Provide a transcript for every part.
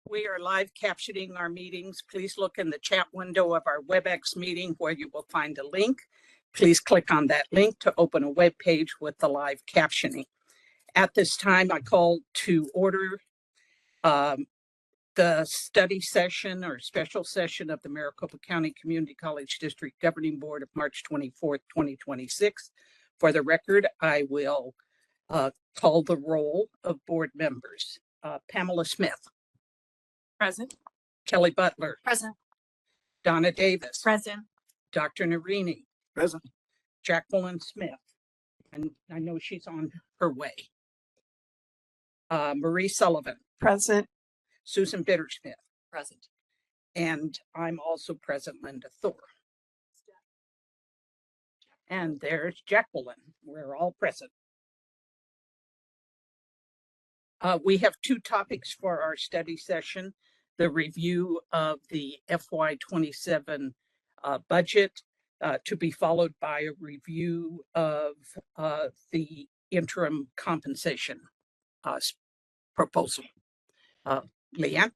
We are live captioning our meetings. Please look in the chat window of our WebEx meeting where you will find a link. Please click on that link to open a web page with the live captioning. At this time, I call to order the study session or special session of the Maricopa County Community College District Governing Board of March 24th, 2026. For the record, I will call the roll of board members. Pamela Smith. Present. Kelly Butler. Present. Donna Davis. Present. Dr. Narini. Present. Jacqueline Smith. And I know she's on her way. Marie Sullivan. Present. Susan Bittersmith. Present. And I'm also present, Linda Thor. And there's Jacqueline. We're all present. We have two topics for our study session: the review of the FY27 budget, to be followed by a review of the interim compensation proposal. Leanne?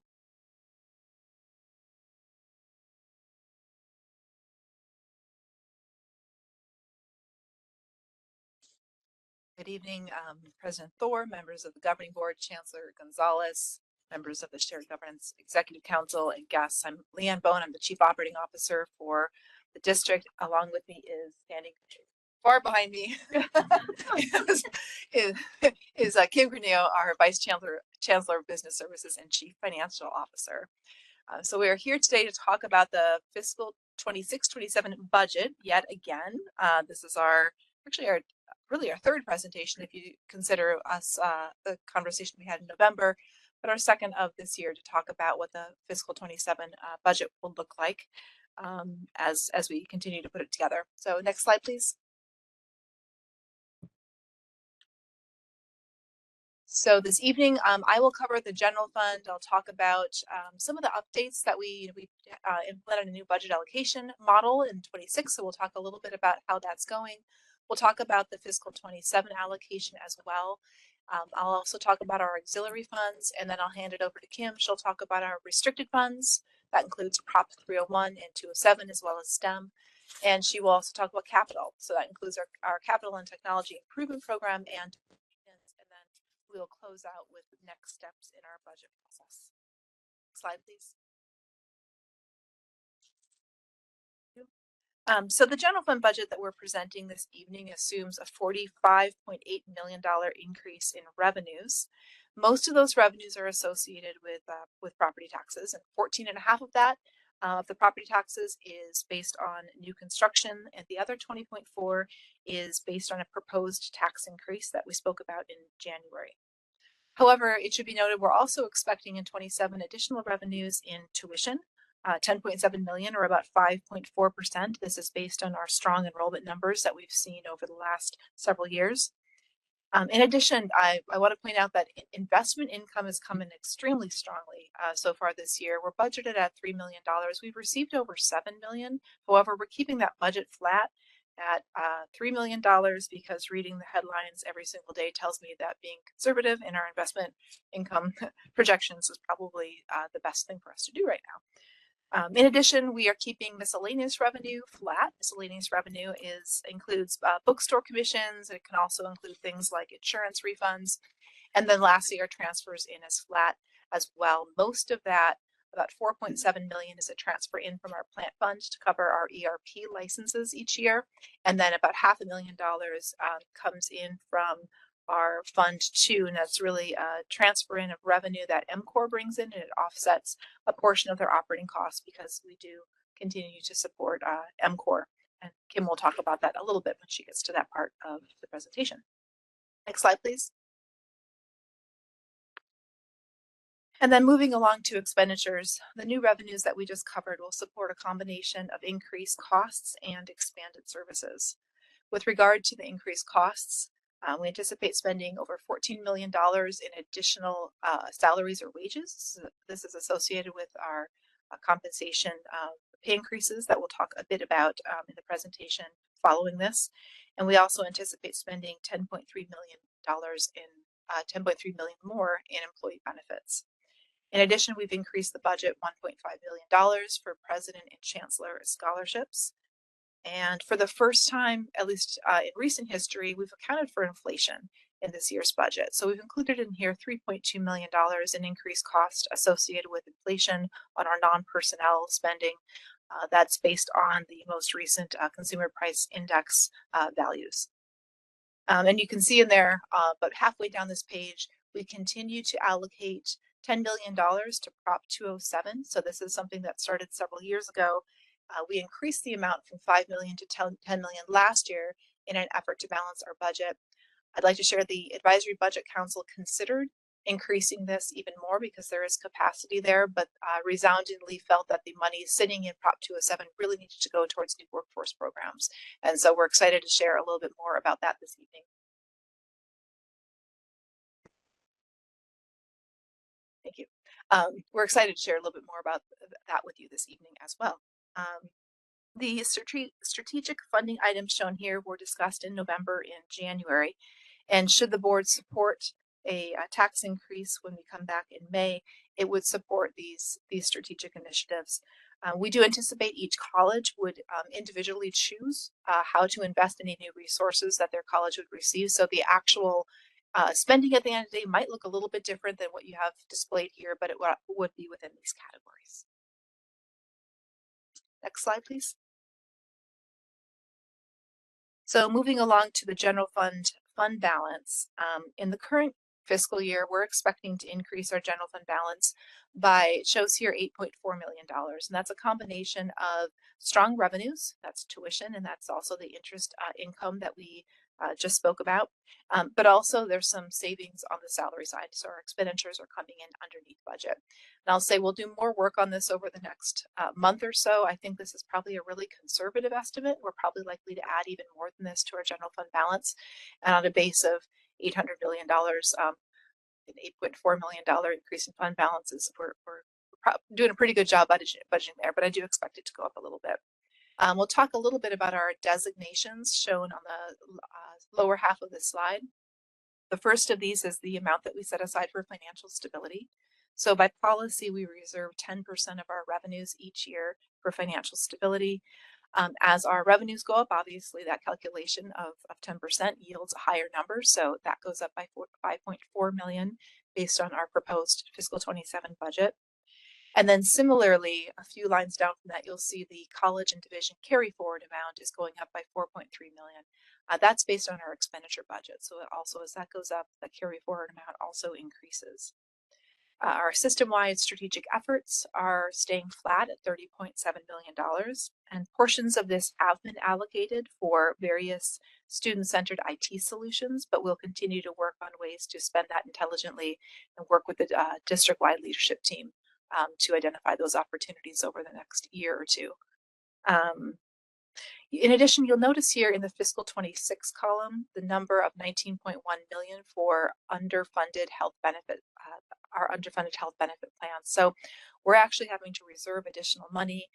Good evening, President Thor, members of the Governing Board, Chancellor Gonzalez, members of the Shared Governance Executive Council, and guests. I'm Leanne Bone. I'm the Chief Operating Officer for the district. Along with me is standing far behind me is Kim Granillo, our Vice Chancellor of Business Services and Chief Financial Officer. So we are here today to talk about the fiscal 26-27 budget yet again. This is our third presentation, if you consider us the conversation we had in November, but our second of this year to talk about what the fiscal 27 budget will look like as we continue to put it together. So next slide, please. So this evening, I will cover the general fund. I'll talk about some of the updates that we implemented a new budget allocation model in 26. So we'll talk a little bit about how that's going. We'll talk about the fiscal 27 allocation as well. I'll also talk about our auxiliary funds, and then I'll hand it over to Kim. She'll talk about our restricted funds. That includes Prop 301 and 207, as well as STEM. And she will also talk about capital. So that includes our capital and technology improvement program and then we'll close out with next steps in our budget process. Slide, please. So the general fund budget that we're presenting this evening assumes a $45.8 million increase in revenues. Most of those revenues are associated with property taxes, and 14.5 of that the property taxes is based on new construction, and the other 20.4 is based on a proposed tax increase that we spoke about in January. However, it should be noted we're also expecting in 27 additional revenues in tuition, 10.7 million, or about 5.4%. This is based on our strong enrollment numbers that we've seen over the last several years. In addition, I want to point out that investment income has come in extremely strongly so far this year. We're budgeted at $3 million. We've received over $7 million. However, we're keeping that budget flat at $3 million because reading the headlines every single day tells me that being conservative in our investment income projections is probably the best thing for us to do right now. In addition, we are keeping miscellaneous revenue flat. Miscellaneous revenue includes bookstore commissions. It can also include things like insurance refunds. And then lastly, our transfers in is flat as well. Most of that, about 4.7 million, is a transfer in from our plant fund to cover our ERP licenses each year. And then about $500,000 comes in from our fund 2, and that's really a transfer in of revenue that MCOR brings in, and it offsets a portion of their operating costs because we do continue to support MCOR. And Kim will talk about that a little bit when she gets to that part of the presentation. Next slide, please. And then moving along to expenditures, the new revenues that we just covered will support a combination of increased costs and expanded services. With regard to the increased costs, we anticipate spending over $14 million in additional salaries or wages. This is associated with our compensation pay increases that we'll talk a bit about in the presentation following this. And we also anticipate spending $10.3 million more in employee benefits. In addition, we've increased the budget $1.5 million for president and chancellor scholarships. And for the first time, at least in recent history, we've accounted for inflation in this year's budget. So we've included in here $3.2 million in increased cost associated with inflation on our non-personnel spending. That's based on the most recent consumer price index values. And you can see in there, but halfway down this page, we continue to allocate $10 million to Prop 207. So this is something that started several years ago. We increased the amount from 5 million to 10 million last year in an effort to balance our budget. I'd like to share the Advisory Budget Council considered increasing this even more because there is capacity there, but resoundingly felt that the money sitting in Prop 207 really needed to go towards new workforce programs. And so we're excited to share a little bit more about that this evening. Thank you. We're excited to share a little bit more about that with you this evening as well. The strategic funding items shown here were discussed in November and January. And should the board support a tax increase when we come back in May, it would support these strategic initiatives. We do anticipate each college would individually choose how to invest in any new resources that their college would receive. So the actual spending at the end of the day might look a little bit different than what you have displayed here, but it would be within these categories. Next slide, please. So moving along to the general fund balance, in the current fiscal year, we're expecting to increase our general fund balance by, it shows here, $8.4 million. And that's a combination of strong revenues, that's tuition, and that's also the interest income that we just spoke about. But also there's some savings on the salary side. So our expenditures are coming in underneath budget. And I'll say we'll do more work on this over the next month or so. I think this is probably a really conservative estimate. We're probably likely to add even more than this to our general fund balance. And on a base of $800 million, an $8.4 million increase in fund balances, we're doing a pretty good job budgeting there, but I do expect it to go up a little bit. We'll talk a little bit about our designations shown on the lower half of this slide. The first of these is the amount that we set aside for financial stability. So by policy, we reserve 10% of our revenues each year for financial stability. As our revenues go up, obviously that calculation of 10% yields a higher number. So that goes up by 5.4 million based on our proposed fiscal 27 budget. And then similarly, a few lines down from that, you'll see the college and division carry forward amount is going up by 4.3 million. That's based on our expenditure budget. So it also, as that goes up, the carry forward amount also increases. Our system-wide strategic efforts are staying flat at $30.7 million, and portions of this have been allocated for various student-centered IT solutions, but we'll continue to work on ways to spend that intelligently and work with the district-wide leadership team to identify those opportunities over the next year or two. In addition, you'll notice here in the fiscal 26 column, the number of 19.1 million for underfunded health benefit, our underfunded health benefit plans. So we're actually having to reserve additional money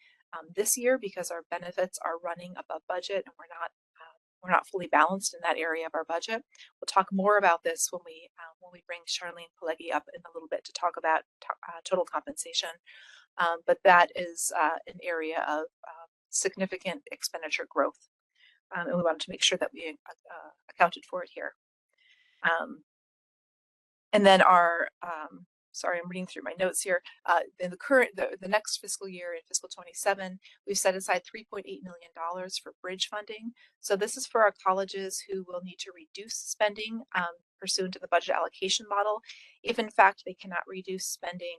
this year because our benefits are running above budget and we're not fully balanced in that area of our budget. We'll talk more about this when we bring Charlene Pelleggi up in a little bit to talk about total compensation. But that is an area of significant expenditure growth, and we wanted to make sure that we accounted for it here. And then our sorry, I'm reading through my notes here. In the next fiscal year, in fiscal 27, we've set aside $3.8 million for bridge funding. So this is for our colleges who will need to reduce spending pursuant to the budget allocation model. If in fact they cannot reduce spending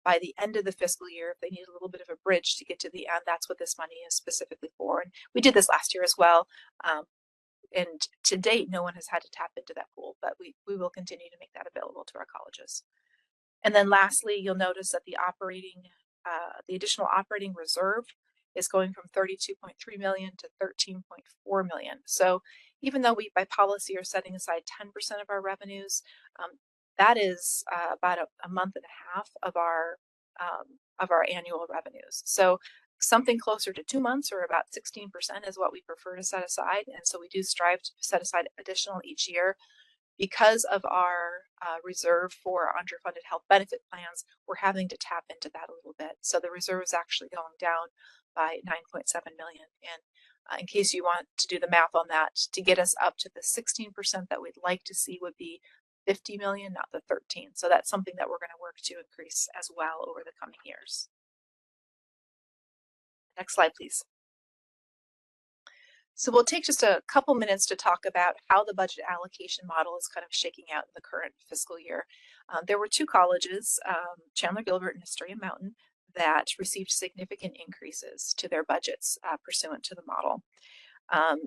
by the end of the fiscal year, if they need a little bit of a bridge to get to the end, that's what this money is specifically for. And we did this last year as well. And to date, no one has had to tap into that pool, but we will continue to make that available to our colleges. And then lastly, you'll notice that the additional operating reserve is going from 32.3 million to 13.4 million. So even though we by policy are setting aside 10% of our revenues, that is about a month and a half of our annual revenues. So something closer to 2 months or about 16% is what we prefer to set aside. And so we do strive to set aside additional each year. Because of our reserve for our underfunded health benefit plans, we're having to tap into that a little bit. So the reserve is actually going down by 9.7 million. And in case you want to do the math on that, to get us up to the 16% that we'd like to see would be 50 million, not the 13. So that's something that we're going to work to increase as well over the coming years. Next slide, please. So we'll take just a couple minutes to talk about how the budget allocation model is kind of shaking out in the current fiscal year. There were two colleges, Chandler Gilbert and Astoria Mountain, that received significant increases to their budgets pursuant to the model.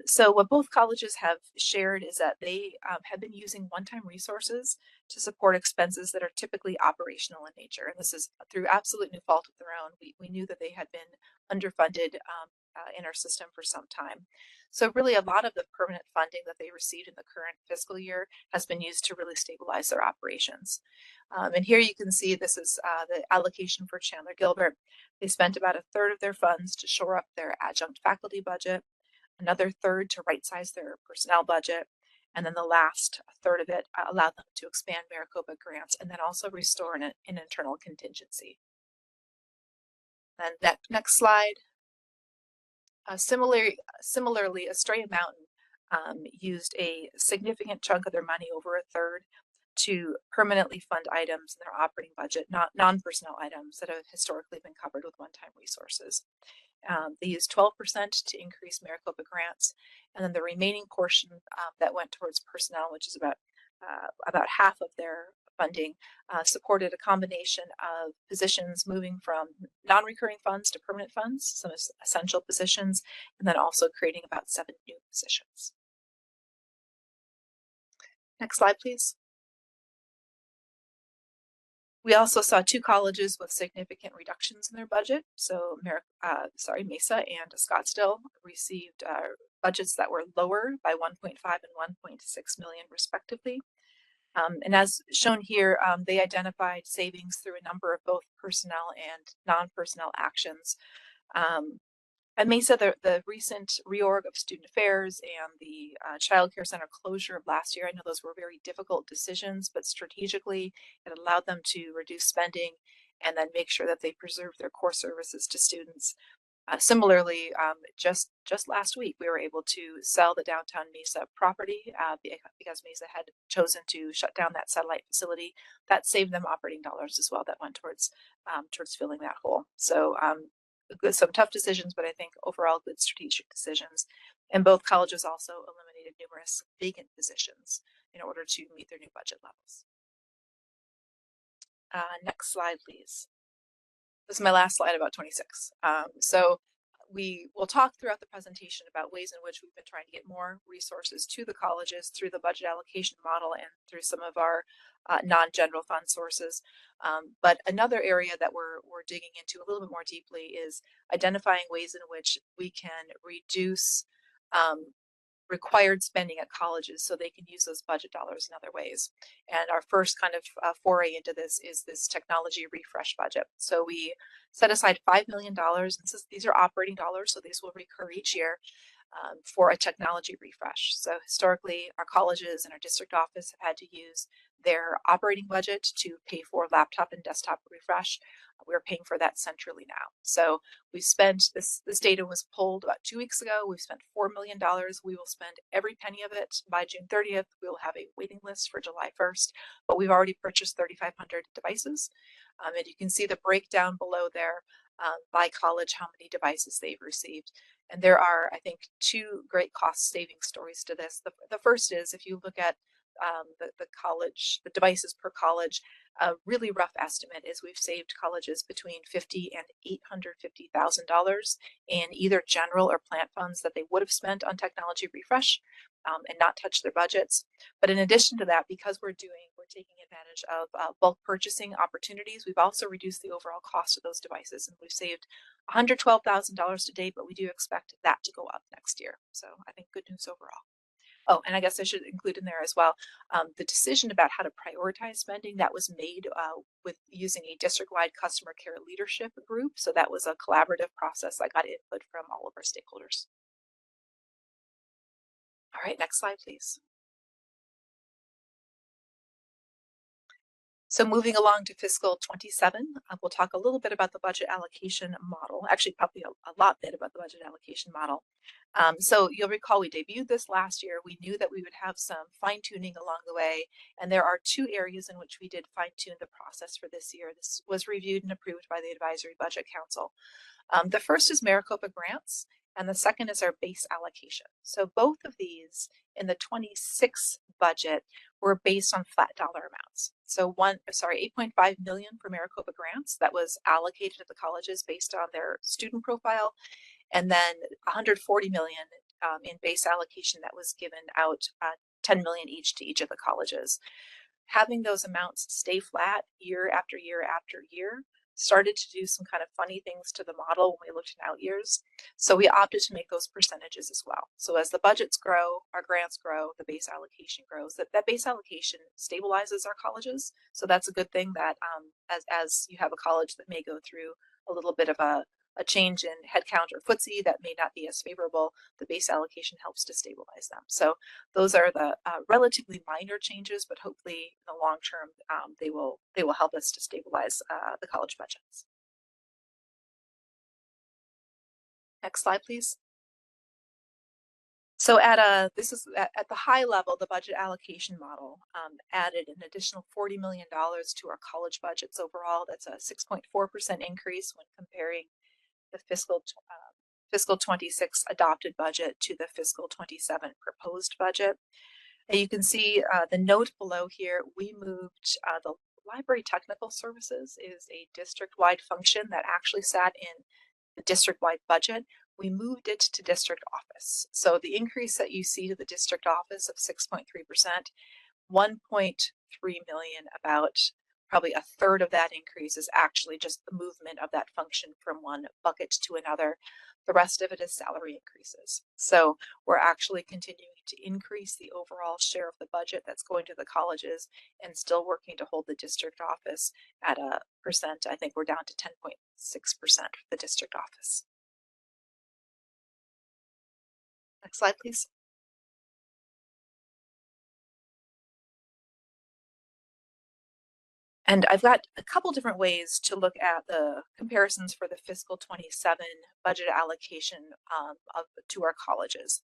So what both colleges have shared is that they have been using one-time resources to support expenses that are typically operational in nature. And this is through absolute no fault of their own. We knew that they had been underfunded in our system for some time. So really a lot of the permanent funding that they received in the current fiscal year has been used to really stabilize their operations. And here you can see this is the allocation for Chandler Gilbert. They spent about a third of their funds to shore up their adjunct faculty budget, another third to right size their personnel budget, and then the last third of it allowed them to expand Maricopa grants and then also restore an internal contingency. Then that next slide. Similarly, Astoria Mountain used a significant chunk of their money, over a third, to permanently fund items in their operating budget, not non-personnel items that have historically been covered with one-time resources. They used 12% to increase Maricopa grants, and then the remaining portion that went towards personnel, which is about half of their funding, supported a combination of positions moving from non-recurring funds to permanent funds, some essential positions, and then also creating about 7 new positions. Next slide, please. We also saw two colleges with significant reductions in their budget. So Mesa and Scottsdale received budgets that were lower by 1.5 and 1.6 million respectively. And as shown here, they identified savings through a number of both personnel and non-personnel actions. At Mesa, the recent reorg of student affairs and the child care center closure of last year, I know those were very difficult decisions, but strategically it allowed them to reduce spending and then make sure that they preserve their core services to students. Similarly, just last week, we were able to sell the downtown Mesa property because Mesa had chosen to shut down that satellite facility. That saved them operating dollars as well that went towards filling that hole. So some tough decisions, but I think overall good strategic decisions. And both colleges also eliminated numerous vacant positions in order to meet their new budget levels. Next slide, please. This is my last slide about 26. So we will talk throughout the presentation about ways in which we've been trying to get more resources to the colleges through the budget allocation model and through some of our non-general fund sources. But another area that we're digging into a little bit more deeply is identifying ways in which we can reduce required spending at colleges so they can use those budget dollars in other ways. And our first kind of foray into this is this technology refresh budget. So we set aside $5 million, and these are operating dollars, so these will recur each year for a technology refresh. So historically, our colleges and our district office have had to use their operating budget to pay for laptop and desktop refresh. We're paying for that centrally now. So we spent, this data was pulled about 2 weeks ago. We've spent $4 million. We will spend every penny of it by June 30th. We will have a waiting list for July 1st, but we've already purchased 3,500 devices. And you can see the breakdown below there by college, how many devices they've received. And there are, I think, 2 great cost saving stories to this. The first is if you look at the devices per college, a really rough estimate is we've saved colleges between $50,000 and $850,000 in either general or plant funds that they would have spent on technology refresh and not touch their budgets. But in addition to that, because we're taking advantage of bulk purchasing opportunities, we've also reduced the overall cost of those devices, and we've saved $112,000 to date, but we do expect that to go up next year. So I think good news overall. Oh, and I guess I should include in there as well, the decision about how to prioritize spending that was made with using a district-wide customer care leadership group. So that was a collaborative process. I got input from all of our stakeholders. All right, next slide, please. So moving along to fiscal 27, we'll talk a little bit about the budget allocation model, actually probably a lot bit about the budget allocation model. So you'll recall we debuted this last year. We knew that we would have some fine tuning along the way, and there are two areas in which we did fine tune the process for this year. This was reviewed and approved by the Advisory Budget Council. The first is Maricopa grants, and the second is our base allocation. So both of these in the 26 budget were based on flat dollar amounts. So 8.5 million for Maricopa grants that was allocated to the colleges based on their student profile, and then 140 million in base allocation that was given out 10 million each to each of the colleges. Having those amounts stay flat year after year after year started to do some kind of funny things to the model when we looked in out years. So we opted to make those percentages as well. So as the budgets grow, our grants grow, the base allocation grows. That base allocation stabilizes our colleges. So that's a good thing that as you have a college that may go through a little bit of a change in headcount or footsie that may not be as favorable, the base allocation helps to stabilize them. So those are the relatively minor changes, but hopefully in the long term, they will help us to stabilize the college budgets. Next slide, please. So at the high level, the budget allocation model added an additional $40 million to our college budgets overall. That's a 6.4% increase when comparing the fiscal 26 adopted budget to the fiscal 27 proposed budget. And you can see the note below here, we moved the library technical services is a district-wide function that actually sat in the district-wide budget. We moved it to district office. So the increase that you see to the district office of 6.3%, 1.3 million, about probably a third of that increase is actually just the movement of that function from one bucket to another. The rest of it is salary increases. So we're actually continuing to increase the overall share of the budget that's going to the colleges and still working to hold the district office at a percent. I think we're down to 10.6% for the district office. Next slide, please. And I've got a couple different ways to look at the comparisons for the fiscal 27 budget allocation to our colleges.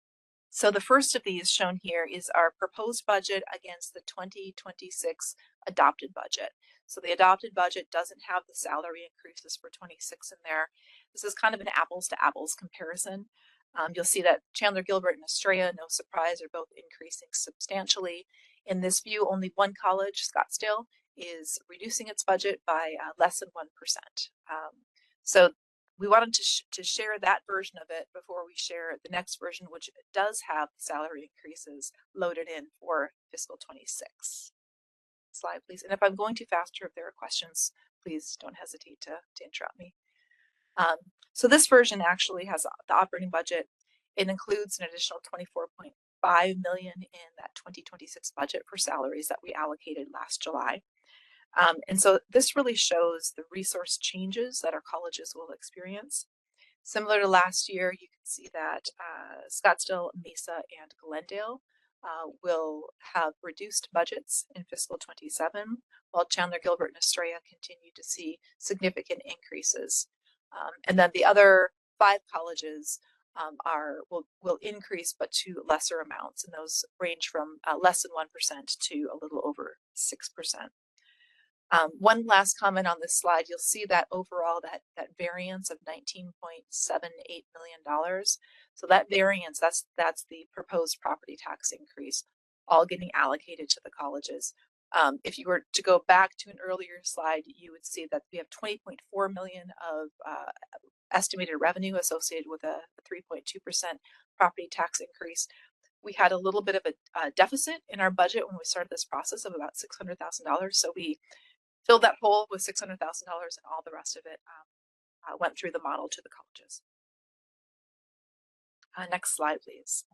So the first of these shown here is our proposed budget against the 2026 adopted budget. So the adopted budget doesn't have the salary increases for 26 in there. This is kind of an apples to apples comparison. You'll see that Chandler, Gilbert, and Estrella, no surprise, are both increasing substantially. In this view, only one college, Scottsdale, is reducing its budget by less than 1%. So we wanted to share that version of it before we share the next version, which does have salary increases loaded in for fiscal 26. Slide, please. And if I'm going too fast or if there are questions, please don't hesitate to interrupt me. So this version actually has the operating budget. It includes an additional 24.5 million in that 2026 budget for salaries that we allocated last July. And so this really shows the resource changes that our colleges will experience. Similar to last year, you can see that Scottsdale, Mesa, and Glendale will have reduced budgets in fiscal 27, while Chandler, Gilbert, and Estrella continue to see significant increases. And then the other 5 colleges will increase, but to lesser amounts, and those range from less than 1% to a little over 6%. One last comment on this slide, you'll see that overall that variance of $19.78 million. So that variance, that's the proposed property tax increase, all getting allocated to the colleges. If you were to go back to an earlier slide, you would see that we have 20.4 million of estimated revenue associated with a 3.2% property tax increase. We had a little bit of a deficit in our budget when we started this process of about $600,000. So we filled that hole with $600,000, and all the rest of it went through the model to the colleges. Next slide, please.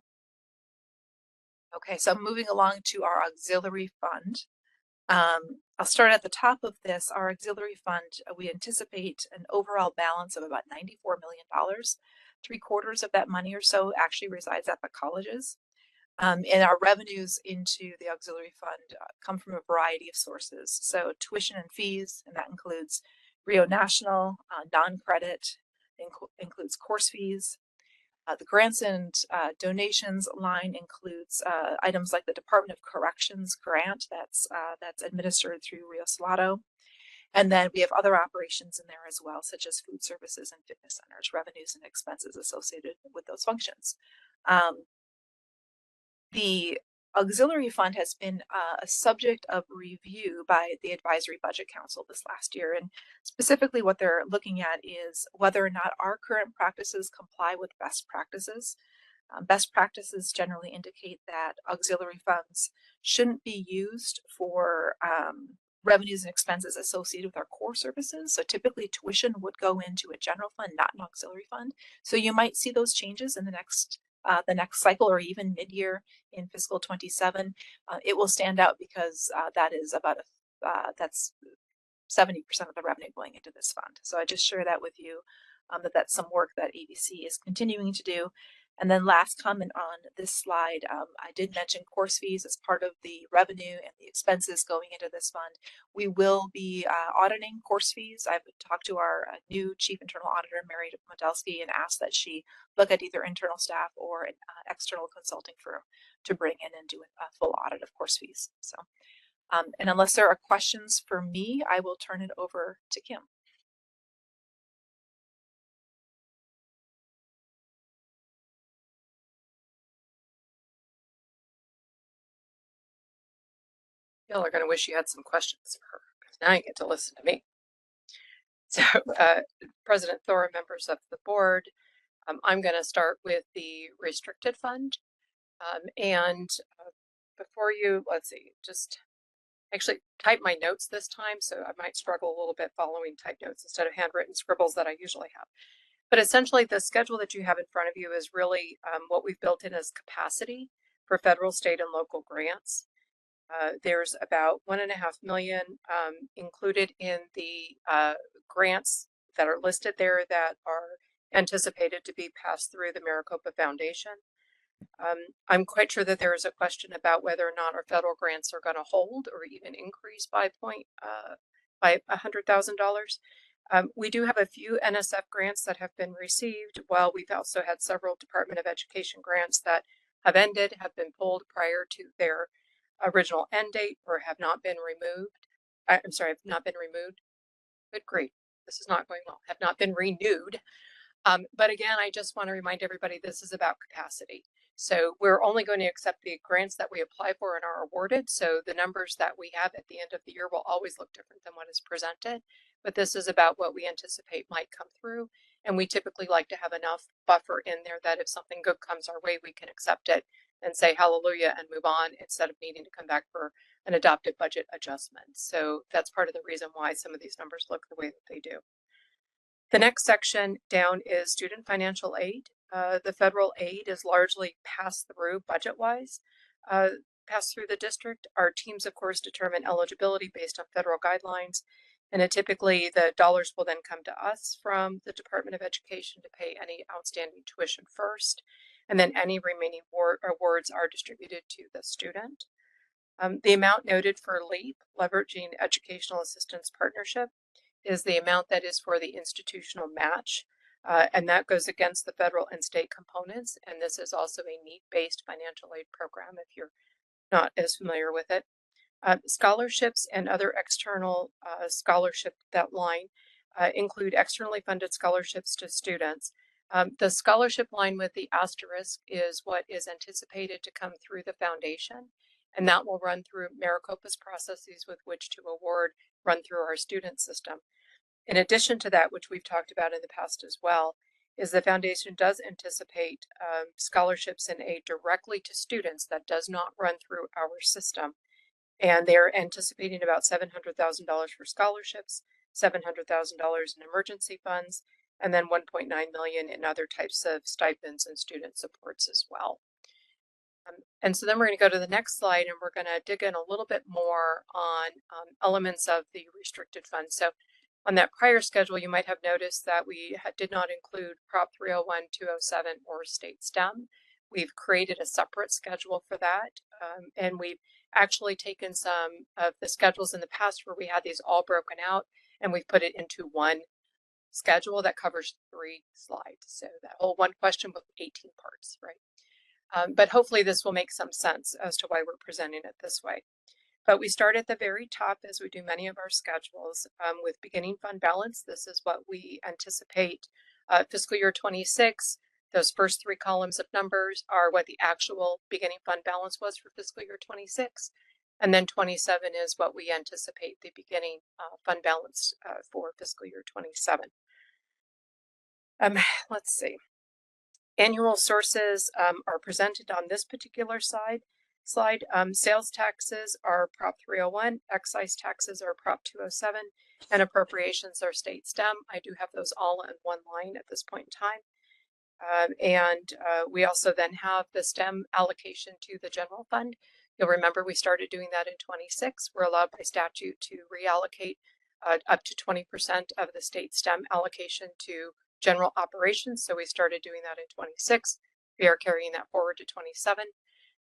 Okay, so moving along to our auxiliary fund. I'll start at the top of this. Our auxiliary fund, we anticipate an overall balance of about $94 million. 3/4 of that money or so actually resides at the colleges. And our revenues into the auxiliary fund come from a variety of sources. So tuition and fees, and that includes Rio National, non-credit, includes course fees. The grants and donations line includes items like the Department of Corrections grant that's administered through Rio Salado. And then we have other operations in there as well, such as food services and fitness centers, revenues and expenses associated with those functions. The auxiliary fund has been a subject of review by the Advisory Budget Council this last year. And specifically what they're looking at is whether or not our current practices comply with best practices. Best practices generally indicate that auxiliary funds shouldn't be used for revenues and expenses associated with our core services. So typically tuition would go into a general fund, not an auxiliary fund. So you might see those changes in the next cycle or even mid-year in fiscal 27. It will stand out because that is about that's 70% of the revenue going into this fund. So I just share that with you, that's some work that ABC is continuing to do. And then last comment on this slide, I did mention course fees as part of the revenue and the expenses going into this fund. We will be auditing course fees. I've talked to our new Chief Internal Auditor, Mary Modelski, and asked that she look at either internal staff or an external consulting firm to bring in and do a full audit of course fees. So, and unless there are questions for me, I will turn it over to Kim. Y'all are going to wish you had some questions for her, because now you get to listen to me. So, President Thor, members of the board, I'm going to start with the restricted fund. Before you, let's see, just actually type my notes this time, so I might struggle a little bit following type notes instead of handwritten scribbles that I usually have. But essentially, the schedule that you have in front of you is really what we've built in as capacity for federal, state, and local grants. There's about $1.5 million included in the grants that are listed there that are anticipated to be passed through the Maricopa Foundation. I'm quite sure that there is a question about whether or not our federal grants are going to hold or even increase by $100,000. We do have a few NSF grants that have been received, while we've also had several Department of Education grants that have ended, have been pulled prior to their original end date, or have not been removed. I'm sorry, have not been removed. Good grief, this is not going well. Have not been renewed. But again, I just want to remind everybody this is about capacity. So we're only going to accept the grants that we apply for and are awarded. So the numbers that we have at the end of the year will always look different than what is presented. But this is about what we anticipate might come through. And we typically like to have enough buffer in there that if something good comes our way, we can accept it and say hallelujah and move on instead of needing to come back for an adopted budget adjustment. So that's part of the reason why some of these numbers look the way that they do. The next section down is student financial aid. The federal aid is largely passed through budget-wise, passed through the district. Our teams, of course, determine eligibility based on federal guidelines. And typically the dollars will then come to us from the Department of Education to pay any outstanding tuition first. And then any remaining awards are distributed to the student. The amount noted for LEAP, Leveraging Educational Assistance Partnership, is the amount that is for the institutional match. And that goes against the federal and state components. And this is also a need-based financial aid program, if you're not as familiar with it. Scholarships and other external scholarship, that line include externally funded scholarships to students. The scholarship line with the asterisk is what is anticipated to come through the foundation, and that will run through Maricopa's processes with which to award, run through our student system. In addition to that, which we've talked about in the past as well, is the foundation does anticipate scholarships and aid directly to students that does not run through our system. And they're anticipating about $700,000 for scholarships, $700,000 in emergency funds, and then $1.9 million in other types of stipends and student supports as well. And so then we're going to go to the next slide, and we're going to dig in a little bit more on elements of the restricted fund. So on that prior schedule, you might have noticed that we did not include Prop 301, 207, or state STEM. We've created a separate schedule for that. And we've actually taken some of the schedules in the past where we had these all broken out, and we've put it into one schedule that covers 3 slides. So that whole one question with 18 parts, right? But hopefully this will make some sense as to why we're presenting it this way. But we start at the very top, as we do many of our schedules, with beginning fund balance. This is what we anticipate fiscal year 26. Those first 3 columns of numbers are what the actual beginning fund balance was for fiscal year 26. And then 27 is what we anticipate the beginning fund balance for fiscal year 27. Let's see. Annual sources are presented on this particular slide. Sales taxes are Prop 301, excise taxes are Prop 207, and appropriations are state STEM. I do have those all in one line at this point in time. We also then have the STEM allocation to the general fund. You'll remember we started doing that in 26. We're allowed by statute to reallocate up to 20% of the state STEM allocation to general operations. So we started doing that in 26. We are carrying that forward to 27.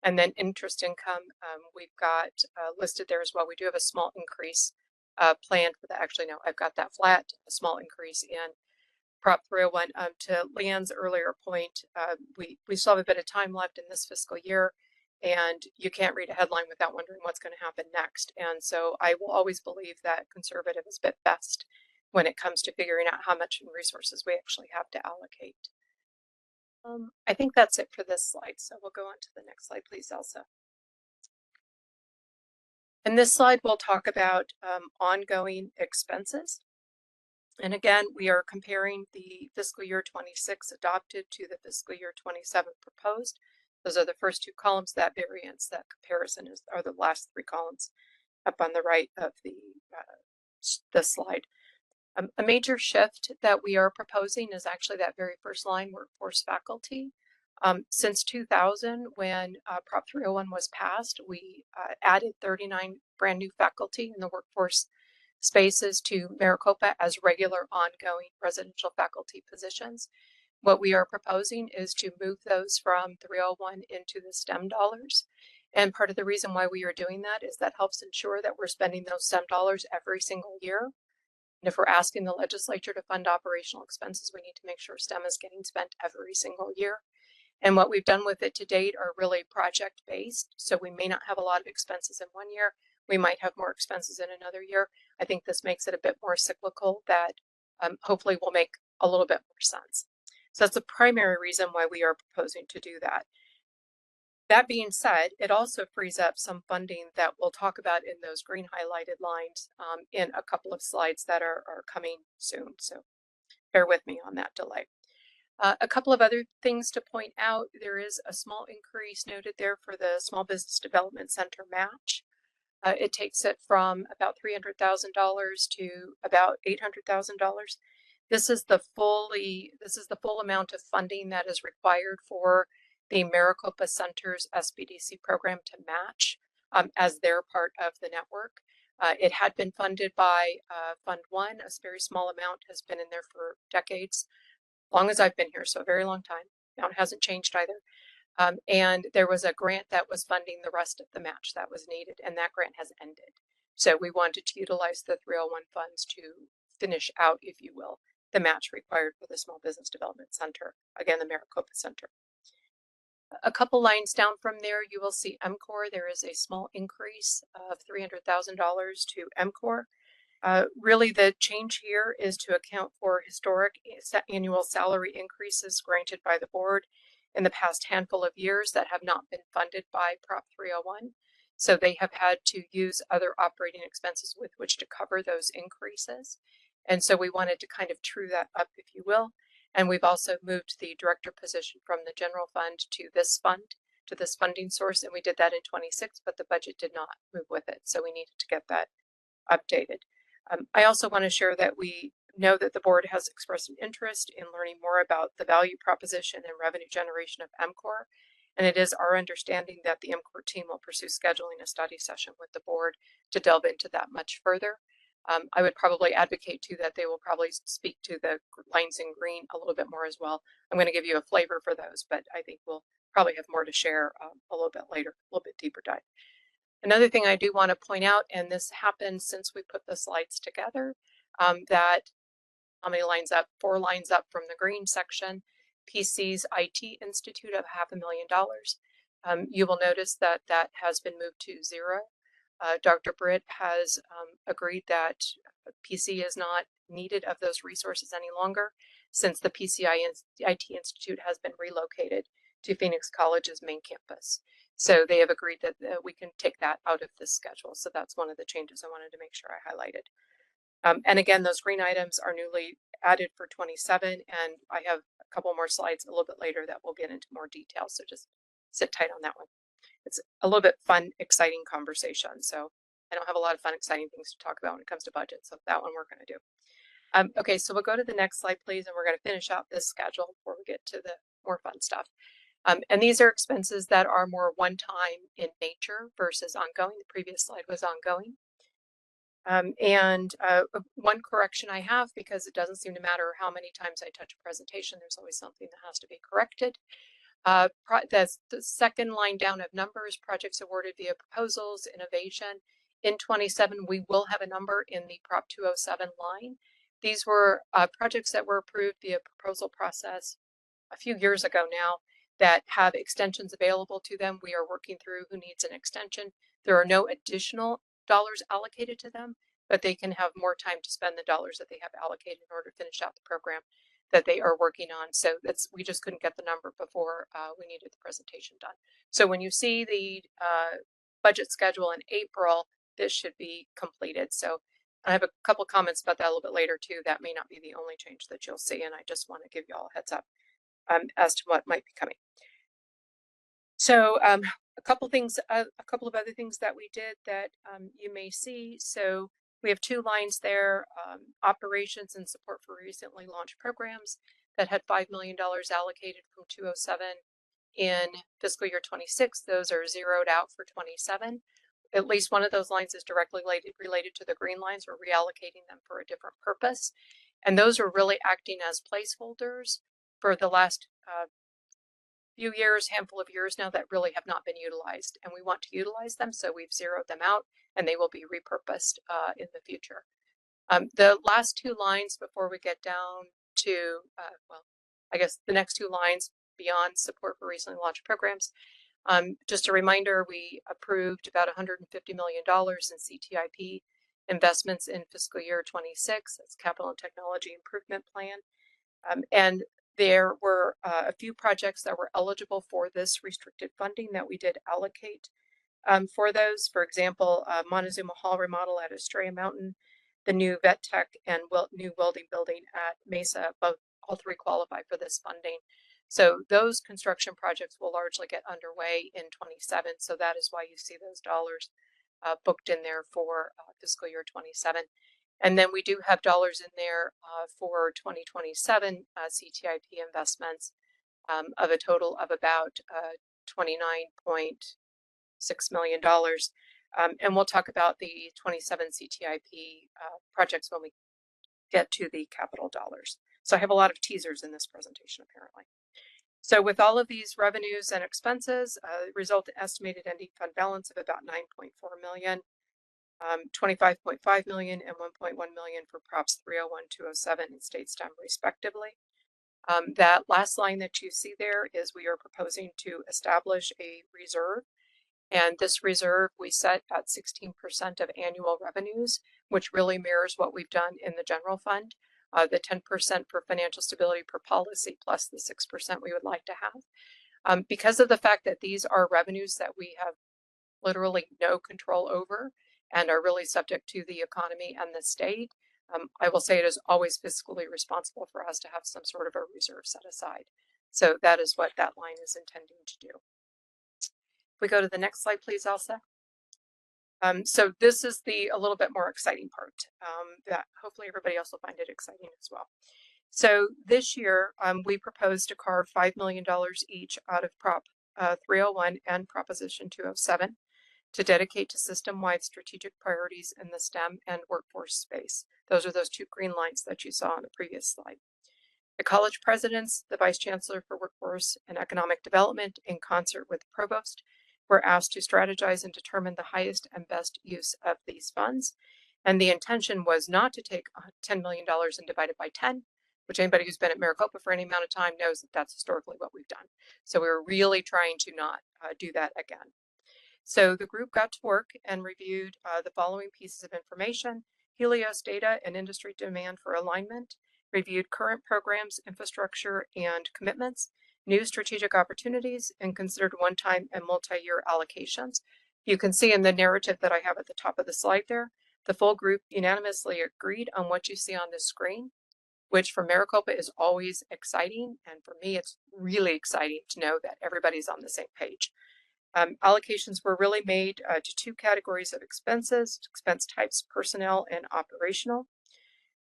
And then interest income, we've got listed there as well. We do have a small increase planned for that. Actually, no, I've got that flat, a small increase in Prop 301. To Leanne's earlier point, we still have a bit of time left in this fiscal year, and you can't read a headline without wondering what's going to happen next. And so I will always believe that conservative is best when it comes to figuring out how much resources we actually have to allocate. I think that's it for this slide. So we'll go on to the next slide, please, Elsa. In this slide, we'll talk about ongoing expenses. And again, we are comparing the fiscal year 26 adopted to the fiscal year 27 proposed. Those are the first 2 columns. That variance, that comparison are the last 3 columns up on the right of the slide. A major shift that we are proposing is actually that very first line, workforce faculty. Since 2000, when Prop 301 was passed, we added 39 brand new faculty in the workforce spaces to Maricopa as regular ongoing residential faculty positions. What we are proposing is to move those from 301 into the STEM dollars. And part of the reason why we are doing that is that helps ensure that we're spending those STEM dollars every single year. And if we're asking the legislature to fund operational expenses, we need to make sure STEM is getting spent every single year. And what we've done with it to date are really project-based. So we may not have a lot of expenses in one year. We might have more expenses in another year. I think this makes it a bit more cyclical that hopefully will make a little bit more sense. So that's the primary reason why we are proposing to do that. That being said, it also frees up some funding that we'll talk about in those green highlighted lines in a couple of slides that are coming soon. So bear with me on that delay. A couple of other things to point out. There is a small increase noted there for the Small Business Development Center match. It takes it from about $300,000 to about $800,000. This is the full amount of funding that is required for the Maricopa Center's SBDC program to match as their part of the network. It had been funded by Fund 1. A very small amount has been in there for decades, long as I've been here, so a very long time. Amount hasn't changed either. And there was a grant that was funding the rest of the match that was needed, and that grant has ended. So we wanted to utilize the 301 funds to finish out, if you will, the match required for the Small Business Development Center, again, the Maricopa Center. A couple lines down from there, you will see MCOR. There is a small increase of $300,000 to MCOR. Really, the change here is to account for historic annual salary increases granted by the board in the past handful of years that have not been funded by Prop 301. So they have had to use other operating expenses with which to cover those increases. And so we wanted to kind of true that up, if you will. And we've also moved the director position from the general fund to this fund, to this funding source. And we did that in 26, but the budget did not move with it. So we needed to get that updated. I also want to share that we know that the board has expressed an interest in learning more about the value proposition and revenue generation of MCOR. And it is our understanding that the MCOR team will pursue scheduling a study session with the board to delve into that much further. I would probably advocate too that they will probably speak to the lines in green a little bit more as well. I'm going to give you a flavor for those, but I think we'll probably have more to share a little bit later, a little bit deeper dive. Another thing I do want to point out, and this happened since we put the slides together, that how many lines up? 4 lines up from the green section, PC's IT Institute of $500,000. You will notice that that has been moved to 0. Dr. Britt has agreed that PC is not needed of those resources any longer since the PCI IT Institute has been relocated to Phoenix College's main campus. So they have agreed that we can take that out of this schedule. So that's one of the changes I wanted to make sure I highlighted. And again, those green items are newly added for 27, and I have a couple more slides a little bit later that will get into more detail. So just sit tight on that one. It's a little bit fun, exciting conversation. So I don't have a lot of fun, exciting things to talk about when it comes to budget. So that one we're going to do. Okay, so we'll go to the next slide, please, and we're going to finish out this schedule before we get to the more fun stuff. And these are expenses that are more one-time in nature versus ongoing. The previous slide was ongoing. One correction I have, because it doesn't seem to matter how many times I touch a presentation, there's always something that has to be corrected. That's the second line down of numbers, projects awarded via proposals, innovation. In 27, we will have a number in the Prop 207 line. These were projects that were approved via proposal process a few years ago now that have extensions available to them. We are working through who needs an extension. There are no additional dollars allocated to them, but they can have more time to spend the dollars that they have allocated in order to finish out the program that they are working on. So we just couldn't get the number before we needed the presentation done. So when you see the budget schedule in April, this should be completed. So I have a couple comments about that a little bit later too. That may not be the only change that you'll see, and I just want to give you all a heads up as to what might be coming. So a couple of other things that we did that you may see. So we have 2 lines there, operations and support for recently launched programs that had $5 million allocated from 207 in fiscal year 26. Those are zeroed out for 27. At least one of those lines is directly related to the green lines. We're reallocating them for a different purpose. And those are really acting as placeholders for the last handful of years now that really have not been utilized. And we want to utilize them, so we've zeroed them out and they will be repurposed in the future. The last 2 lines before we get down to, I guess the next 2 lines beyond support for recently launched programs. Just a reminder, we approved about $150 million in CTIP investments in fiscal year 26. That's Capital and Technology Improvement Plan. And there were a few projects that were eligible for this restricted funding that we did allocate for those. For example, Montezuma Hall remodel at Estrella Mountain, the new vet tech and new welding building at Mesa, all 3 qualify for this funding. So those construction projects will largely get underway in 27. So that is why you see those dollars booked in there for fiscal year 27. And then we do have dollars in there for 2027 CTIP investments of a total of about $29.6 million. And we'll talk about the 27 CTIP projects when we get to the capital dollars. So I have a lot of teasers in this presentation, apparently. So with all of these revenues and expenses, result in estimated ending fund balance of about $9.4 million. 25.5 million and 1.1 million for Props 301, 207, and state STEM respectively. That last line that you see there is we are proposing to establish a reserve, and this reserve we set at 16% of annual revenues, which really mirrors what we've done in the general fund. The 10% for financial stability per policy plus the 6% we would like to have. Because of the fact that these are revenues that we have literally no control over and are really subject to the economy and the state, I will say it is always fiscally responsible for us to have some sort of a reserve set aside. So that is what that line is intending to do. If we go to the next slide, please, Elsa. So this is a little bit more exciting part that hopefully everybody else will find it exciting as well. So this year, we propose to carve $5 million each out of Prop 301 and Proposition 207 to dedicate to system-wide strategic priorities in the STEM and workforce space. Those are those 2 green lines that you saw on the previous slide. The college presidents, the vice chancellor for workforce and economic development, in concert with the provost, were asked to strategize and determine the highest and best use of these funds. And the intention was not to take $10 million and divide it by 10, which anybody who's been at Maricopa for any amount of time knows that that's historically what we've done. So we were really trying to not do that again. So the group got to work and reviewed the following pieces of information: Helios data and industry demand for alignment, reviewed current programs, infrastructure, and commitments, new strategic opportunities, and considered one-time and multi-year allocations. You can see in the narrative that I have at the top of the slide there, the full group unanimously agreed on what you see on this screen, which for Maricopa is always exciting. And for me, it's really exciting to know that everybody's on the same page. Allocations were really made to two categories of expenses: expense types, personnel and operational.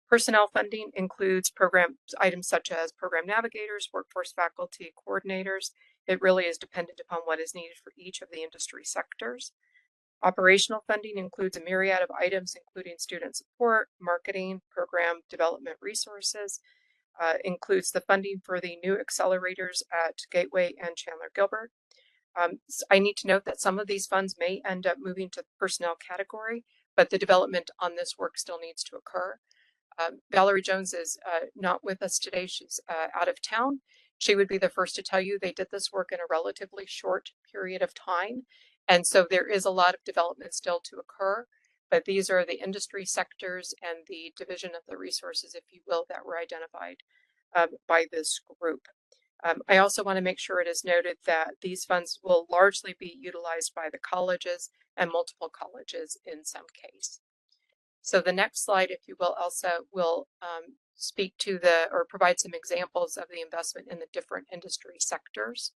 Personnel funding includes program items such as program navigators, workforce faculty coordinators. It really is dependent upon what is needed for each of the industry sectors. Operational funding includes a myriad of items, including student support, marketing, program development resources, includes the funding for the new accelerators at Gateway and Chandler Gilbert. I need to note that some of these funds may end up moving to the personnel category, but the development on this work still needs to occur. Valerie Jones is not with us today. She's out of town. She would be the first to tell you they did this work in a relatively short period of time. And so there is a lot of development still to occur, but these are the industry sectors and the division of the resources, if you will, that were identified by this group. I also want to make sure it is noted that these funds will largely be utilized by the colleges and multiple colleges in some case. So the next slide, if you will, Elsa, will speak to or provide some examples of the investment in the different industry sectors.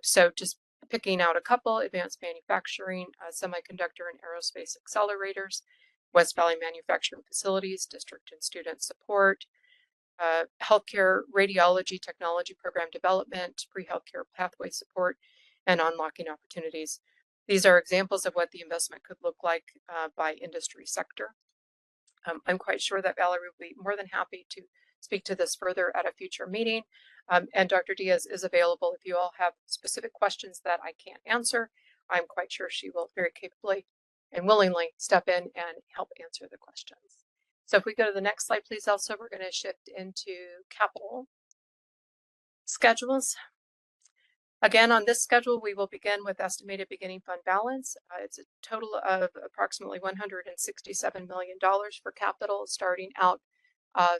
So just picking out a couple: advanced manufacturing, semiconductor and aerospace accelerators, West Valley Manufacturing Facilities, district and student support, healthcare radiology technology program development, pre-healthcare pathway support, and unlocking opportunities. These are examples of what the investment could look like by industry sector. I'm quite sure that Valerie will be more than happy to speak to this further at a future meeting. And Dr. Diaz is available if you all have specific questions that I can't answer. I'm quite sure she will very capably and willingly step in and help answer the questions. So if we go to the next slide, please, Elsa, we're going to shift into capital schedules. Again, on this schedule, we will begin with estimated beginning fund balance. It's a total of approximately $167 million for capital starting out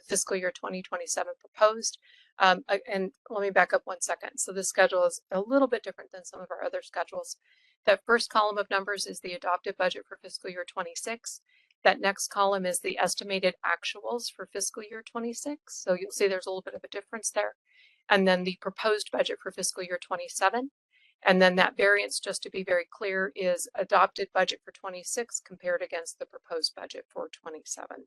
fiscal year 2027 proposed. And let me back up 1 second. So this schedule is a little bit different than some of our other schedules. That first column of numbers is the adopted budget for fiscal year 26. That next column is the estimated actuals for fiscal year 26. So you'll see there's a little bit of a difference there. And then the proposed budget for fiscal year 27. And then that variance, just to be very clear, is adopted budget for 26 compared against the proposed budget for 27.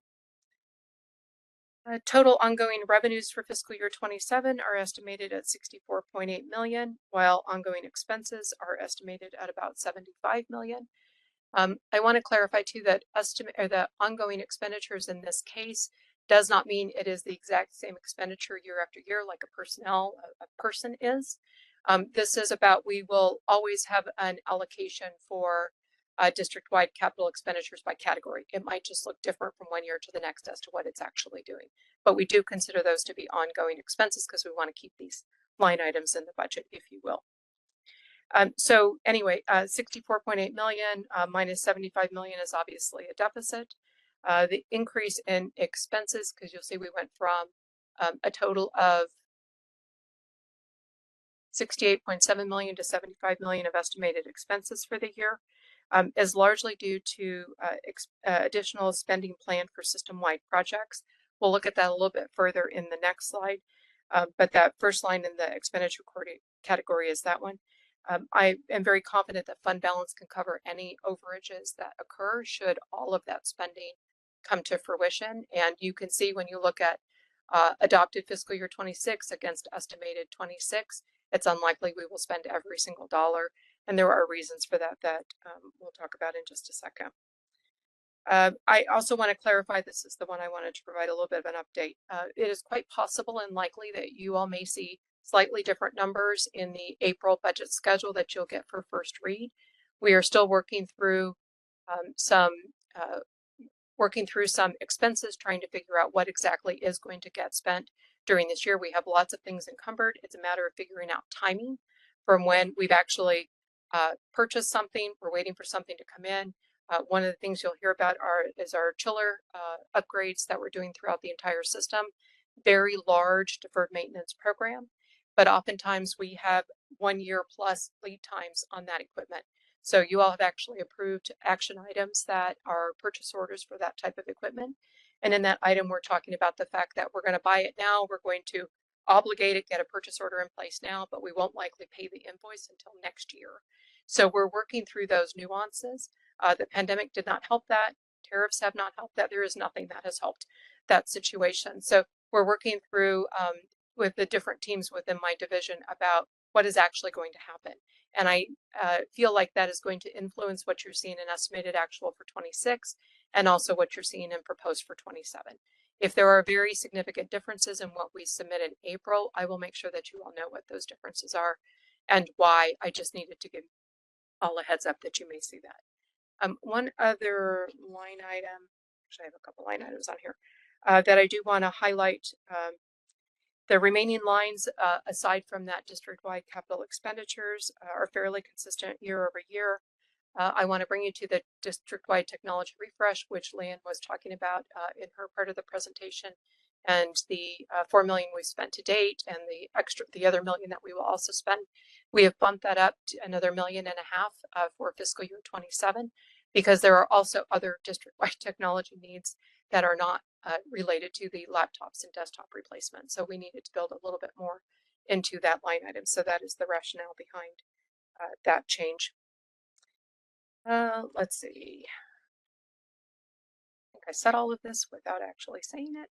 Total ongoing revenues for fiscal year 27 are estimated at $64.8 million, while ongoing expenses are estimated at about $75 million. I want to clarify too that the ongoing expenditures in this case does not mean it is the exact same expenditure year after year like a person is. This is about, we will always have an allocation for district-wide capital expenditures by category. It might just look different from one year to the next as to what it's actually doing. But we do consider those to be ongoing expenses because we want to keep these line items in the budget, if you will. So anyway, 64.8 million minus 75 million is obviously a deficit. The increase in expenses, because you'll see we went from a total of 68.7 million to 75 million of estimated expenses for the year, is largely due to additional spending planned for system-wide projects. We'll look at that a little bit further in the next slide, but that first line in the expenditure category is that one. I am very confident that fund balance can cover any overages that occur should all of that spending come to fruition. And you can see when you look at adopted fiscal year 26 against estimated 26, it's unlikely we will spend every single dollar. And there are reasons for that we'll talk about in just a second. I also want to clarify, this is the one I wanted to provide a little bit of an update. It is quite possible and likely that you all may see slightly different numbers in the April budget schedule that you'll get for first read. We are still working through some expenses, trying to figure out what exactly is going to get spent during this year. We have lots of things encumbered. It's a matter of figuring out timing from when we've actually purchased something. We're waiting for something to come in. One of the things you'll hear about is our chiller upgrades that we're doing throughout the entire system. Very large deferred maintenance program, but oftentimes we have 1 year plus lead times on that equipment. So you all have actually approved action items that are purchase orders for that type of equipment. And in that item, we're talking about the fact that we're going to buy it now. We're going to obligate it, get a purchase order in place now, but we won't likely pay the invoice until next year. So we're working through those nuances. The pandemic did not help that. Tariffs have not helped that. There is nothing that has helped that situation. So we're working through with the different teams within my division about what is actually going to happen. And I feel like that is going to influence what you're seeing in estimated actual for 26 and also what you're seeing in proposed for 27. If there are very significant differences in what we submit in April, I will make sure that you all know what those differences are and why. I just needed to give all a heads up that you may see that. One other line item, actually I have a couple line items on here that I do want to highlight. The remaining lines, aside from that district-wide capital expenditures, are fairly consistent year over year. I want to bring you to the district-wide technology refresh, which Leanne was talking about in her part of the presentation, and the $4 million we've spent to date, and the other $1 million that we will also spend. We have bumped that up to another $1.5 million for fiscal year 27, because there are also other district-wide technology needs that are not related to the laptops and desktop replacement. So we needed to build a little bit more into that line item. So that is the rationale behind that change. Let's see. I think I said all of this without actually saying it.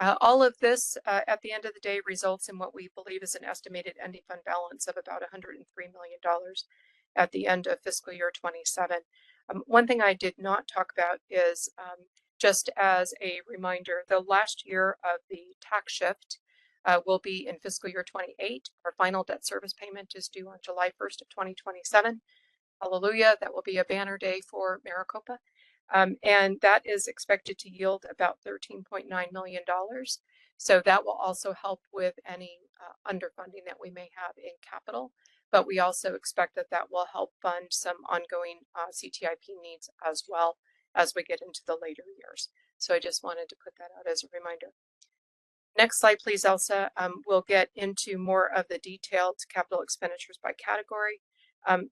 All of this at the end of the day results in what we believe is an estimated ending fund balance of about $103 million at the end of fiscal year 27. One thing I did not talk about is just as a reminder, the last year of the tax shift will be in fiscal year 28. Our final debt service payment is due on July 1st of 2027. Hallelujah, that will be a banner day for Maricopa. And that is expected to yield about $13.9 million. So that will also help with any underfunding that we may have in capital. But we also expect that that will help fund some ongoing CTIP needs as well as we get into the later years. So I just wanted to put that out as a reminder. Next slide, please, Elsa. We'll get into more of the detailed capital expenditures by category.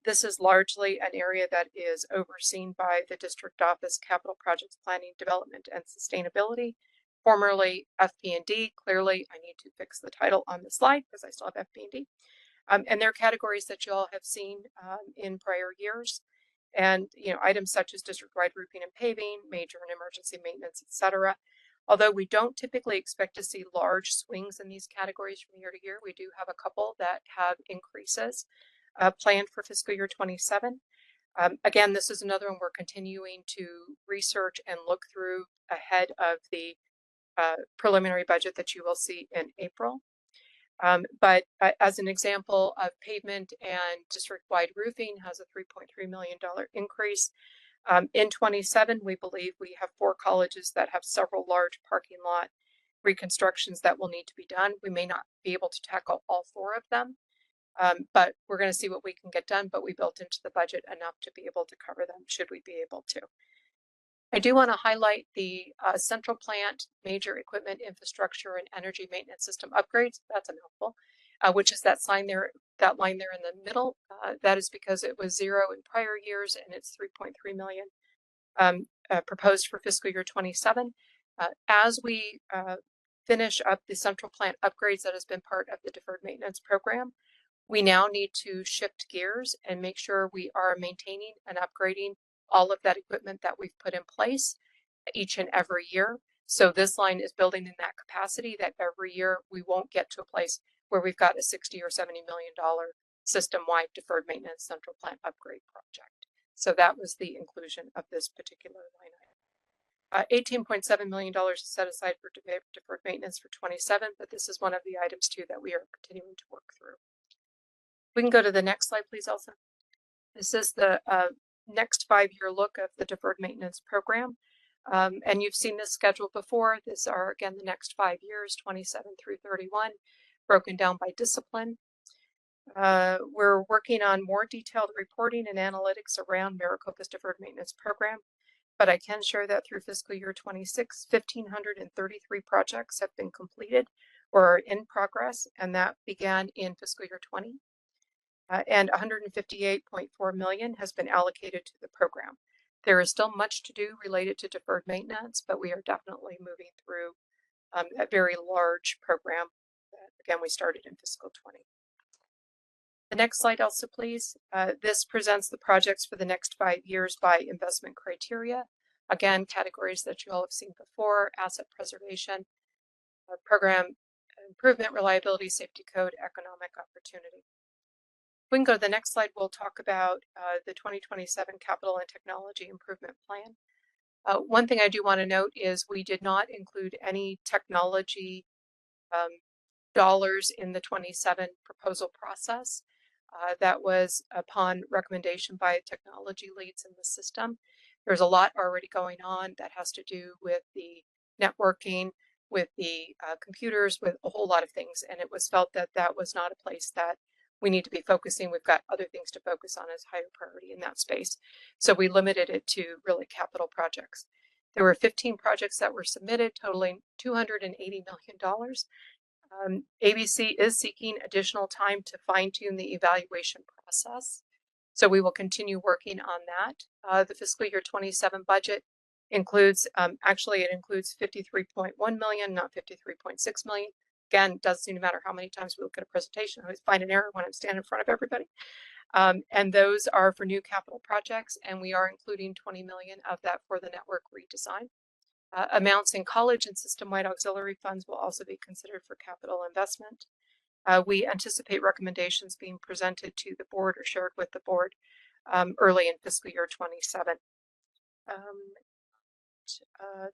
This is largely an area that is overseen by the District Office Capital Projects Planning, Development, and Sustainability, formerly FP&D. Clearly, I need to fix the title on the slide because I still have FP&D. And there are categories that you all have seen in prior years. And, items such as district-wide roofing and paving, major and emergency maintenance, etc. Although we don't typically expect to see large swings in these categories from year to year, we do have a couple that have increases planned for fiscal year 27. Again, this is another one we're continuing to research and look through ahead of the preliminary budget that you will see in April. But as an example of pavement and district-wide roofing has a $3.3 million increase. In 27, we believe we have 4 colleges that have several large parking lot reconstructions that will need to be done. We may not be able to tackle all 4 of them, but we're going to see what we can get done, but we built into the budget enough to be able to cover them should we be able to. I do want to highlight the central plant, major equipment infrastructure, and energy maintenance system upgrades. That's a mouthful, which is that line there in the middle. That is because it was 0 in prior years, and it's $3.3 million proposed for fiscal year 27. As we finish up the central plant upgrades that has been part of the deferred maintenance program, we now need to shift gears and make sure we are maintaining and upgrading all of that equipment that we've put in place each and every year. So this line is building in that capacity that every year we won't get to a place where we've got a $60 or $70 million system-wide deferred maintenance central plant upgrade project. So that was the inclusion of this particular line item. $18.7 million is set aside for deferred maintenance for 27, but this is one of the items too that we are continuing to work through. We can go to the next slide, please, Elsa. This is the next 5-year look of the deferred maintenance program. And you've seen this schedule before. These are, again, the next 5 years, 27 through 31, broken down by discipline. We're working on more detailed reporting and analytics around Maricopa's deferred maintenance program, but I can share that through fiscal year 26, 1,533 projects have been completed or are in progress, and that began in fiscal year 20. And 158.4 million has been allocated to the program. There is still much to do related to deferred maintenance, but we are definitely moving through a very large program that, again, we started in fiscal 20. The next slide, Elsa, please. This presents the projects for the next 5 years by investment criteria. Again, categories that you all have seen before: asset preservation, program improvement, reliability, safety code, economic opportunity. We can go to the next slide. We'll talk about the 2027 Capital and Technology Improvement Plan. One thing I do want to note is we did not include any technology dollars in the 27 proposal process. That was upon recommendation by technology leads in the system. There's a lot already going on that has to do with the networking, with the computers, with a whole lot of things. And it was felt that that was not a place that we need to be focusing. We've got other things to focus on as higher priority in that space. So we limited it to really capital projects. There were 15 projects that were submitted, totaling $280 million. ABC is seeking additional time to fine-tune the evaluation process, so we will continue working on that. The fiscal year 27 budget includes, actually it includes 53.1 million, not 53.6 million. Again, doesn't seem to matter how many times we look at a presentation, I always find an error when I'm standing in front of everybody. And those are for new capital projects, and we are including 20 million of that for the network redesign. Amounts in college and system-wide auxiliary funds will also be considered for capital investment. We anticipate recommendations being presented to the board or shared with the board early in fiscal year 27.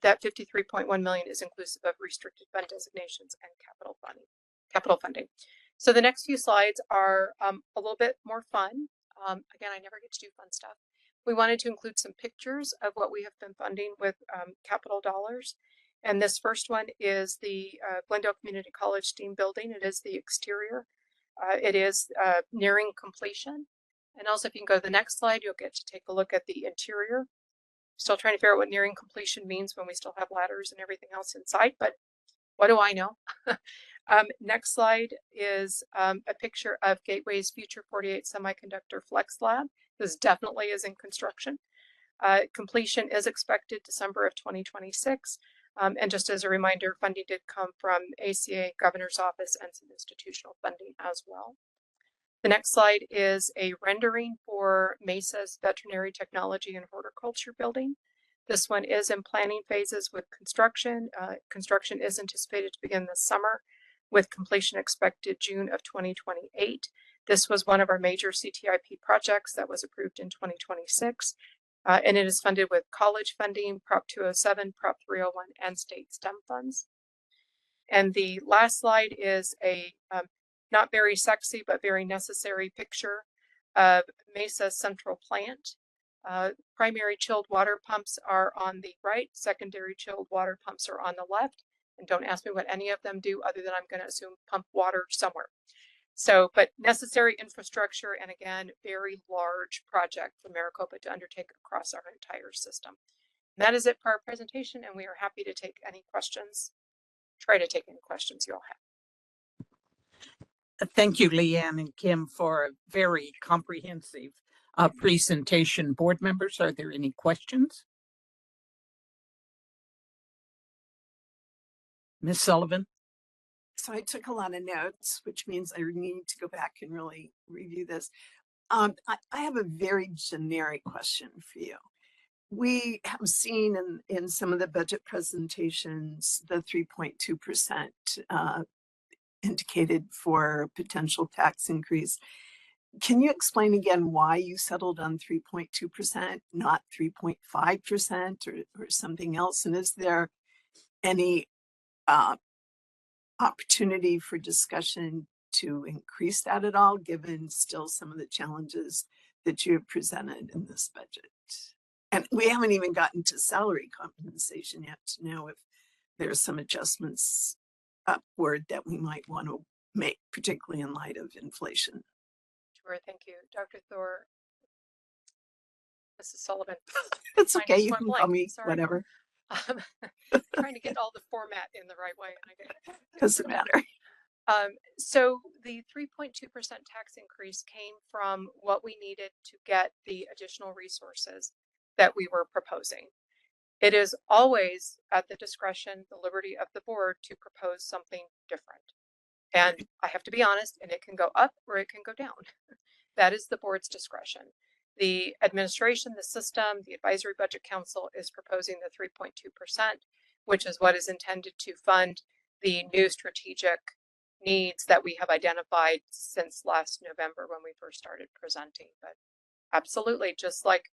That 53.1 million is inclusive of restricted fund designations and capital funding. So the next few slides are a little bit more fun. Again, I never get to do fun stuff. We wanted to include some pictures of what we have been funding with capital dollars. And this first one is the Glendale Community College STEAM building. It is the exterior. It is nearing completion. And also, if you can go to the next slide, you'll get to take a look at the interior. Still trying to figure out what nearing completion means when we still have ladders and everything else inside, but what do I know? Next slide is a picture of Gateway's Future 48 Semiconductor Flex Lab. This definitely is in construction. Completion is expected December of 2026. And just as a reminder, funding did come from ACA, Governor's Office, and some institutional funding as well. The next slide is a rendering for Mesa's Veterinary Technology and Horticulture building. This one is in planning phases with construction. Construction is anticipated to begin this summer, with completion expected June of 2028. This was one of our major CTIP projects that was approved in 2026, and it is funded with college funding, Prop 207, Prop 301, and state STEM funds. And the last slide is a not very sexy, but very necessary picture of Mesa Central Plant. Primary chilled water pumps are on the right, secondary chilled water pumps are on the left. And don't ask me what any of them do, other than I'm going to assume pump water somewhere. So, but necessary infrastructure, and again, very large project for Maricopa to undertake across our entire system. And that is it for our presentation, and we are happy to take any questions, try to take any questions you all have. Thank you, Leanne and Kim, for a very comprehensive presentation. Board members, are there any questions? Ms. Sullivan? So I took a lot of notes, which means I need to go back and really review this. I have a very generic question for you. We have seen in some of the budget presentations the 3.2% indicated for potential tax increase. can you explain again why you settled on 3.2%, not 3.5% or something else? And is there any opportunity for discussion to increase that at all, given still some of the challenges that you have presented in this budget? And we haven't even gotten to salary compensation yet to know if there's some adjustments upward that we might want to make, particularly in light of inflation. Sure, thank you. Dr. Thor. Mrs. Sullivan. It's Mine okay, just you went can blank, call me sorry. whatever, Trying to get all the format in the right way. And doesn't matter. So the 3.2% tax increase came from what we needed to get the additional resources that we were proposing. It is always at the discretion, the liberty of the board to propose something different. And I have to be honest, and it can go up or it can go down. That is the board's discretion. The administration, the system, the Advisory Budget Council is proposing the 3.2%, which is what is intended to fund the new strategic needs that we have identified since last November when we first started presenting. But absolutely, just like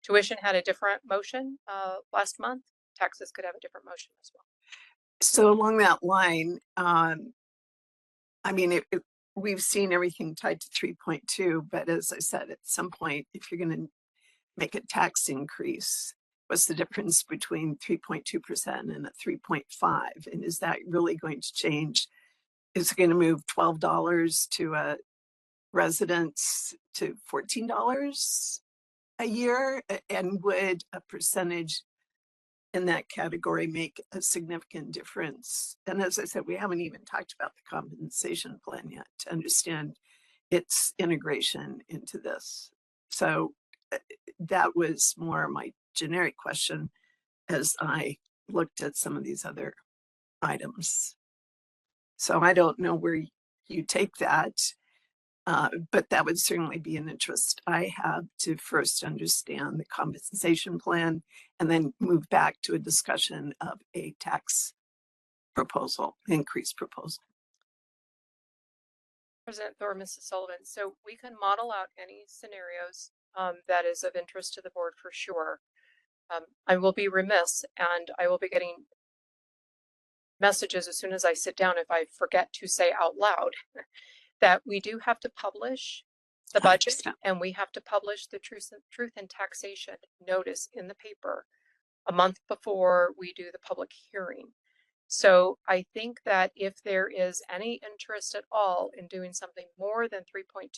tuition had a different motion last month, taxes could have a different motion as well. So along that line, I mean, we've seen everything tied to 3.2, but as I said, at some point, if you're going to make a tax increase, what's the difference between 3.2% and a 3.5? And is that really going to change? Is it going to move $12 to a residents to $14 a year? And would a percentage in that category make a significant difference? And as I said, we haven't even talked about the compensation plan yet to understand its integration into this. So that was more my generic question as I looked at some of these other items. So I don't know where you take that, but that would certainly be an interest I have to first understand the compensation plan and then move back to a discussion of a tax proposal, increase proposal. President Thor, Mrs. Sullivan. So we can model out any scenarios that is of interest to the board for sure. I will be remiss and I will be getting messages as soon as I sit down if I forget to say out loud that we do have to publish the budget and we have to publish the truth and taxation notice in the paper a month before we do the public hearing. So I think that if there is any interest at all in doing something more than 3.2%,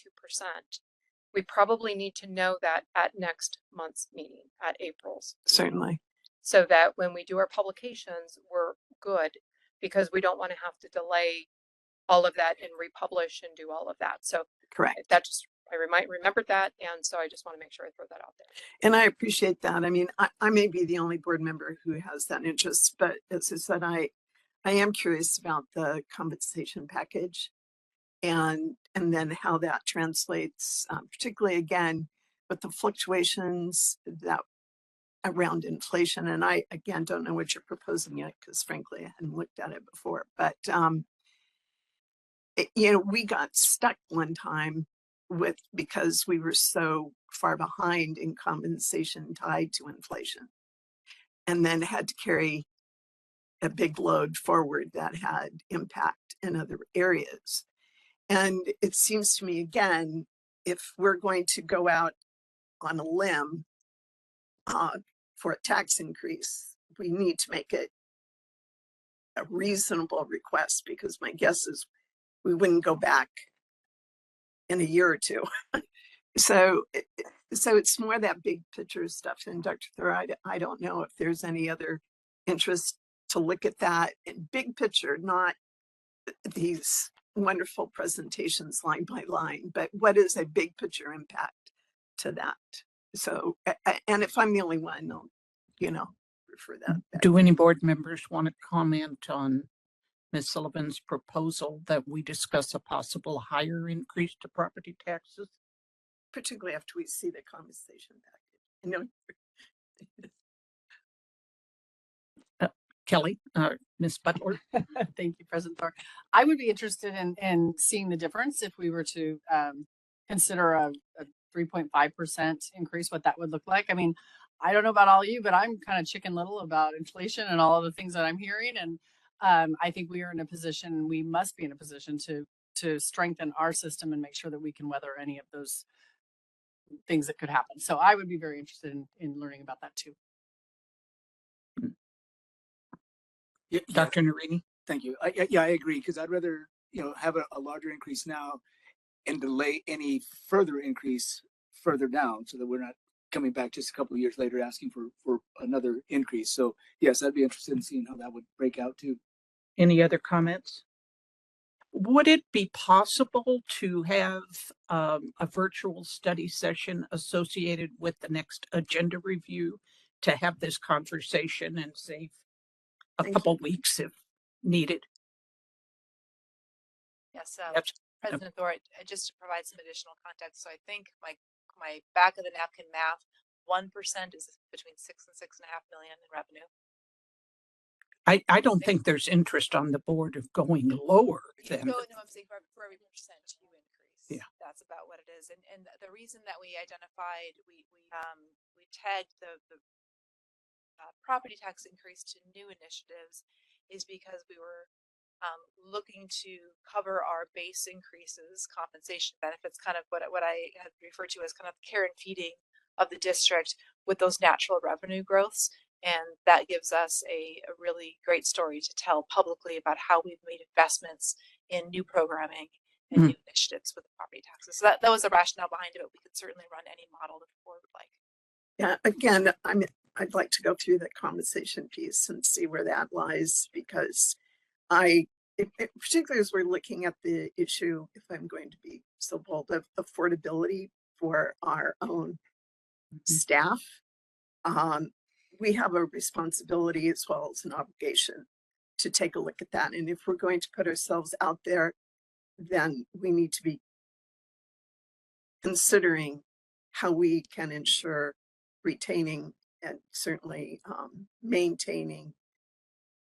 we probably need to know that at next month's meeting, at April's. Certainly. So that when we do our publications, we're good, because we don't want to have to delay all of that and republish and do all of that. So correct. That just, I remembered that. And so I just want to make sure I throw that out there. And I appreciate that. I mean, I may be the only board member who has that interest, but as I said, I am curious about the compensation package and then how that translates, particularly again, with the fluctuations that around inflation. And I, again, don't know what you're proposing yet, because frankly, I hadn't looked at it before, but we got stuck one time because we were so far behind in compensation tied to inflation, and then had to carry a big load forward that had impact in other areas. And it seems to me, again, if we're going to go out on a limb for a tax increase, we need to make it a reasonable request, because my guess is we wouldn't go back in a year or two. So it's more that big picture stuff. And Dr. Thor, I don't know if there's any other interest to look at that in big picture, not these wonderful presentations line by line, but what is a big picture impact to that? So, and if I'm the only one, I'll, refer that back. Do any board members want to comment on Ms. Sullivan's proposal that we discuss a possible higher increase to property taxes? Particularly after we see the compensation package. Kelly, Ms. Butler? Thank you, President Thor. I would be interested in seeing the difference if we were to consider a 3.5% increase, what that would look like. I mean, I don't know about all you, but I'm kind of chicken little about inflation and all of the things that I'm hearing. And I think we are in a position, we must be in a position to strengthen our system and make sure that we can weather any of those things that could happen. So I would be very interested in learning about that too. Yeah, Dr. Narini? thank you. I agree, because I'd rather, have a larger increase now and delay any further increase further down, so that we're not coming back just a couple of years later asking for another increase. So yes, I'd be interested in seeing how that would break out too. Any other comments? Would it be possible to have a virtual study session associated with the next agenda review to have this conversation and save a Thank couple weeks if needed? Yes, That's President Thor, just to provide some additional context, so I think my back of the napkin math, 1% is between 6 and 6.5 million in revenue. I don't think there's interest on the board of going lower than. No, I'm saying for every percent you increase. Yeah. That's about what it is. And the reason that we identified, we tagged the property tax increase to new initiatives is because we were looking to cover our base increases, compensation, benefits, kind of what I had referred to as kind of care and feeding of the district with those natural revenue growths. And that gives us a really great story to tell publicly about how we've made investments in new programming and new initiatives with the property taxes. So that was the rationale behind it, but we could certainly run any model that the board would like. Yeah, again, I'd like to go through the compensation piece and see where that lies, because particularly as we're looking at the issue, if I'm going to be so bold, of affordability for our own staff, we have a responsibility as well as an obligation to take a look at that. And if we're going to put ourselves out there, then we need to be considering how we can ensure retaining and certainly maintaining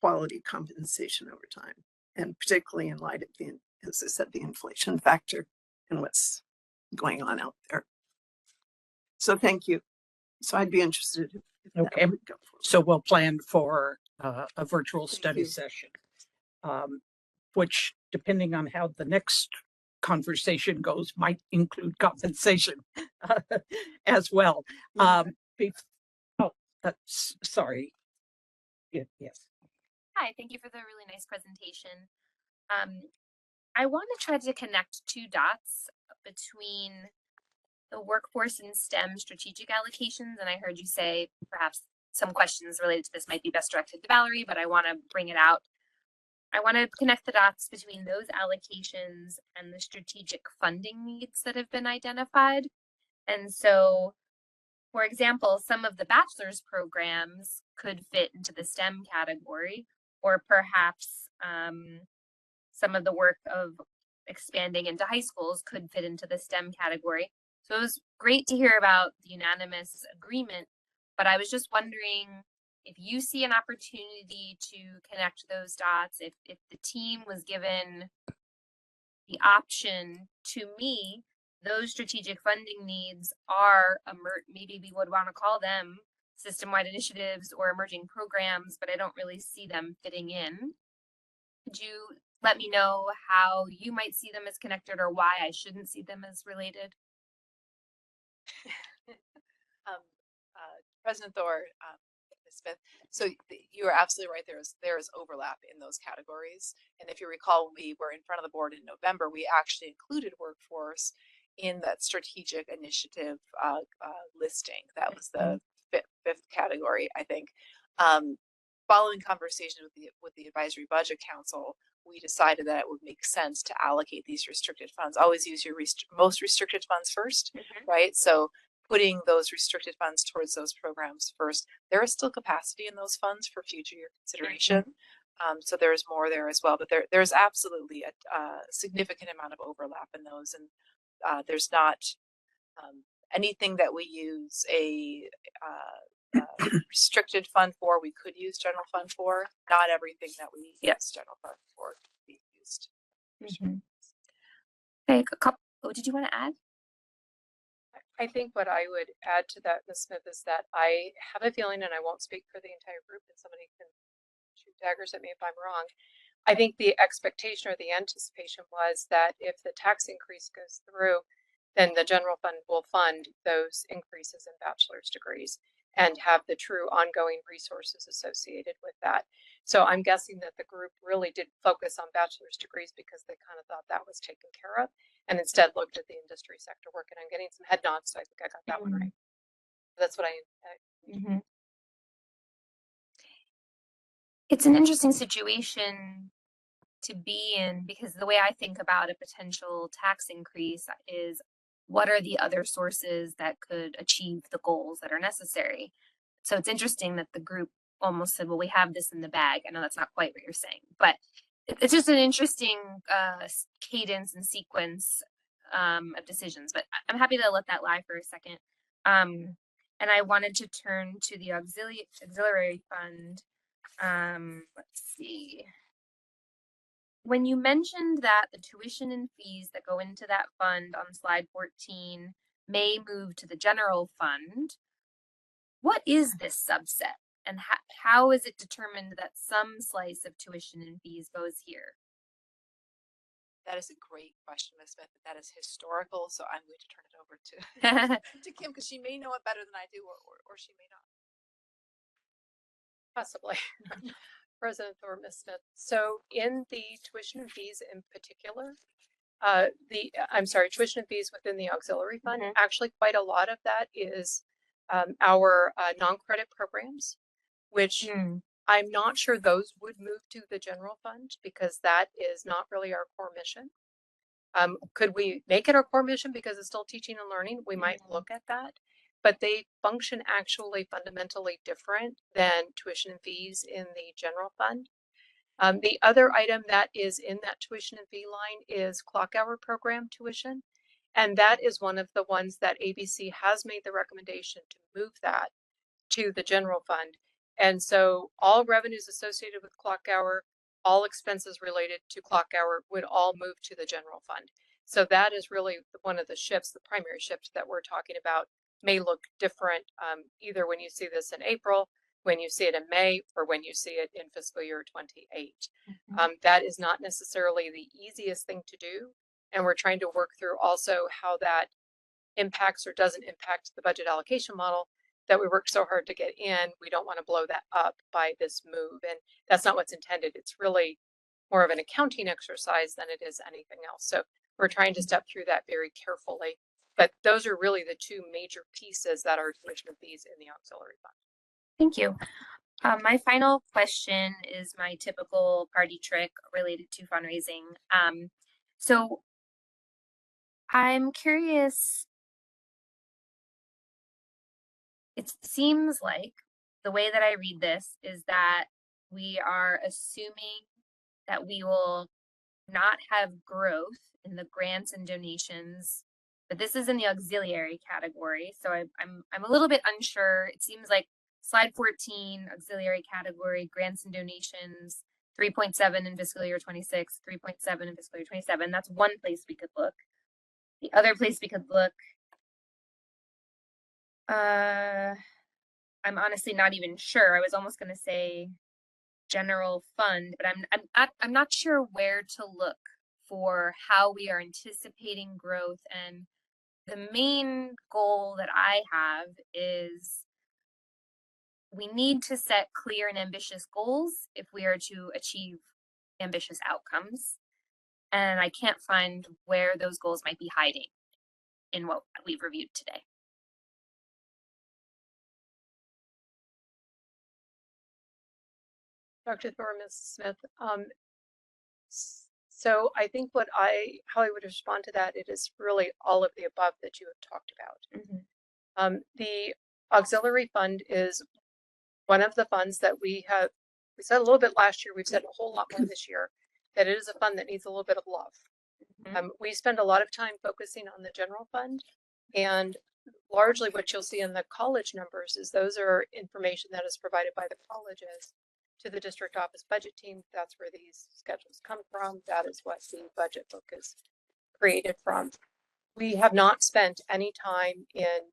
quality compensation over time, and particularly in light of as I said, the inflation factor and what's going on out there. So thank you. So I'd be interested if that Okay. would go forward. So we'll plan for a virtual Thank study you. session, which, depending on how the next conversation goes, might include compensation as well. Sorry. Yes. Hi, thank you for the really nice presentation. I want to try to connect two dots between the workforce and STEM strategic allocations. And I heard you say perhaps some questions related to this might be best directed to Valerie, but I want to bring it out. I want to connect the dots between those allocations and the strategic funding needs that have been identified. And so, for example, some of the bachelor's programs could fit into the STEM category, or perhaps some of the work of expanding into high schools could fit into the STEM category. So it was great to hear about the unanimous agreement, but I was just wondering if you see an opportunity to connect those dots, if the team was given the option. To me, those strategic funding needs are, maybe we would want to call them system-wide initiatives or emerging programs, but I don't really see them fitting in. Could you let me know how you might see them as connected, or why I shouldn't see them as related? President Thor, Ms. Smith, so you are absolutely right. There is overlap in those categories. And if you recall, when we were in front of the board in November, we actually included workforce in that strategic initiative listing. That was the fifth category, I think. Following conversation with the Advisory Budget Council, we decided that it would make sense to allocate these restricted funds. Always use your most restricted funds first, right? So putting those restricted funds towards those programs first. There is still capacity in those funds for future year consideration. So there's more there as well, but there's absolutely a significant amount of overlap in those. And there's not anything that we use a restricted fund for, we could use general fund for. Not everything that we use general fund for could be used. Okay, did you want to add? I think what I would add to that, Ms. Smith, is that I have a feeling, and I won't speak for the entire group, and somebody can shoot daggers at me if I'm wrong. I think the expectation or the anticipation was that if the tax increase goes through, then the general fund will fund those increases in bachelor's degrees and have the true ongoing resources associated with that. So I'm guessing that the group really did focus on bachelor's degrees because they kind of thought that was taken care of, and instead looked at the industry sector work. And I'm getting some head nods, so I think I got that one right. That's what I It's an interesting situation to be in because the way I think about a potential tax increase is what are the other sources that could achieve the goals that are necessary? So it's interesting that the group almost said, well, we have this in the bag. I know that's not quite what you're saying, but it's just an interesting cadence and sequence of decisions. But I'm happy to let that lie for a second. And I wanted to turn to the auxiliary fund. Let's see. When you mentioned that the tuition and fees that go into that fund on slide 14 may move to the general fund, what is this subset? And how is it determined that some slice of tuition and fees goes here? That is a great question, Ms. Smith. That is historical, so I'm going to turn it over to to Kim because she may know it better than I do, or she may not. possibly. President or Ms. Smith. So in the tuition and fees in particular, tuition and fees within the auxiliary fund, actually quite a lot of that is our non-credit programs, which I'm not sure those would move to the general fund because that is not really our core mission. Could we make it our core mission because it's still teaching and learning? We might look at that, but they function actually fundamentally different than tuition and fees in the general fund. The other item that is in that tuition and fee line is clock hour program tuition. And that is one of the ones that ABC has made the recommendation to move that to the general fund. And so all revenues associated with clock hour, all expenses related to clock hour would all move to the general fund. So that is really one of the shifts, the primary shift that we're talking about may look different either when you see this in April, when you see it in May, or when you see it in fiscal year 28. That is not necessarily the easiest thing to do. And we're trying to work through also how that impacts or doesn't impact the budget allocation model that we worked so hard to get in. We don't want to blow that up by this move. And that's not what's intended. It's really more of an accounting exercise than it is anything else. So we're trying to step through that very carefully. But those are really the two major pieces that are tuition and fees in the auxiliary fund. Thank you. My final question is my typical party trick related to fundraising. So I'm curious. It seems like the way that I read this is that we are assuming that we will not have growth in the grants and donations, but this is in the auxiliary category. So I'm a little bit unsure. It seems like slide 14, auxiliary category, grants and donations, 3.7 in fiscal year 26, 3.7 in fiscal year 27. That's one place we could look. The other place we could look, I'm honestly not even sure. I was almost going to say general fund, but I'm not sure where to look for how we are anticipating growth. And the main goal that I have is we need to set clear and ambitious goals if we are to achieve ambitious outcomes. And I can't find where those goals might be hiding in what we've reviewed today. Dr. Thor, Ms. Smith. So I think how I would respond to that, it is really all of the above that you have talked about. The auxiliary fund is one of the funds that we said a little bit last year, we've said a whole lot more this year, that it is a fund that needs a little bit of love. We spend a lot of time focusing on the general fund, and largely what you'll see in the college numbers is those are information that is provided by the colleges to the district office budget team. That's where these schedules come from. That is what the budget book is created from. We have not spent any time in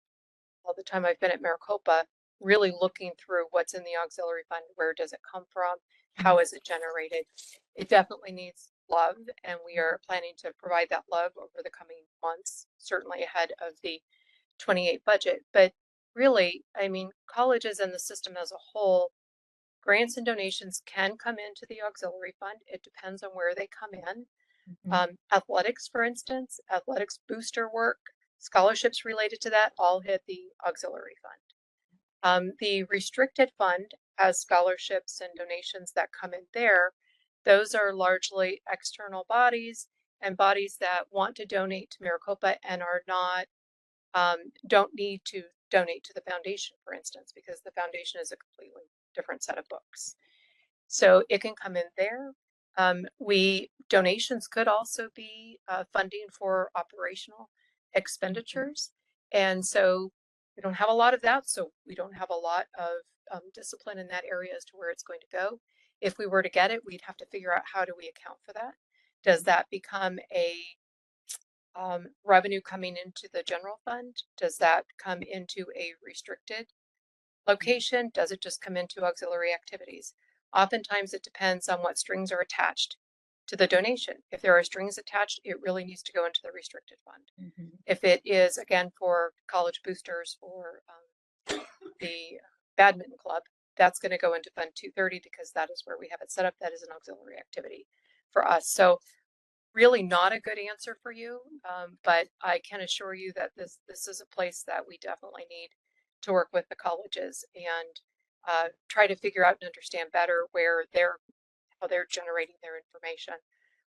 all the time I've been at Maricopa really looking through what's in the auxiliary fund, where does it come from, how is it generated. It definitely needs love, and we are planning to provide that love over the coming months, certainly ahead of the 28 budget. But really, I mean, colleges and the system as a whole, grants and donations can come into the auxiliary fund. It depends on where they come in. Athletics, for instance, athletics booster work, scholarships related to that all hit the auxiliary fund. The restricted fund has scholarships and donations that come in there. Those are largely external bodies and bodies that want to donate to Maricopa and are not, don't need to donate to the foundation, for instance, because the foundation is a completely different set of books. So it can come in there. Donations could also be funding for operational expenditures. And so we don't have a lot of that. So we don't have a lot of discipline in that area as to where it's going to go. If we were to get it, we'd have to figure out how do we account for that? Does that become a revenue coming into the general fund? Does that come into a restricted location? Does it just come into auxiliary activities? Oftentimes it depends on what strings are attached to the donation. If there are strings attached, it really needs to go into the restricted fund. If it is, again, for college boosters or the badminton club, that's going to go into Fund 230 because that is where we have it set up. That is an auxiliary activity for us. So really not a good answer for you, but I can assure you that this is a place that we definitely need to work with the colleges and try to figure out and understand better how they're generating their information.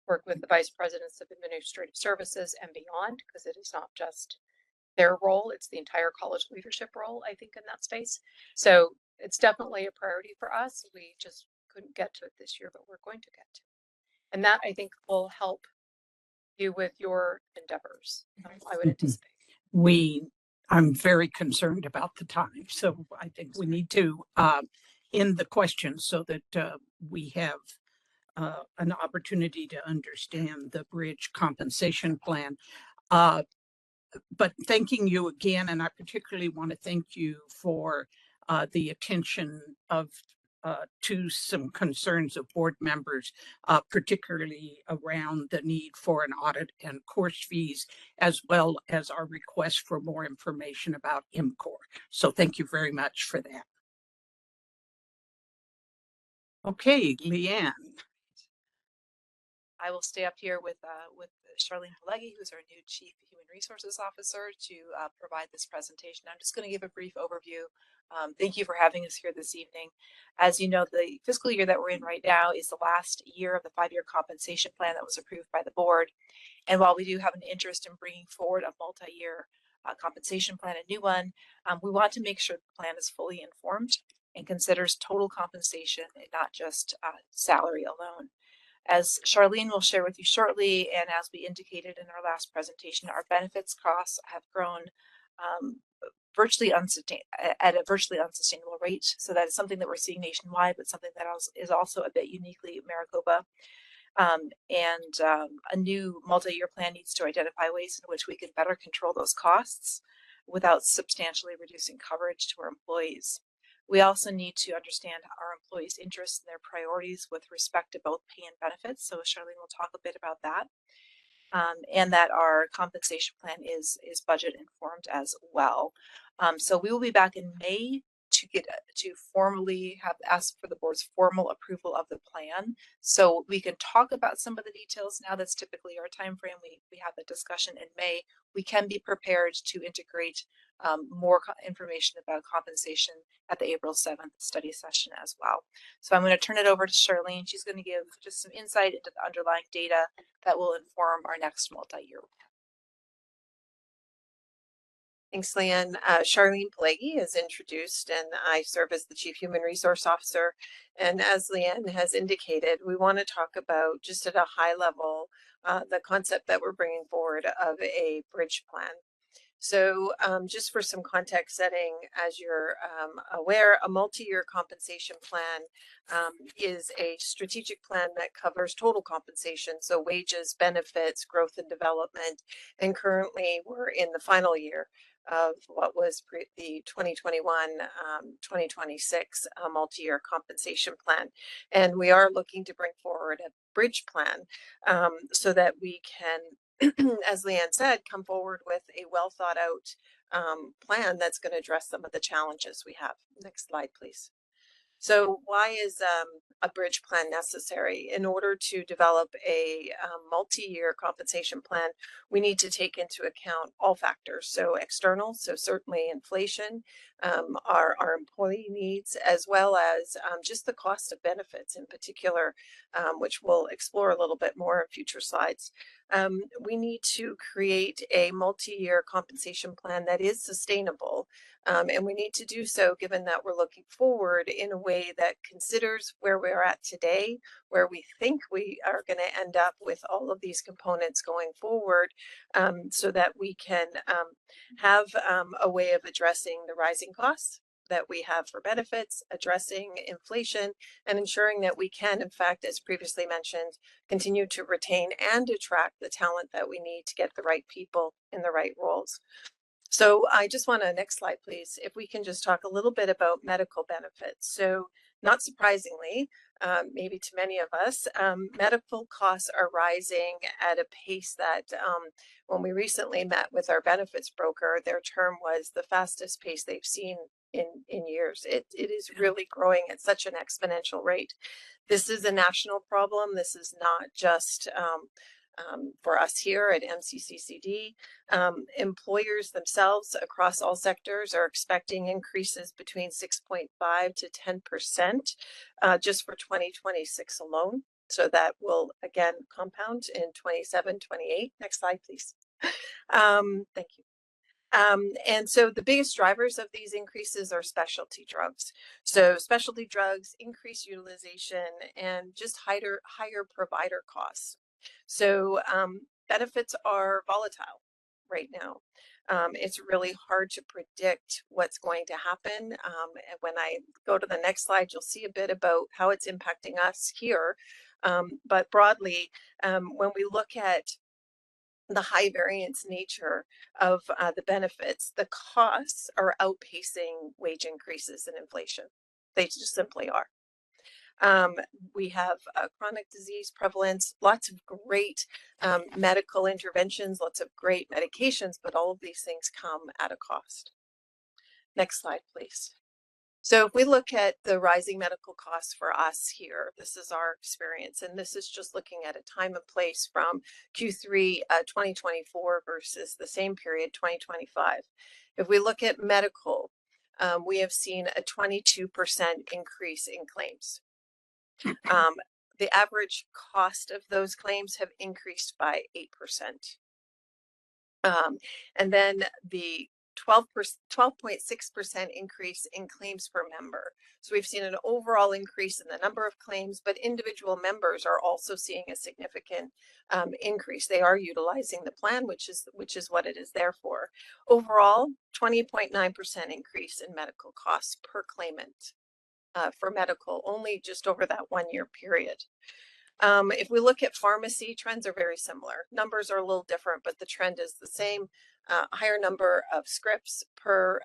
Work with the vice presidents of administrative services and beyond, because it is not just their role, it's the entire college leadership role, I think, in that space. So it's definitely a priority for us. We just couldn't get to it this year, but we're going to get to it. And that, I think, will help you with your endeavors, I would anticipate. I'm very concerned about the time, so I think we need to end the question so that we have an opportunity to understand the bridge compensation plan. But thanking you again, and I particularly want to thank you for the attention to some concerns of board members, particularly around the need for an audit and course fees, as well as our request for more information about MCOR. So thank you very much for that. Okay, Leanne. I will stay up here with Charlene Pelleggi, who's our new Chief Human Resources Officer, to provide this presentation. I'm just going to give a brief overview. Thank you for having us here this evening. As you know, the fiscal year that we're in right now is the last year of the 5-year compensation plan that was approved by the board. And while we do have an interest in bringing forward a multi-year compensation plan, a new one, we want to make sure the plan is fully informed and considers total compensation and not just salary alone. As Charlene will share with you shortly, and as we indicated in our last presentation, our benefits costs have grown at a virtually unsustainable rate. So that is something that we're seeing nationwide, but something that is also a bit uniquely Maricopa. A new multi-year plan needs to identify ways in which we can better control those costs without substantially reducing coverage to our employees. We also need to understand our employees' interests and their priorities with respect to both pay and benefits. So Charlene will talk a bit about that. And that our compensation plan is budget informed as well. So we will be back in May to formally ask for the board's formal approval of the plan. So we can talk about some of the details now. That's typically our time frame. We have a discussion in May. We can be prepared to integrate more information about compensation at the April 7th study session as well. So I'm going to turn it over to Charlene. She's going to give just some insight into the underlying data that will inform our next multi-year plan. Thanks, Leanne. Charlene Pelleggi is introduced, and I serve as the Chief Human Resource Officer. And as Leanne has indicated, we want to talk about, just at a high level, the concept that we're bringing forward of a bridge plan. So just for some context setting, as you're aware, a multi-year compensation plan is a strategic plan that covers total compensation, so wages, benefits, growth and development. And currently we're in the final year of what was the 2021-2026 multi-year compensation plan. And we are looking to bring forward a bridge plan so that we can, as Leanne said, come forward with a well thought out plan that's going to address some of the challenges we have. Next slide, please. So why is a bridge plan necessary? In order to develop a multi-year compensation plan, we need to take into account all factors. So external, so certainly inflation, our employee needs, as well as just the cost of benefits in particular, which we'll explore a little bit more in future slides. We need to create a multi-year compensation plan that is sustainable. And we need to do so given that we're looking forward in a way that considers where we're at today, where we think we are going to end up with all of these components going forward, so that we can have a way of addressing the rising costs that we have for benefits, addressing inflation, and ensuring that we can, in fact, as previously mentioned, continue to retain and attract the talent that we need to get the right people in the right roles. So I just want to, next slide, please, if we can just talk a little bit about medical benefits. So not surprisingly, maybe to many of us, medical costs are rising at a pace that when we recently met with our benefits broker, their term was the fastest pace they've seen in years. It is really growing at such an exponential rate. This is a national problem. This is not just for us here at MCCCD. Employers themselves across all sectors are expecting increases between 6.5 to 10% just for 2026 alone. So that will again compound in 27, 28. Next slide, please. Thank you. And so the biggest drivers of these increases are specialty drugs. So specialty drugs, increased utilization, and just higher provider costs. So benefits are volatile right now. It's really hard to predict what's going to happen. And when I go to the next slide, you'll see a bit about how it's impacting us here. But broadly, when we look at the high variance nature of the benefits, the costs are outpacing wage increases and inflation. They just simply are. We have chronic disease prevalence, lots of great medical interventions, lots of great medications, but all of these things come at a cost. Next slide, please. So if we look at the rising medical costs for us here, this is our experience, and this is just looking at a time and place from Q3 2024 versus the same period 2025. If we look at medical, we have seen a 22% increase in claims. The average cost of those claims have increased by 8%. And then the 12.6% increase in claims per member. So we've seen an overall increase in the number of claims, but individual members are also seeing a significant increase. They are utilizing the plan, which is what it is there for. Overall, 20.9% increase in medical costs per claimant for medical, only just over that 1 year period. If we look at pharmacy, trends are very similar. Numbers are a little different, but the trend is the same. Higher number of scripts per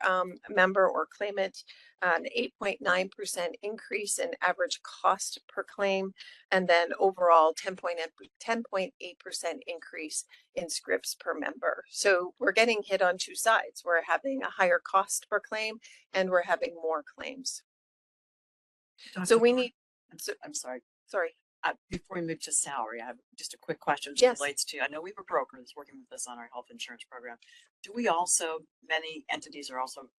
member or claimant, an 8.9% increase in average cost per claim, and then overall 10.8% increase in scripts per member. So we're getting hit on two sides. We're having a higher cost per claim, and we're having more claims. So we need. I'm sorry. Sorry. Before we move to salary, I have just a quick question which Yes. relates to, I know we were brokers working with us on our health insurance program. Do we also, many entities are also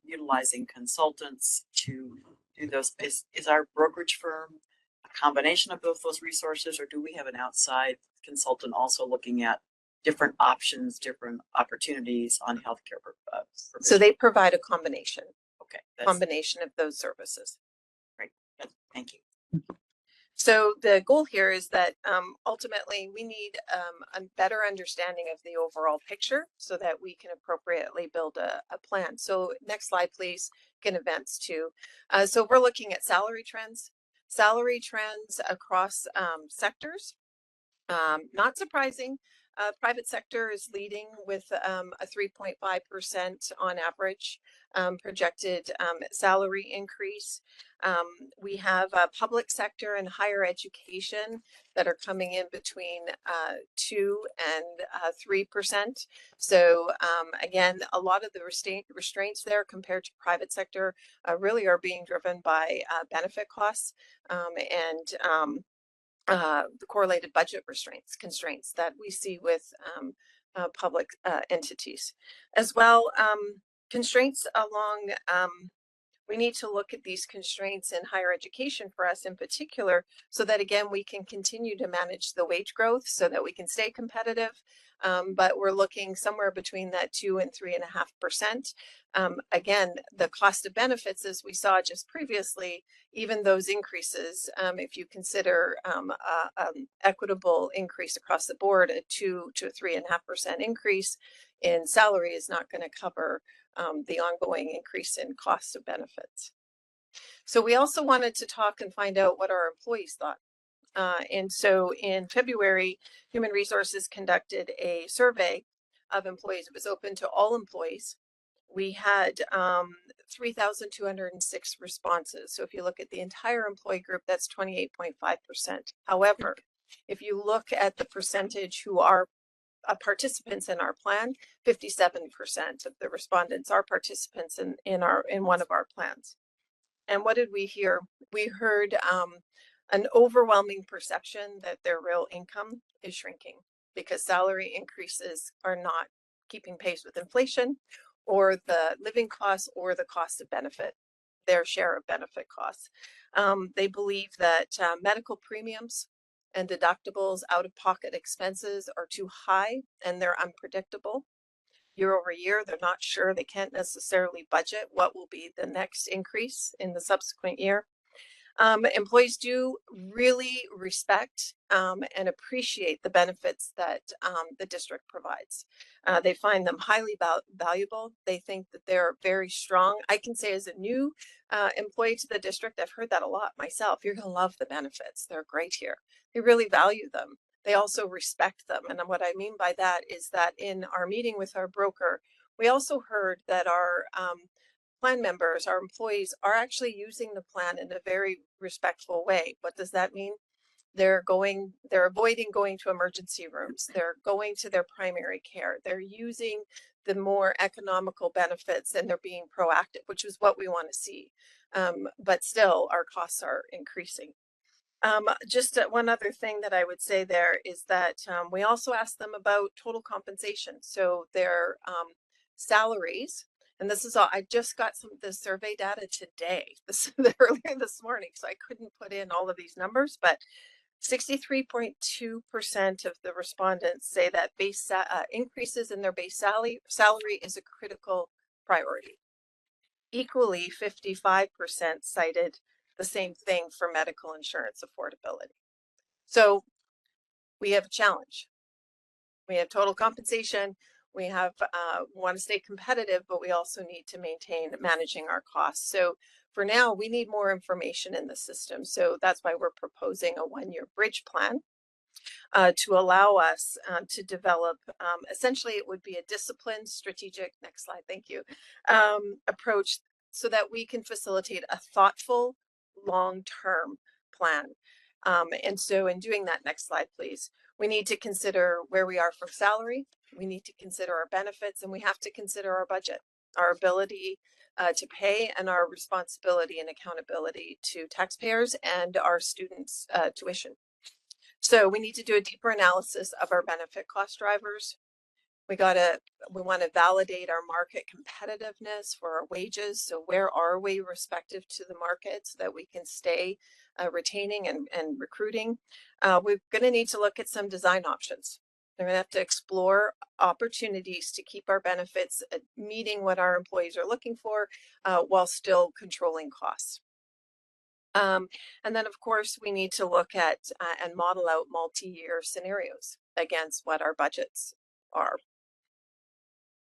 utilizing consultants to do those? Is our brokerage firm a combination of both those resources, or do we have an outside consultant also looking at different options, different opportunities on healthcare provision? So they provide a combination Okay. of those services. Great. Thank you. So the goal here is that ultimately we need a better understanding of the overall picture so that we can appropriately build a plan. So next slide, please. Can advance to. So we're looking at salary trends across sectors. Not surprising. Private sector is leading with a 3.5% on average projected salary increase. We have public sector and higher education that are coming in between 2 and 3%. So again, a lot of the restraints there compared to private sector really are being driven by benefit costs and the correlated budget constraints that we see with public entities. As well, constraints along, we need to look at these constraints in higher education for us in particular, so that again, we can continue to manage the wage growth so that we can stay competitive. But we're looking somewhere between that 2 and 3.5%. Again, the cost of benefits, as we saw just previously, even those increases, if you consider equitable increase across the board, a 2 to 3.5% increase in salary is not going to cover the ongoing increase in cost of benefits. So we also wanted to talk and find out what our employees thought. And so in February, Human Resources conducted a survey of employees. It was open to all employees. We had 3,206 responses. So if you look at the entire employee group, that's 28.5%. However, if you look at the percentage who are participants in our plan, 57% of the respondents are participants in one of our plans. And what did we hear? We heard an overwhelming perception that their real income is shrinking because salary increases are not keeping pace with inflation or the living costs or the cost of benefit, their share of benefit costs. They believe that medical premiums and deductibles, out-of-pocket expenses are too high and they're unpredictable. Year over year, they're not sure, they can't necessarily budget what will be the next increase in the subsequent year. Employees do really respect and appreciate the benefits that the district provides. They find them highly valuable. They think that they're very strong. I can say as a new employee to the district, I've heard that a lot myself. You're going to love the benefits. They're great here. They really value them. They also respect them. And what I mean by that is that in our meeting with our broker, we also heard that our plan members, our employees, are actually using the plan in a very respectful way. What does that mean? They're avoiding going to emergency rooms. They're going to their primary care. They're using the more economical benefits and they're being proactive, which is what we want to see. But still, our costs are increasing. Just one other thing that I would say there is that we also asked them about total compensation. So their salaries, and this is all, I just got some of the survey data today, earlier this morning, so I couldn't put in all of these numbers, but 63.2% of the respondents say that increases in their base salary is a critical priority. Equally, 55% cited the same thing for medical insurance affordability. So we have a challenge. We have total compensation. We have want to stay competitive, but we also need to maintain managing our costs. So for now, we need more information in the system. So that's why we're proposing a one-year bridge plan to allow us to develop, essentially it would be a disciplined, strategic, next slide, thank you, approach so that we can facilitate a thoughtful, long-term plan. And so in doing that, next slide, please, we need to consider where we are for salary, we need to consider our benefits, and we have to consider our budget, our ability to pay, and our responsibility and accountability to taxpayers and our students' tuition. So we need to do a deeper analysis of our benefit cost drivers. We want to validate our market competitiveness for our wages. So where are we respective to the market so that we can stay retaining and recruiting? We're going to need to look at some design options. We're going to have to explore opportunities to keep our benefits meeting what our employees are looking for while still controlling costs. And then, of course, we need to look at and model out multi-year scenarios against what our budgets are.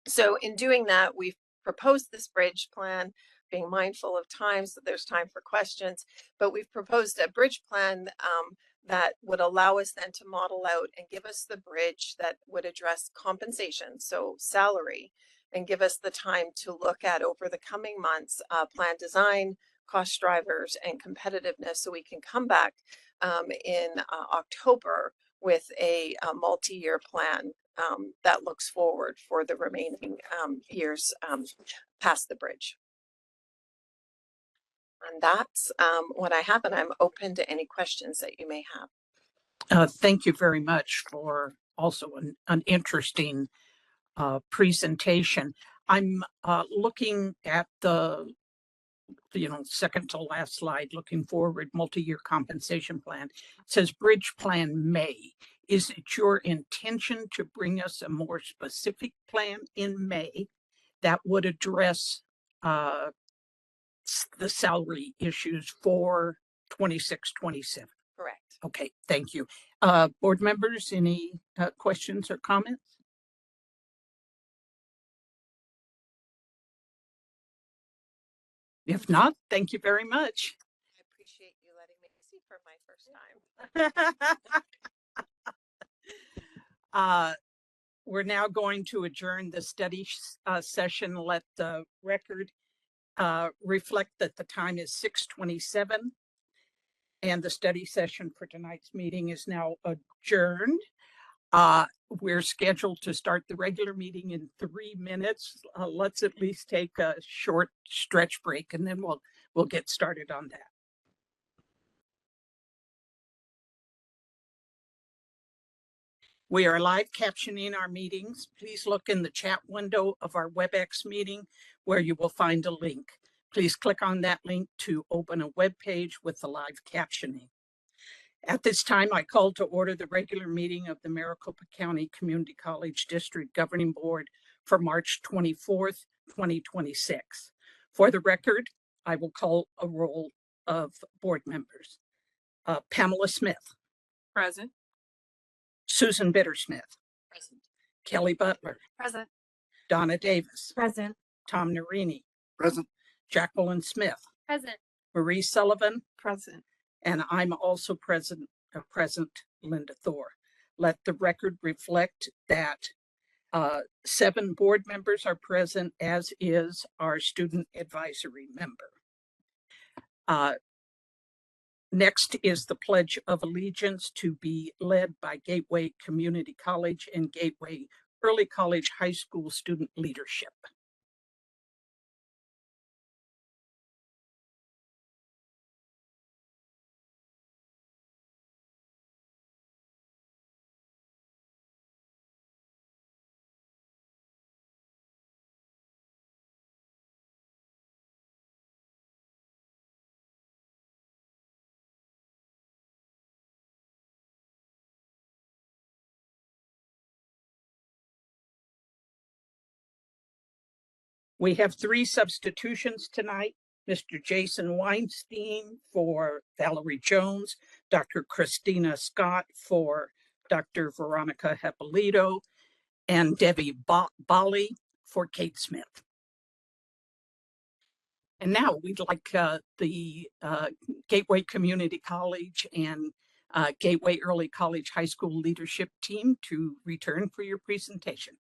So in doing that, we've proposed this bridge plan, being mindful of time so there's time for questions, but we've proposed a bridge plan that would allow us then to model out and give us the bridge that would address compensation, so salary, and give us the time to look at over the coming months, plan design, cost drivers, and competitiveness, so we can come back in October with a multi-year plan that looks forward for the remaining years past the bridge. And that's what I have, and I'm open to any questions that you may have. Thank you very much for also an interesting presentation. I'm looking at the second to last slide, looking forward, multi-year compensation plan. It says bridge plan May. Is it your intention to bring us a more specific plan in May that would address the salary issues for 26, 27? Correct. Okay, thank you. Board members, any questions or comments? If not, thank you very much. I appreciate you letting me see for my first time. We're now going to adjourn the study session. Let the record reflect that the time is 6:27 and the study session for tonight's meeting is now adjourned. We're scheduled to start the regular meeting in 3 minutes. Let's at least take a short stretch break and then we'll get started on that. We are live captioning our meetings. Please look in the chat window of our WebEx meeting where you will find a link. Please click on that link to open a web page with the live captioning. At this time, I call to order the regular meeting of the Maricopa County Community College District Governing Board for March 24th, 2026. For the record, I will call a roll of board members. Pamela Smith. Present. Susan Bittersmith. Present. Kelly Butler. Present. Donna Davis. Present. Tom Narini. Present. Jacqueline Smith. Present. Marie Sullivan. Present. And I'm also present, Linda Thor. Let the record reflect that 7 board members are present, as is our student advisory member. Next is the Pledge of Allegiance to be led by Gateway Community College and Gateway Early College High School student leadership. We have 3 substitutions tonight. Mr. Jason Weinstein for Valerie Jones, Dr. Christina Scott for Dr. Veronica Hippolito, and Debbie Bali for Kate Smith. And now we'd like the Gateway Community College and Gateway Early College High School leadership team to return for your presentation.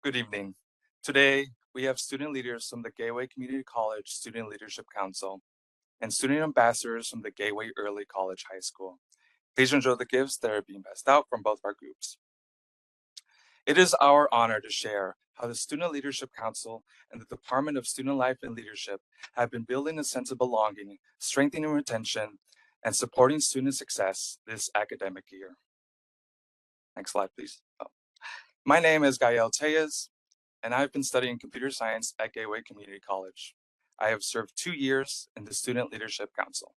Good evening. Today, we have student leaders from the Gateway Community College Student Leadership Council and student ambassadors from the Gateway Early College High School. Please enjoy the gifts that are being passed out from both our groups. It is our honor to share how the Student Leadership Council and the Department of Student Life and Leadership have been building a sense of belonging, strengthening retention, and supporting student success this academic year. Next slide, please. My name is Gael Tellez, and I've been studying computer science at Gateway Community College. I have served 2 years in the Student Leadership Council.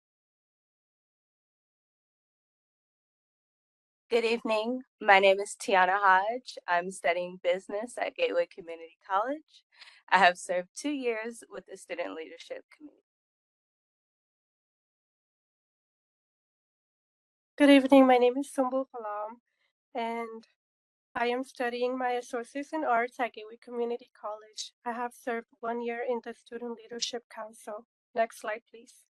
Good evening. My name is Tiana Hodge. I'm studying business at Gateway Community College. I have served 2 years with the Student Leadership Committee. Good evening. My name is Sumbul Kalam, and I am studying my Associates in Arts at Gateway Community College. I have served 1 year in the Student Leadership Council. Next slide, please.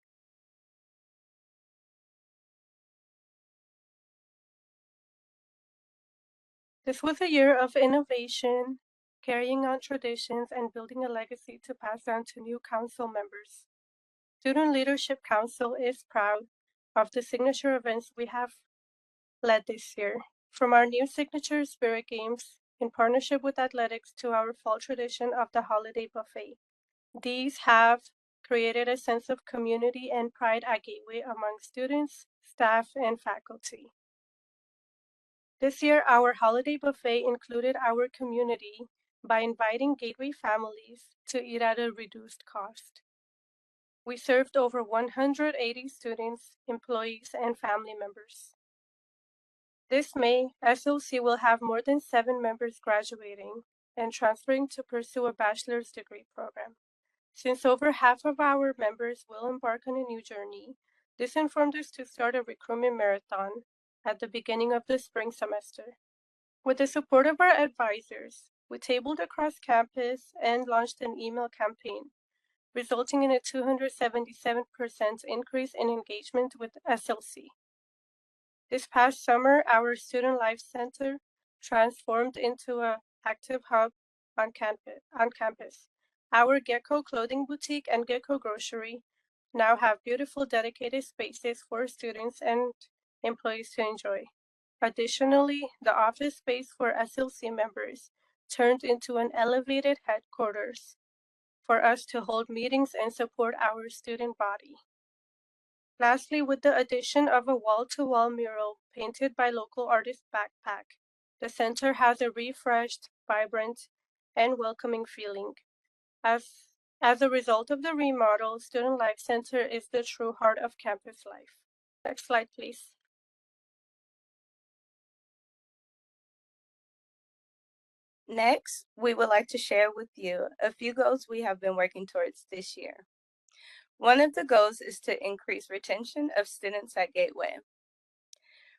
This was a year of innovation, carrying on traditions, and building a legacy to pass on to new council members. Student Leadership Council is proud of the signature events we have led this year. From our new signature spirit games in partnership with athletics to our fall tradition of the holiday buffet. These have created a sense of community and pride at Gateway among students, staff, and faculty. This year, our holiday buffet included our community by inviting Gateway families to eat at a reduced cost. We served over 180 students, employees, and family members. This May, SLC will have more than 7 members graduating and transferring to pursue a bachelor's degree program. Since over half of our members will embark on a new journey, this informed us to start a recruitment marathon at the beginning of the spring semester. With the support of our advisors, we tabled across campus and launched an email campaign, resulting in a 277% increase in engagement with SLC. This past summer, our Student Life Center transformed into an active hub on campus. Our Gecko clothing boutique and Gecko grocery now have beautiful dedicated spaces for students and employees to enjoy. Additionally, the office space for SLC members turned into an elevated headquarters for us to hold meetings and support our student body. Lastly, with the addition of a wall-to-wall mural painted by local artist Backpack, the center has a refreshed, vibrant, and welcoming feeling. As a result of the remodel, Student Life Center is the true heart of campus life. Next slide, please. Next, we would like to share with you a few goals we have been working towards this year. One of the goals is to increase retention of students at Gateway.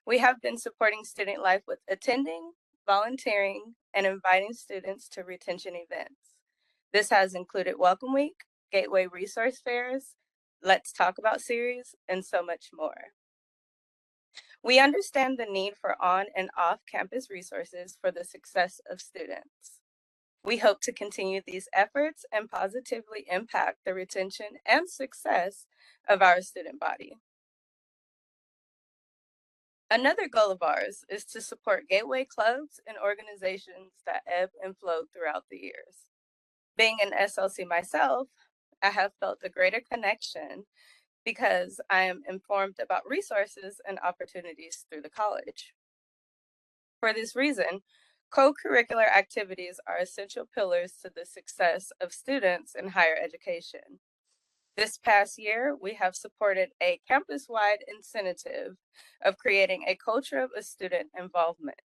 We have been supporting student life with attending, volunteering, and inviting students to retention events. This has included Welcome Week, Gateway Resource Fairs, Let's Talk About series, and so much more. We understand the need for on and off campus resources for the success of students. We hope to continue these efforts and positively impact the retention and success of our student body. Another goal of ours is to support Gateway clubs and organizations that ebb and flow throughout the years. Being an SLC myself, I have felt a greater connection because I am informed about resources and opportunities through the college. For this reason, co-curricular activities are essential pillars to the success of students in higher education. This past year, we have supported a campus-wide incentive of creating a culture of student involvement.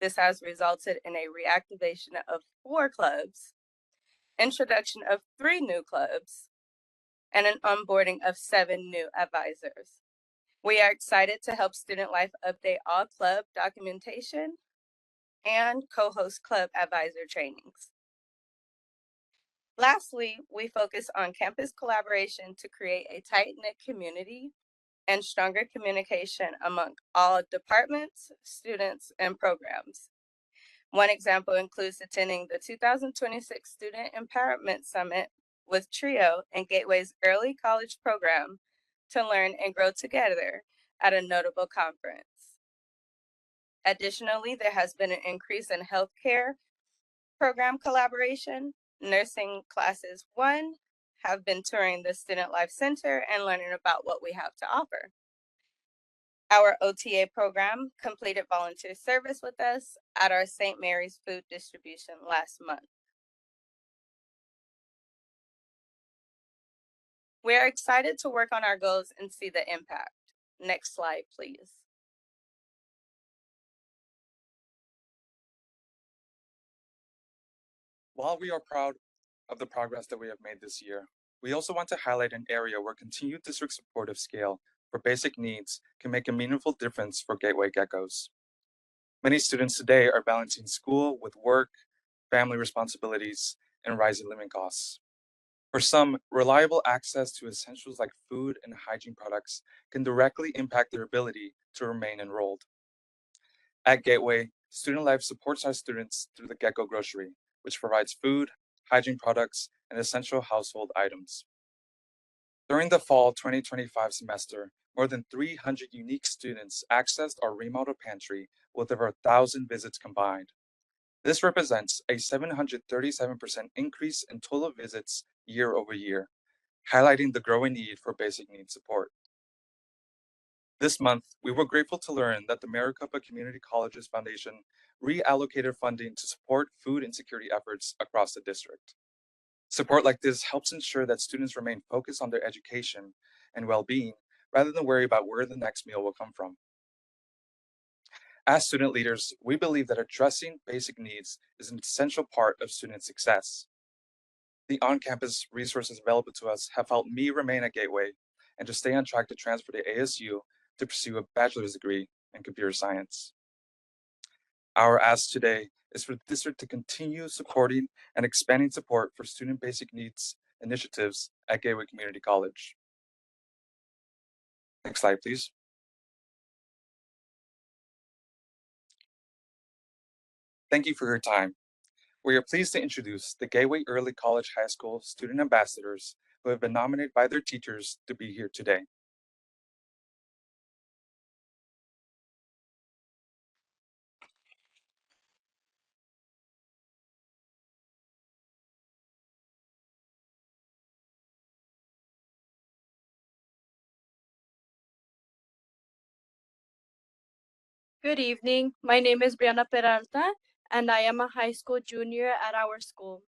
This has resulted in a reactivation of 4 clubs, introduction of 3 new clubs, and an onboarding of 7 new advisors. We are excited to help Student Life update all club documentation and co-host club advisor trainings. Lastly, we focus on campus collaboration to create a tight-knit community and stronger communication among all departments, students, and programs. One example includes attending the 2026 Student Empowerment Summit with TRIO and Gateway's early college program to learn and grow together at a notable conference. Additionally, there has been an increase in healthcare program collaboration. Nursing classes 1 have been touring the Student Life Center and learning about what we have to offer. Our OTA program completed volunteer service with us at our St. Mary's food distribution last month. We are excited to work on our goals and see the impact. Next slide, please. While we are proud of the progress that we have made this year, we also want to highlight an area where continued district supportive scale for basic needs can make a meaningful difference for Gateway Geckos. Many students today are balancing school with work, family responsibilities, and rising living costs. For some, reliable access to essentials like food and hygiene products can directly impact their ability to remain enrolled. At Gateway, Student Life supports our students through the Gecko Grocery, which provides food, hygiene products, and essential household items. During the fall 2025 semester, more than 300 unique students accessed our remodeled pantry with over 1,000 visits combined. This represents a 737% increase in total visits year over year, highlighting the growing need for basic needs support. This month, we were grateful to learn that the Maricopa Community Colleges Foundation reallocated funding to support food insecurity efforts across the district. Support like this helps ensure that students remain focused on their education and well-being rather than worry about where the next meal will come from. As student leaders, we believe that addressing basic needs is an essential part of student success. The on-campus resources available to us have helped me remain at Gateway and to stay on track to transfer to ASU to pursue a bachelor's degree in computer science. Our ask today is for the district to continue supporting and expanding support for student basic needs initiatives at Gateway Community College. Next slide, please. Thank you for your time. We are pleased to introduce the Gateway Early College High School student ambassadors who have been nominated by their teachers to be here today. Good evening. My name is Brianna Peralta, and I am a high school junior at our school.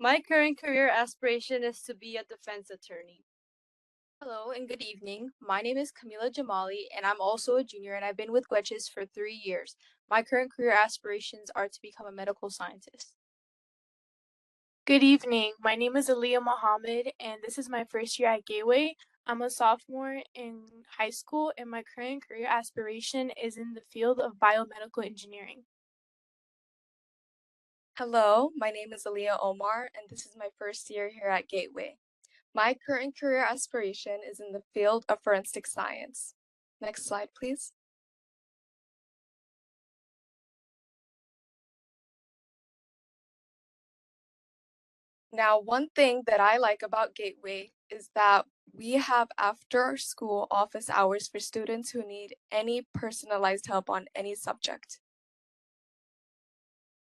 My current career aspiration is to be a defense attorney. Hello and good evening. My name is Camila Jamali, and I'm also a junior, and I've been with Gwetches for 3 years. My current career aspirations are to become a medical scientist. Good evening. My name is Aliyah Mohammed, and this is my first year at Gateway. I'm a sophomore in high school, and my current career aspiration is in the field of biomedical engineering. Hello, my name is Aliyah Omar, and this is my first year here at Gateway. My current career aspiration is in the field of forensic science. Next slide, please. Now, one thing that I like about Gateway is that we have after school office hours for students who need any personalized help on any subject.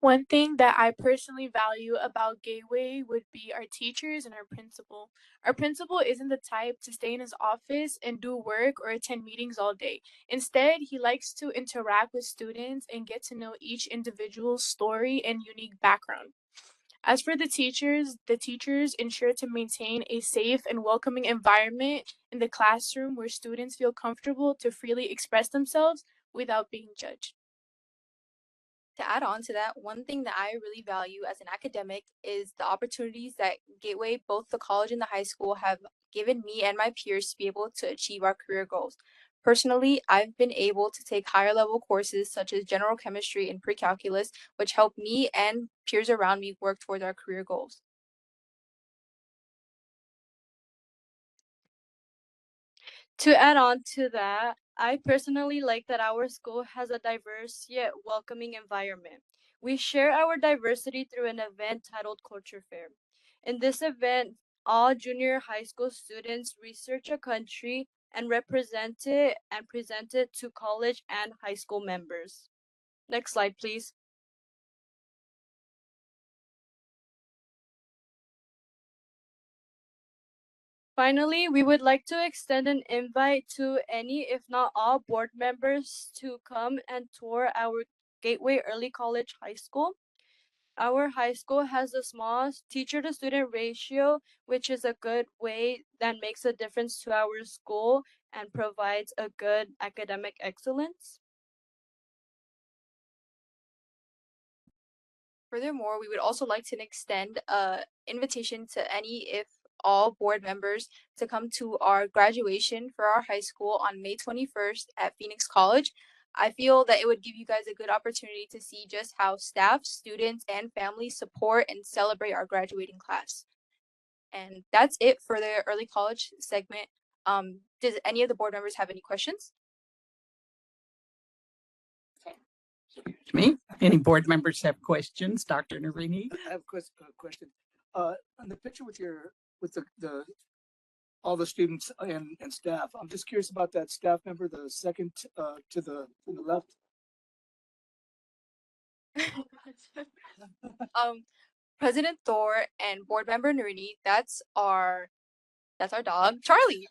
One thing that I personally value about Gateway would be our teachers and our principal. Our principal isn't the type to stay in his office and do work or attend meetings all day. Instead, he likes to interact with students and get to know each individual's story and unique background. As for the teachers ensure to maintain a safe and welcoming environment in the classroom where students feel comfortable to freely express themselves without being judged. To add on to that, one thing that I really value as an academic is the opportunities that Gateway, both the college and the high school, have given me and my peers to be able to achieve our career goals. Personally, I've been able to take higher level courses such as general chemistry and pre-calculus, which help me and peers around me work towards our career goals. To add on to that, I personally like that our school has a diverse yet welcoming environment. We share our diversity through an event titled Culture Fair. In this event, all junior high school students research a country and represent it and present it to college and high school members. Next slide, please. Finally, we would like to extend an invite to any, if not all, board members to come and tour our Gateway Early College High School. Our high school has the smallest teacher-to-student ratio, which is a good way that makes a difference to our school and provides a good academic excellence. Furthermore, we would also like to extend an invitation to any, if all, board members to come to our graduation for our high school on May 21st at Phoenix College. I feel that it would give you guys a good opportunity to see just how staff, students, and families support and celebrate our graduating class. And that's it for the early college segment. Does any of the board members have any questions? Me? Any board members have questions? Dr. Narini? I have a question. On the picture with the all the students and staff, I'm just curious about that staff member, the second to the left. President Thor and board member Narini, that's our dog, Charlie.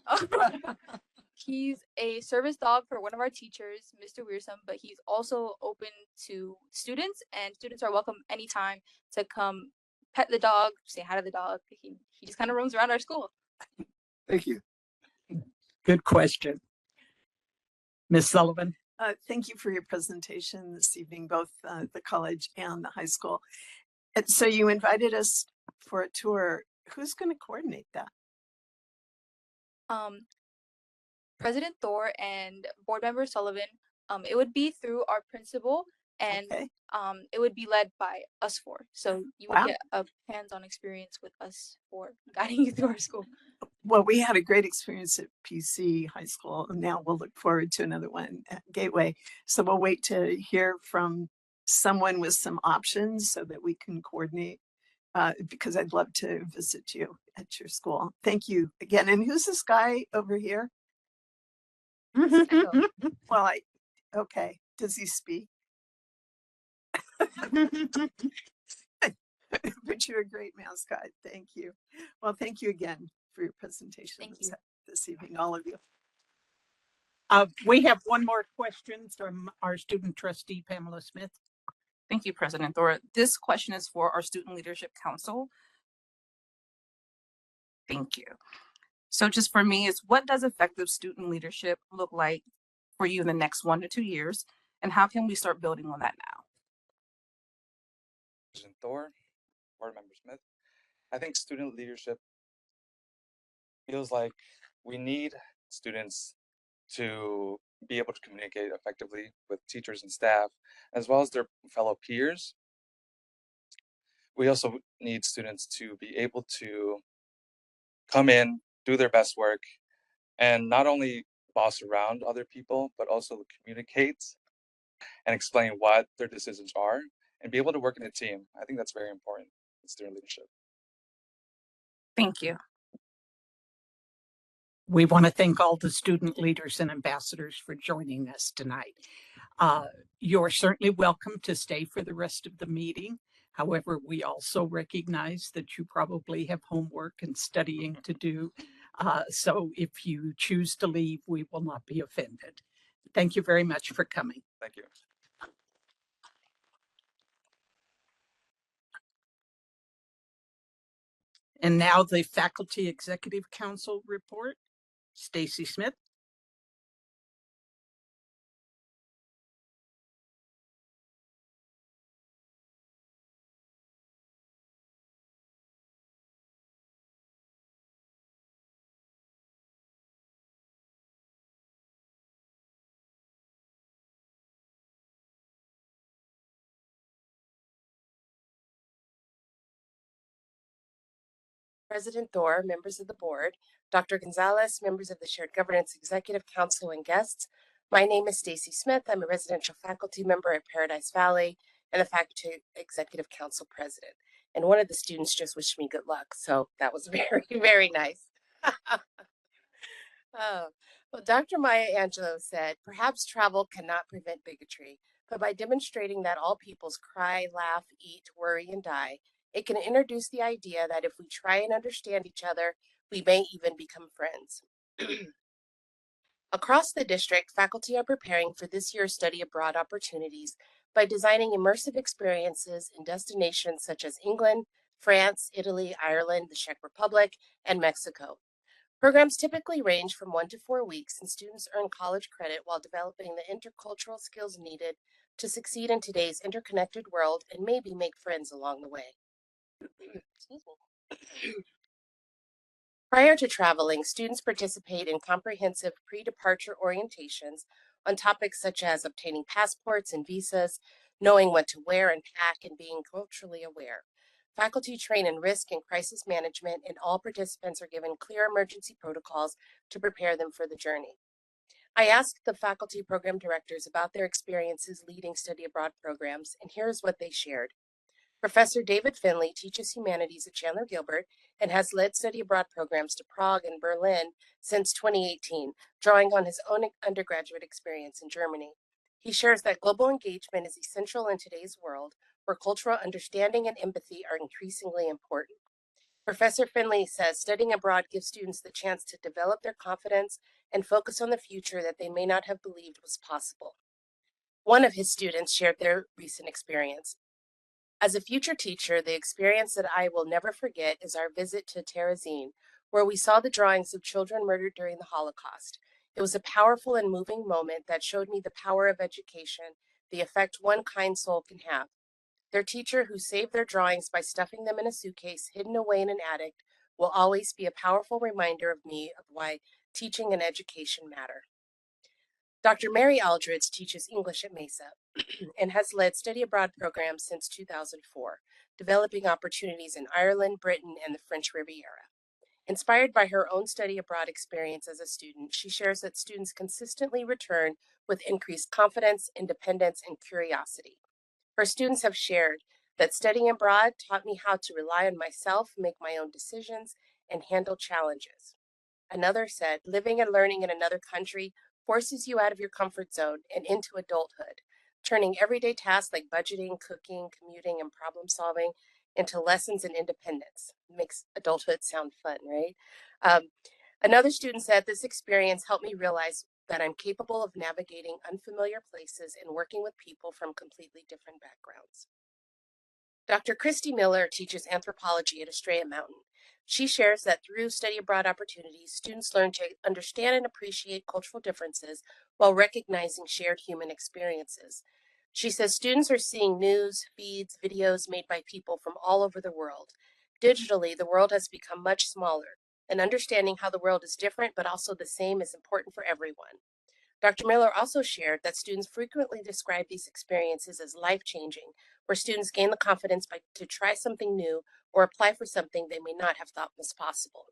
He's a service dog for one of our teachers, Mr. Wearsome, but he's also open to students, and students are welcome anytime to come pet the dog, say hi to the dog. He just kind of roams around our school. Thank you. Good question. Ms. Sullivan? Thank you for your presentation this evening, both the college and the high school. And so you invited us for a tour. Who's going to coordinate that? President Thor and board member Sullivan, it would be through our principal, and Okay. it would be led by us four. So you would Wow. get a hands-on experience with us for guiding you through our school. Well, we had a great experience at PC High School, and now we'll look forward to another one at Gateway. So we'll wait to hear from someone with some options so that we can coordinate, because I'd love to visit you at your school. Thank you again. And who's this guy over here? Well, okay. Does he speak? But you're a great mascot. Thank you. Well, thank you again for your presentation Thank you. this evening, all of you. We have one more question from our student trustee, Pamela Smith. Thank you, President Thor. This question is for our Student Leadership Council. Thank you. So just for me, is what does effective student leadership look like for you in the next 1 to 2 years? And how can we start building on that now? President Thor, Board Member Smith. I think student leadership feels like we need students to be able to communicate effectively with teachers and staff, as well as their fellow peers. We also need students to be able to come in, do their best work, and not only boss around other people, but also communicate and explain what their decisions are and be able to work in a team. I think that's very important in student leadership. Thank you. We want to thank all the student leaders and ambassadors for joining us tonight. You're certainly welcome to stay for the rest of the meeting. However, we also recognize that you probably have homework and studying to do. So if you choose to leave, we will not be offended. Thank you very much for coming. Thank you. And now the Faculty Executive Council report. Stacy Smith. President Thor, members of the board, Dr. Gonzalez, members of the Shared Governance Executive Council, and guests. My name is Stacy Smith. I'm a residential faculty member at Paradise Valley, and the Faculty Executive Council President. And one of the students just wished me good luck. So that was very, very nice. Oh, well, Dr. Maya Angelou said, perhaps travel cannot prevent bigotry, but by demonstrating that all peoples cry, laugh, eat, worry, and die, it can introduce the idea that if we try and understand each other, we may even become friends. Across the district, faculty are preparing for this year's study abroad opportunities by designing immersive experiences in destinations such as England, France, Italy, Ireland, the Czech Republic, and Mexico. Programs typically range from 1 to 4 weeks, and students earn college credit while developing the intercultural skills needed to succeed in today's interconnected world and maybe make friends along the way. Excuse me. Prior to traveling, students participate in comprehensive pre-departure orientations on topics such as obtaining passports and visas, knowing what to wear and pack, and being culturally aware. Faculty train in risk and crisis management, and all participants are given clear emergency protocols to prepare them for the journey. I asked the faculty program directors about their experiences leading study abroad programs, and here's what they shared. Professor David Finley teaches humanities at Chandler Gilbert and has led study abroad programs to Prague and Berlin since 2018, drawing on his own undergraduate experience in Germany. He shares that global engagement is essential in today's world, where cultural understanding and empathy are increasingly important. Professor Finley says studying abroad gives students the chance to develop their confidence and focus on the future that they may not have believed was possible. One of his students shared their recent experience. As a future teacher, the experience that I will never forget is our visit to Terezin, where we saw the drawings of children murdered during the Holocaust. It was a powerful and moving moment that showed me the power of education, the effect one kind soul can have. Their teacher, who saved their drawings by stuffing them in a suitcase hidden away in an attic, will always be a powerful reminder of me of why teaching and education matter. Dr. Mary Aldridge teaches English at Mesa and has led study abroad programs since 2004, developing opportunities in Ireland, Britain, and the French Riviera. Inspired by her own study abroad experience as a student, she shares that students consistently return with increased confidence, independence, and curiosity. Her students have shared that studying abroad taught me how to rely on myself, make my own decisions, and handle challenges. Another said, living and learning in another country forces you out of your comfort zone and into adulthood, turning everyday tasks like budgeting, cooking, commuting, and problem solving into lessons in independence. Makes adulthood sound fun, right? Another student said, this experience helped me realize that I'm capable of navigating unfamiliar places and working with people from completely different backgrounds. Dr. Christy Miller teaches anthropology at Estrella Mountain. She shares that through study abroad opportunities, students learn to understand and appreciate cultural differences while recognizing shared human experiences. She says students are seeing news, feeds, videos made by people from all over the world. Digitally, the world has become much smaller, and understanding how the world is different but also the same is important for everyone. Dr. Miller also shared that students frequently describe these experiences as life-changing, where students gain the confidence to try something new or apply for something they may not have thought was possible.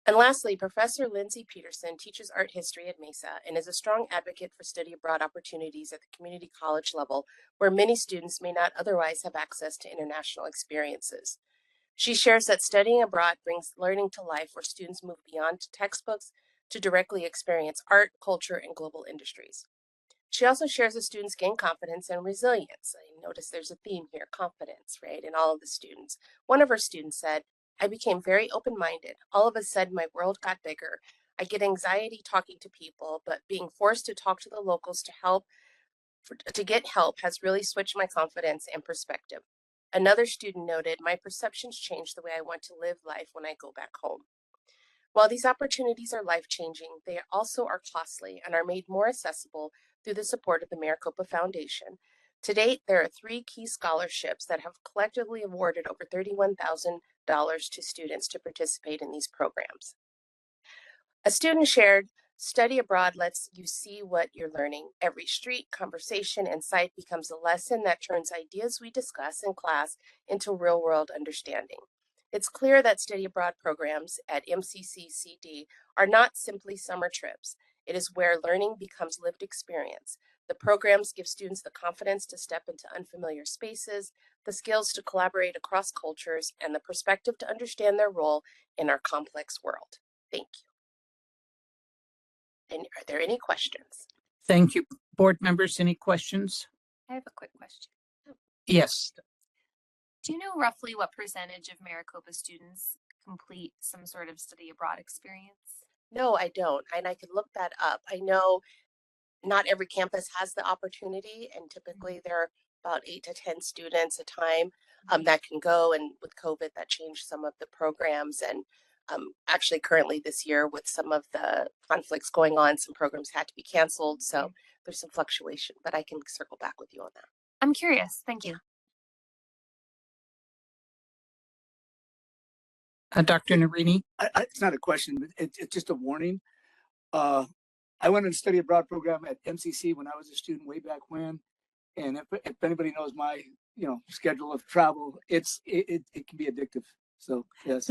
And lastly, Professor Lindsay Peterson teaches art history at Mesa and is a strong advocate for study abroad opportunities at the community college level, where many students may not otherwise have access to international experiences. She shares that studying abroad brings learning to life, where students move beyond textbooks to directly experience art, culture, and global industries. She also shares that students gain confidence and resilience. I notice there's a theme here, confidence, right, in all of the students. One of her students said, I became very open-minded. All of a sudden, my world got bigger. I get anxiety talking to people, but being forced to talk to the locals to get help has really switched my confidence and perspective. Another student noted, my perceptions changed the way I want to live life when I go back home. While these opportunities are life-changing, they also are costly and are made more accessible through the support of the Maricopa Foundation. To date, there are 3 key scholarships that have collectively awarded over $31,000 to students to participate in these programs. A student shared, study abroad lets you see what you're learning. Every street, conversation, and site becomes a lesson that turns ideas we discuss in class into real-world understanding. It's clear that study abroad programs at MCCCD are not simply summer trips. It is where learning becomes lived experience. The programs give students the confidence to step into unfamiliar spaces, the skills to collaborate across cultures, and the perspective to understand their role in our complex world. Thank you. And are there any questions? Thank you. Board members, any questions? I have a quick question. Yes. Do you know roughly what percentage of Maricopa students complete some sort of study abroad experience? No, I don't. And I could look that up. I know not every campus has the opportunity, and typically there are about 8 to 10 students a time that can go. And with COVID, that changed some of the programs. And actually, currently this year, with some of the conflicts going on, some programs had to be canceled. So there's some fluctuation, but I can circle back with you on that. I'm curious. Thank you. Dr. Narini? It's not a question, but it's just a warning. I went on a study abroad program at MCC when I was a student way back when. And if anybody knows my, schedule of travel, it can be addictive. So, yes.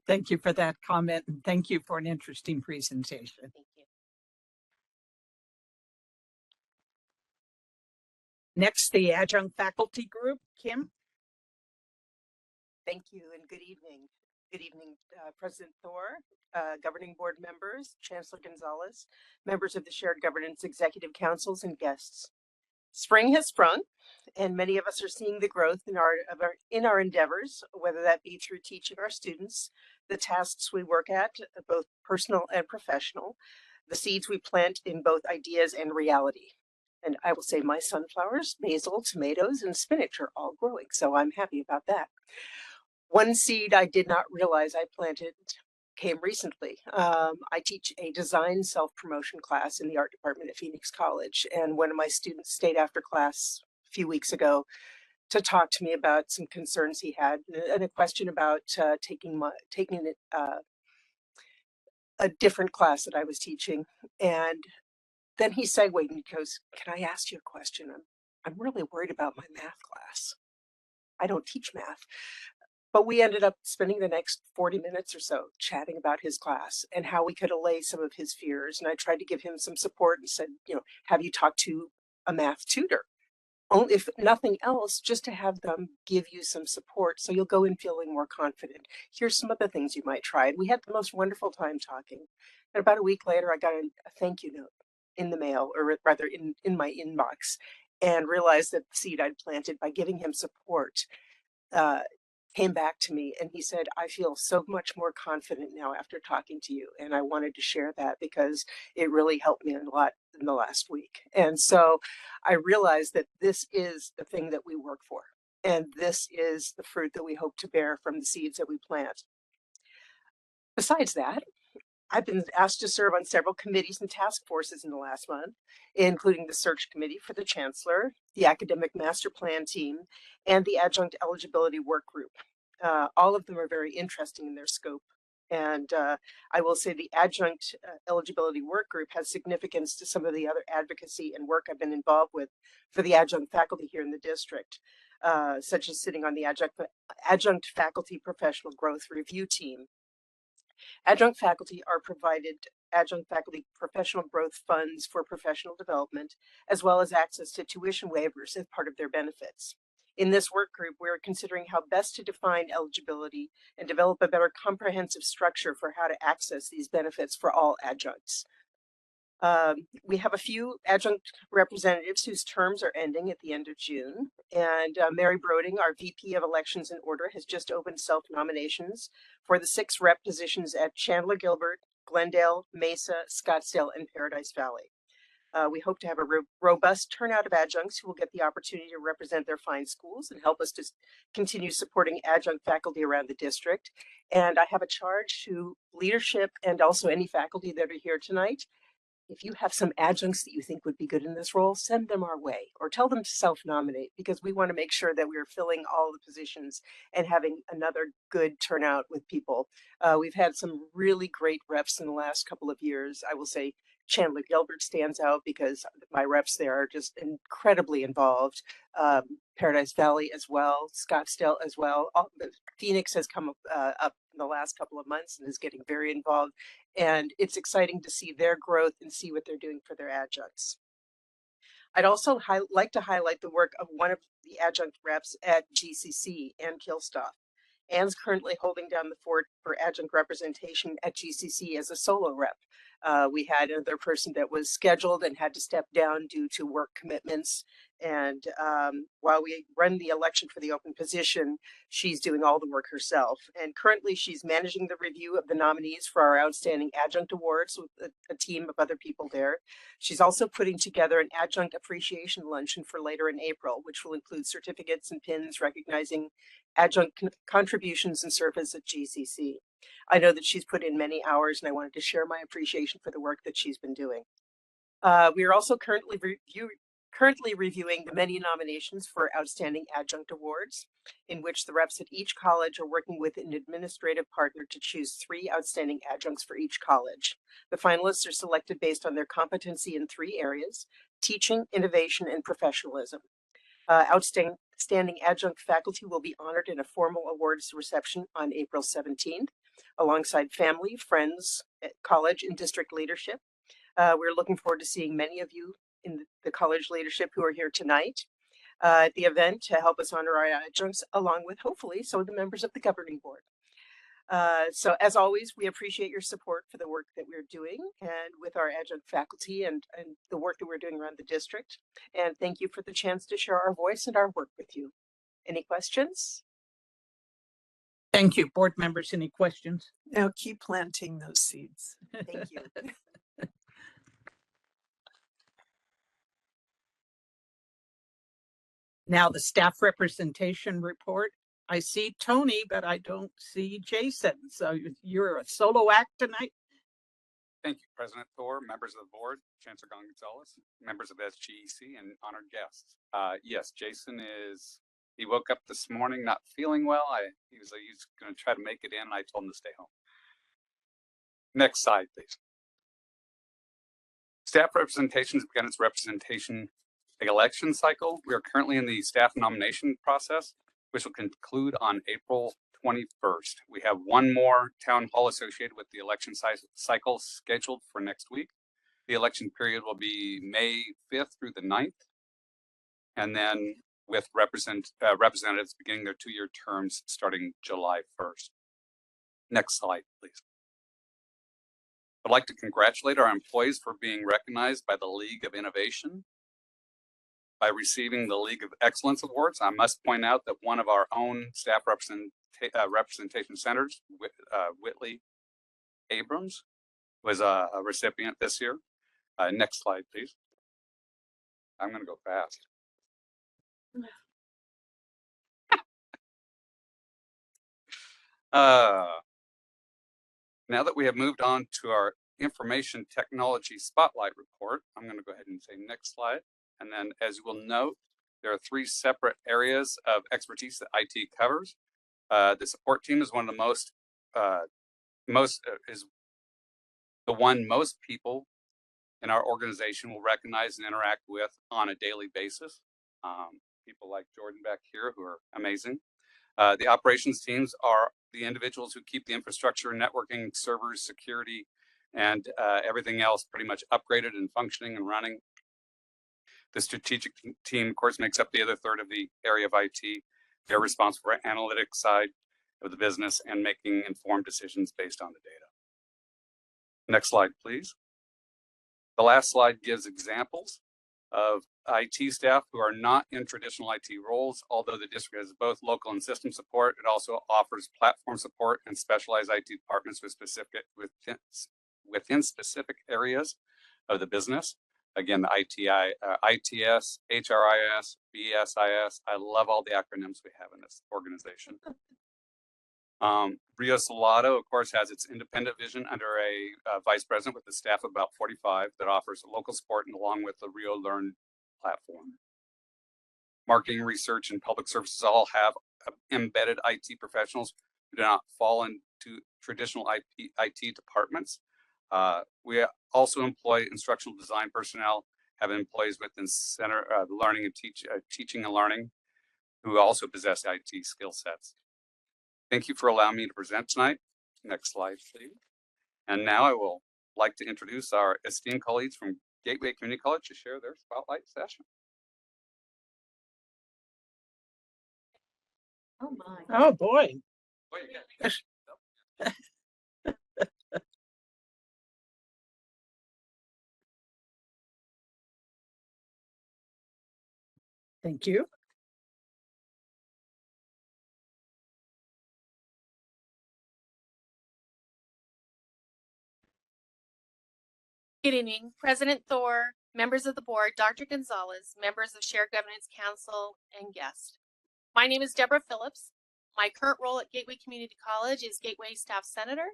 Thank you for that comment, and thank you for an interesting presentation. Thank you. Next, the adjunct faculty group. Kim? Thank you and good evening. Good evening, President Thor, governing board members, Chancellor Gonzalez, members of the Shared Governance Executive Councils, and guests. Spring has sprung, and many of us are seeing the growth in our endeavors, whether that be through teaching our students the tasks we work at, both personal and professional, the seeds we plant in both ideas and reality. And I will say my sunflowers, basil, tomatoes, and spinach are all growing, so I'm happy about that. One seed I did not realize I planted came recently. I teach a design self-promotion class in the art department at Phoenix College, and one of my students stayed after class a few weeks ago to talk to me about some concerns he had and a question about taking a different class that I was teaching. And then he segued and he goes, "Can I ask you a question? I'm really worried about my math class. I don't teach math." But we ended up spending the next 40 minutes or so chatting about his class and how we could allay some of his fears. And I tried to give him some support and said, have you talked to a math tutor? Only if nothing else, just to have them give you some support so you'll go in feeling more confident. Here's some of the things you might try. And we had the most wonderful time talking. And about a week later, I got a thank you note in the mail, or rather in my inbox, and realized that the seed I'd planted by giving him support came back to me, and he said, "I feel so much more confident now after talking to you." And I wanted to share that because it really helped me a lot in the last week. And so I realized that this is the thing that we work for. And this is the fruit that we hope to bear from the seeds that we plant. Besides that, I've been asked to serve on several committees and task forces in the last month, including the search committee for the chancellor, the academic master plan team, and the adjunct eligibility work group. All of them are very interesting in their scope. And I will say the adjunct eligibility work group has significance to some of the other advocacy and work I've been involved with for the adjunct faculty here in the district, such as sitting on the adjunct faculty professional growth review team. Adjunct faculty are provided adjunct faculty professional growth funds for professional development, as well as access to tuition waivers as part of their benefits. In this work group, we're considering how best to define eligibility and develop a better comprehensive structure for how to access these benefits for all adjuncts. We have a few adjunct representatives whose terms are ending at the end of June. And Mary Broding, our VP of Elections and Order, has just opened self-nominations for the 6 rep positions at Chandler Gilbert, Glendale, Mesa, Scottsdale, and Paradise Valley. We hope to have a robust turnout of adjuncts who will get the opportunity to represent their fine schools and help us to continue supporting adjunct faculty around the district. And I have a charge to leadership and also any faculty that are here tonight. If you have some adjuncts that you think would be good in this role, send them our way or tell them to self-nominate, because we want to make sure that we're filling all the positions and having another good turnout with people. We've had some really great reps in the last couple of years. I will say Chandler Gilbert stands out because my reps there are just incredibly involved. Paradise Valley as well, Scottsdale as well. Phoenix has come up in the last couple of months and is getting very involved. And it's exciting to see their growth and see what they're doing for their adjuncts. I'd also like to highlight the work of one of the adjunct reps at GCC, Ann Kilstoff. Ann's currently holding down the fort for adjunct representation at GCC as a solo rep. We had another person that was scheduled and had to step down due to work commitments. And while we run the election for the open position, she's doing all the work herself. And currently she's managing the review of the nominees for our Outstanding Adjunct Awards with a team of other people there. She's also putting together an adjunct appreciation luncheon for later in April, which will include certificates and pins recognizing adjunct contributions and service at GCC. I know that she's put in many hours, and I wanted to share my appreciation for the work that she's been doing. We are also currently reviewing the many nominations for Outstanding Adjunct Awards, in which the reps at each college are working with an administrative partner to choose 3 outstanding adjuncts for each college. The finalists are selected based on their competency in 3 areas: teaching, innovation, and professionalism. Outstanding adjunct faculty will be honored in a formal awards reception on April 17th, alongside family, friends, college, and district leadership. We're looking forward to seeing many of you in the college leadership who are here tonight at the event to help us honor our adjuncts, along with hopefully some of the members of the governing board. So as always, we appreciate your support for the work that we're doing and with our adjunct faculty and the work that we're doing around the district. And thank you for the chance to share our voice and our work with you. Any questions? Thank you. Board members, any questions? Now keep planting those seeds. Thank you. Now the staff representation report. I see Tony, but I don't see Jason. So you're a solo act tonight? Thank you, President Thor, members of the board, Chancellor Gonzalez, members of SGEC, and honored guests. Yes, Jason he woke up this morning not feeling well. He's going to try to make it in. I told him to stay home. Next slide, please. Staff representation has begun its representation election cycle. We are currently in the staff nomination process, which will conclude on April 21st. We have one more town hall associated with the election cycle scheduled for next week. The election period will be May 5th through the 9th. And then with representatives beginning their 2-year terms starting July 1st. Next slide, please. I'd like to congratulate our employees for being recognized by the League of Innovation by receiving the League of Excellence Awards. I must point out that one of our own staff representation centers, Whitley Abrams, was a recipient this year. Next slide, please. I'm going to go fast. Now that we have moved on to our information technology spotlight report, I'm going to go ahead and say next slide. And then, as you will note, there are 3 separate areas of expertise that IT covers. The support team is one of the is the one most people in our organization will recognize and interact with on a daily basis. People like Jordan back here who are amazing. The operations teams are the individuals who keep the infrastructure, networking, servers, security, and everything else pretty much upgraded and functioning and running. The strategic team, of course, makes up the other third of the area of IT. They're responsible for analytics side of the business and making informed decisions based on the data. Next slide, please. The last slide gives examples of IT staff who are not in traditional IT roles. Although the district has both local and system support, it also offers platform support and specialized IT departments within specific areas of the business. Again, the ITS, HRIS, BSIS. I love all the acronyms we have in this organization. Rio Salado, of course, has its independent vision under a vice president with a staff of about 45 that offers local support and along with the Rio Learn platform. Marketing, research, and public services all have embedded IT professionals who do not fall into traditional IT departments. We also employ instructional design personnel, have employees within center learning and teaching and learning who also possess IT skill sets. Thank you for allowing me to present tonight. Next slide, please. And now I will like to introduce our esteemed colleagues from Gateway Community College to share their spotlight session. Oh my. Oh boy. Thank you. Good evening, President Thor, members of the board, Dr. Gonzalez, members of Shared Governance Council, and guests. My name is Deborah Phillips. My current role at Gateway Community College is Gateway Staff Senator.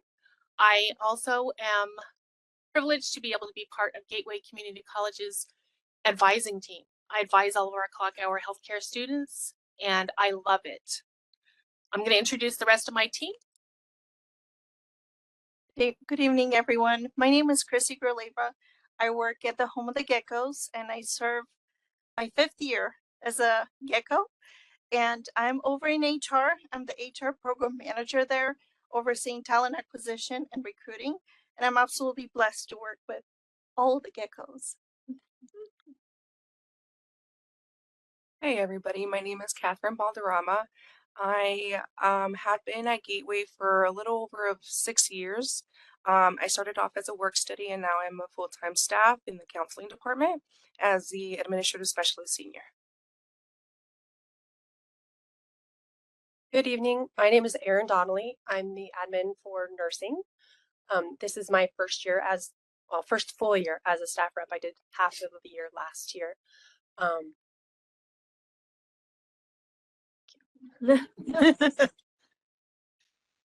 I also am privileged to be able to be part of Gateway Community College's advising team. I advise all of our clock hour healthcare students, and I love it. I'm going to introduce the rest of my team. Good evening, everyone. My name is Chrissy Groleva. I work at the Home of the Geckos, and I serve my 5th year as a gecko. And I'm over in HR. I'm the HR program manager there, overseeing talent acquisition and recruiting. And I'm absolutely blessed to work with all of the geckos. Hey everybody, my name is Catherine Balderrama. I had been at Gateway for a little over 6 years. I started off as a work study and now I'm a full-time staff in the counseling department as the administrative specialist senior. Good evening. My name is Erin Donnelly. I'm the admin for nursing. This is my first year first full year as a staff rep. I did half of the year last year. Good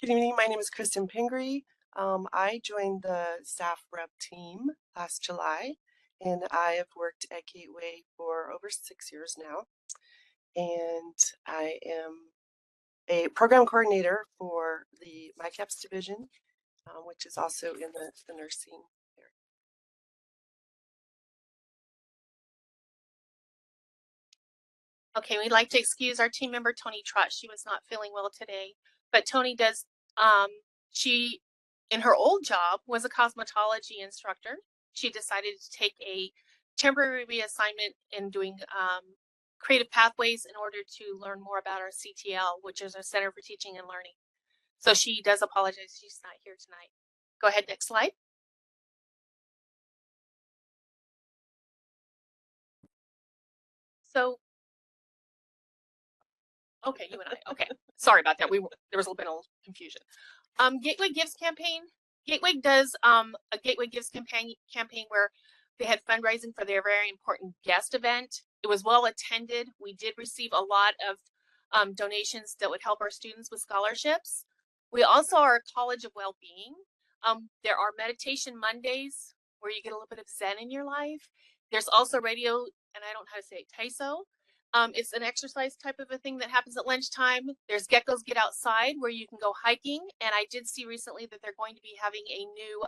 evening. My name is Kristen Pingree. I joined the staff rep team last July, and I have worked at Gateway for over 6 years now. And I am a program coordinator for the MyCAPS division, which is also in the nursing area. Okay, we'd like to excuse our team member, Tony Trott. She was not feeling well today, but Tony does, she, in her old job, was a cosmetology instructor. She decided to take a temporary reassignment in doing creative pathways in order to learn more about our CTL, which is our Center for Teaching and Learning. So she does apologize, she's not here tonight. Go ahead, next slide. So, okay, you and I, okay. Sorry about that. There was a little bit of confusion. Gateway Gives campaign. Gateway does a Gateway Gives campaign where they had fundraising for their very important guest event. It was well attended. We did receive a lot of donations that would help our students with scholarships. We also are a college of well-being. There are meditation Mondays where you get a little bit of Zen in your life. There's also radio, and I don't know how to say it, Taiso. It's an exercise type of a thing that happens at lunchtime. There's Geckos Get Outside where you can go hiking. And I did see recently that they're going to be having a new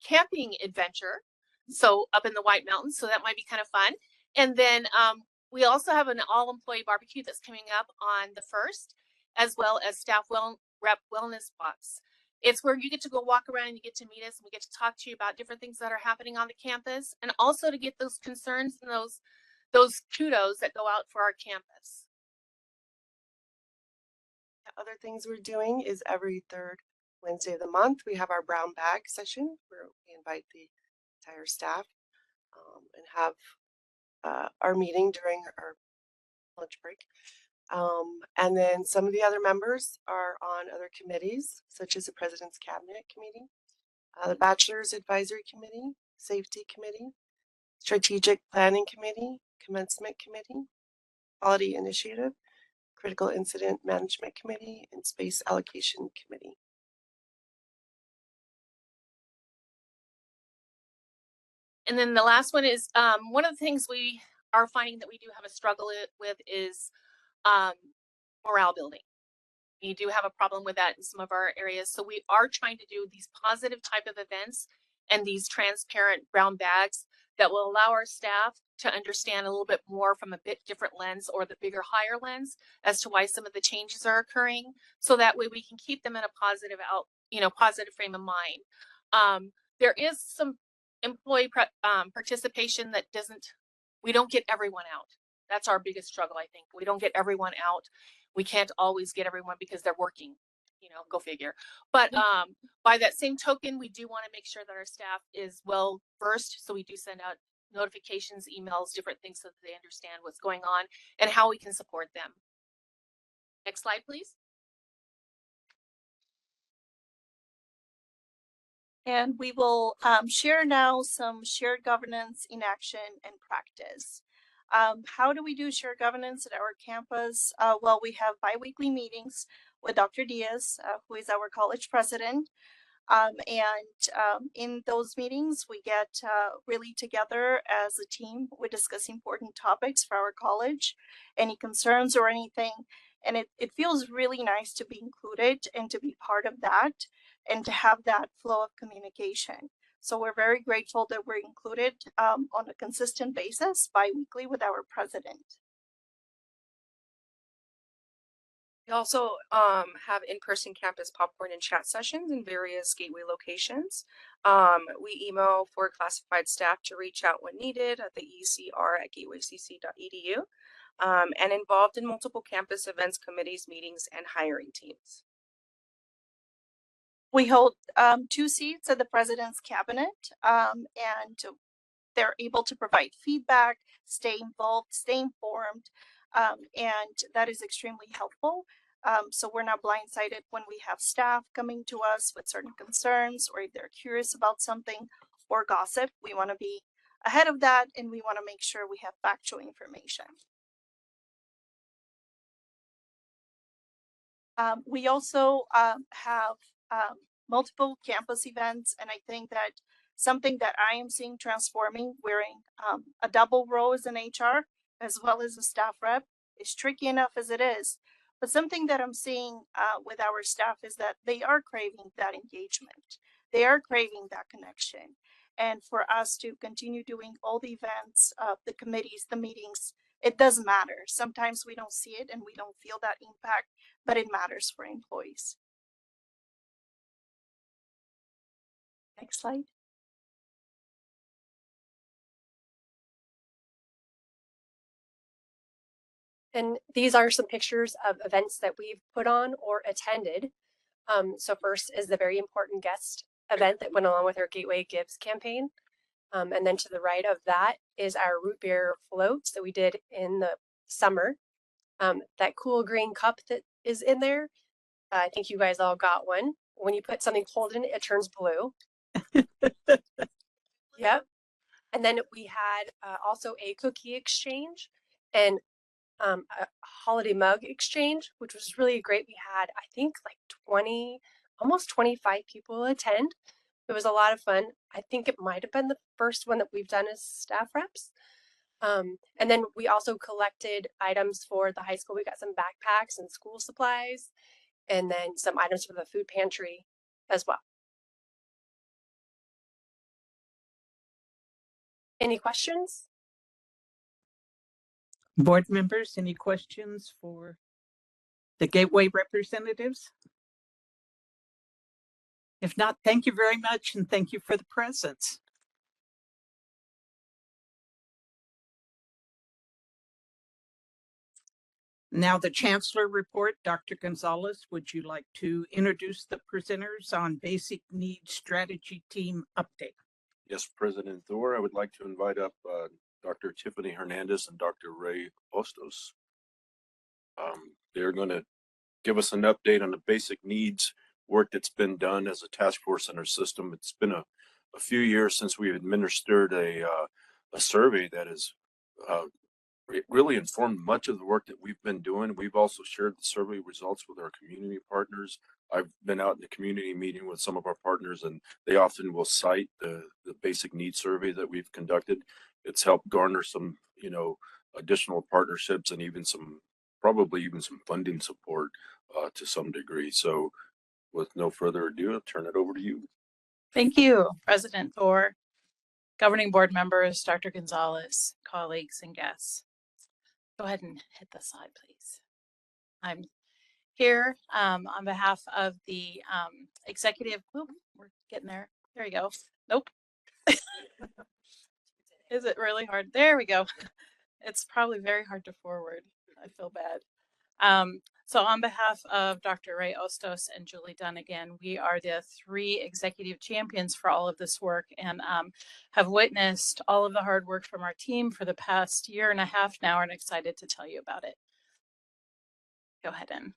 camping adventure. So up in the White Mountains. So that might be kind of fun. And then we also have an all-employee barbecue that's coming up on the 1st, as well as staff rep wellness spots. It's where you get to go walk around and you get to meet us and we get to talk to you about different things that are happening on the campus and also to get those concerns and those kudos that go out for our campus. Other things we're doing is every 3rd Wednesday of the month, we have our brown bag session where we invite the entire staff and have our meeting during our lunch break. And then some of the other members are on other committees, such as the President's Cabinet Committee, the Bachelor's Advisory Committee, Safety Committee, Strategic Planning Committee, Commencement Committee, Quality Initiative, Critical Incident Management Committee, and Space Allocation Committee. And then the last one is one of the things we are finding that we do have a struggle with is morale building. We do have a problem with that in some of our areas. So we are trying to do these positive type of events and these transparent brown bags that will allow our staff to understand a little bit more from a bit different lens or the bigger, higher lens as to why some of the changes are occurring. So that way we can keep them in a positive positive frame of mind. There is some employee participation that we don't get everyone out. That's our biggest struggle, I think. We don't get everyone out. We can't always get everyone because they're working, go figure. But by that same token, we do want to make sure that our staff is well versed. So we do send out notifications, emails, different things so that they understand what's going on and how we can support them. Next slide, please. And we will share now some shared governance in action and practice. How do we do shared governance at our campus? Well, we have bi-weekly meetings with Dr. Diaz, who is our college president. In those meetings, we get really together as a team. We discuss important topics for our college, any concerns or anything. And it feels really nice to be included and to be part of that and to have that flow of communication. So we're very grateful that we're included on a consistent basis bi-weekly with our president. We also have in-person campus popcorn and chat sessions in various Gateway locations. We email for classified staff to reach out when needed at the ecr@gatewaycc.edu, and involved in multiple campus events, committees, meetings, and hiring teams. We hold 2 seats at the president's cabinet, and they're able to provide feedback, stay involved, stay informed, and that is extremely helpful. So we're not blindsided when we have staff coming to us with certain concerns, or if they're curious about something or gossip. We want to be ahead of that, and we want to make sure we have factual information. We also have multiple campus events, and I think that something that I am seeing transforming, wearing a double role as an HR as well as a staff rep, is tricky enough as it is. But something that I'm seeing with our staff is that they are craving that engagement. They are craving that connection. And for us to continue doing all the events, the committees, the meetings, it does matter. Sometimes we don't see it and we don't feel that impact, but it matters for employees. Next slide. And these are some pictures of events that we've put on or attended. So first is the very important guest event that went along with our Gateway Gives campaign. And then to the right of that is our root beer floats that we did in the summer. That cool green cup that is in there, I think you guys all got one. When you put something cold in it, it turns blue. Yep. And then we had also a cookie exchange and a holiday mug exchange, which was really great. We had, I think, like 20, almost 25 people attend. It was a lot of fun. I think it might have been the first one that we've done as staff reps. And then we also collected items for the high school. We got some backpacks and school supplies, and then some items for the food pantry as well. Any questions? Board members, any questions for the Gateway representatives? If not, thank you very much, and thank you for the presence. Now the Chancellor report. Dr. Gonzalez, would you like to introduce the presenters on Basic Needs Strategy Team Update? Yes, President Thor, I would like to invite up Dr. Tiffany Hernandez and Dr. Ray Ostos. They're going to give us an update on the basic needs work that's been done as a task force in our system. It's been a few years since we administered a survey that has really informed much of the work that we've been doing. We've also shared the survey results with our community partners. I've been out in the community meeting with some of our partners, and they often will cite the basic needs survey that we've conducted. It's helped garner some, additional partnerships and even probably even some funding support to some degree. So with no further ado, I'll turn it over to you. Thank you, President Thor, governing board members, Dr. Gonzalez, colleagues, and guests. Go ahead and hit the slide, please. I'm here on behalf of the executive. Oh, we're getting there. There you go. Nope. Is it really hard? There we go. It's probably very hard to forward. I feel bad. So on behalf of Dr. Ray Ostos and Julie Dunnigan, we are the 3 executive champions for all of this work and have witnessed all of the hard work from our team for the past year and a half now and excited to tell you about it. Go ahead in.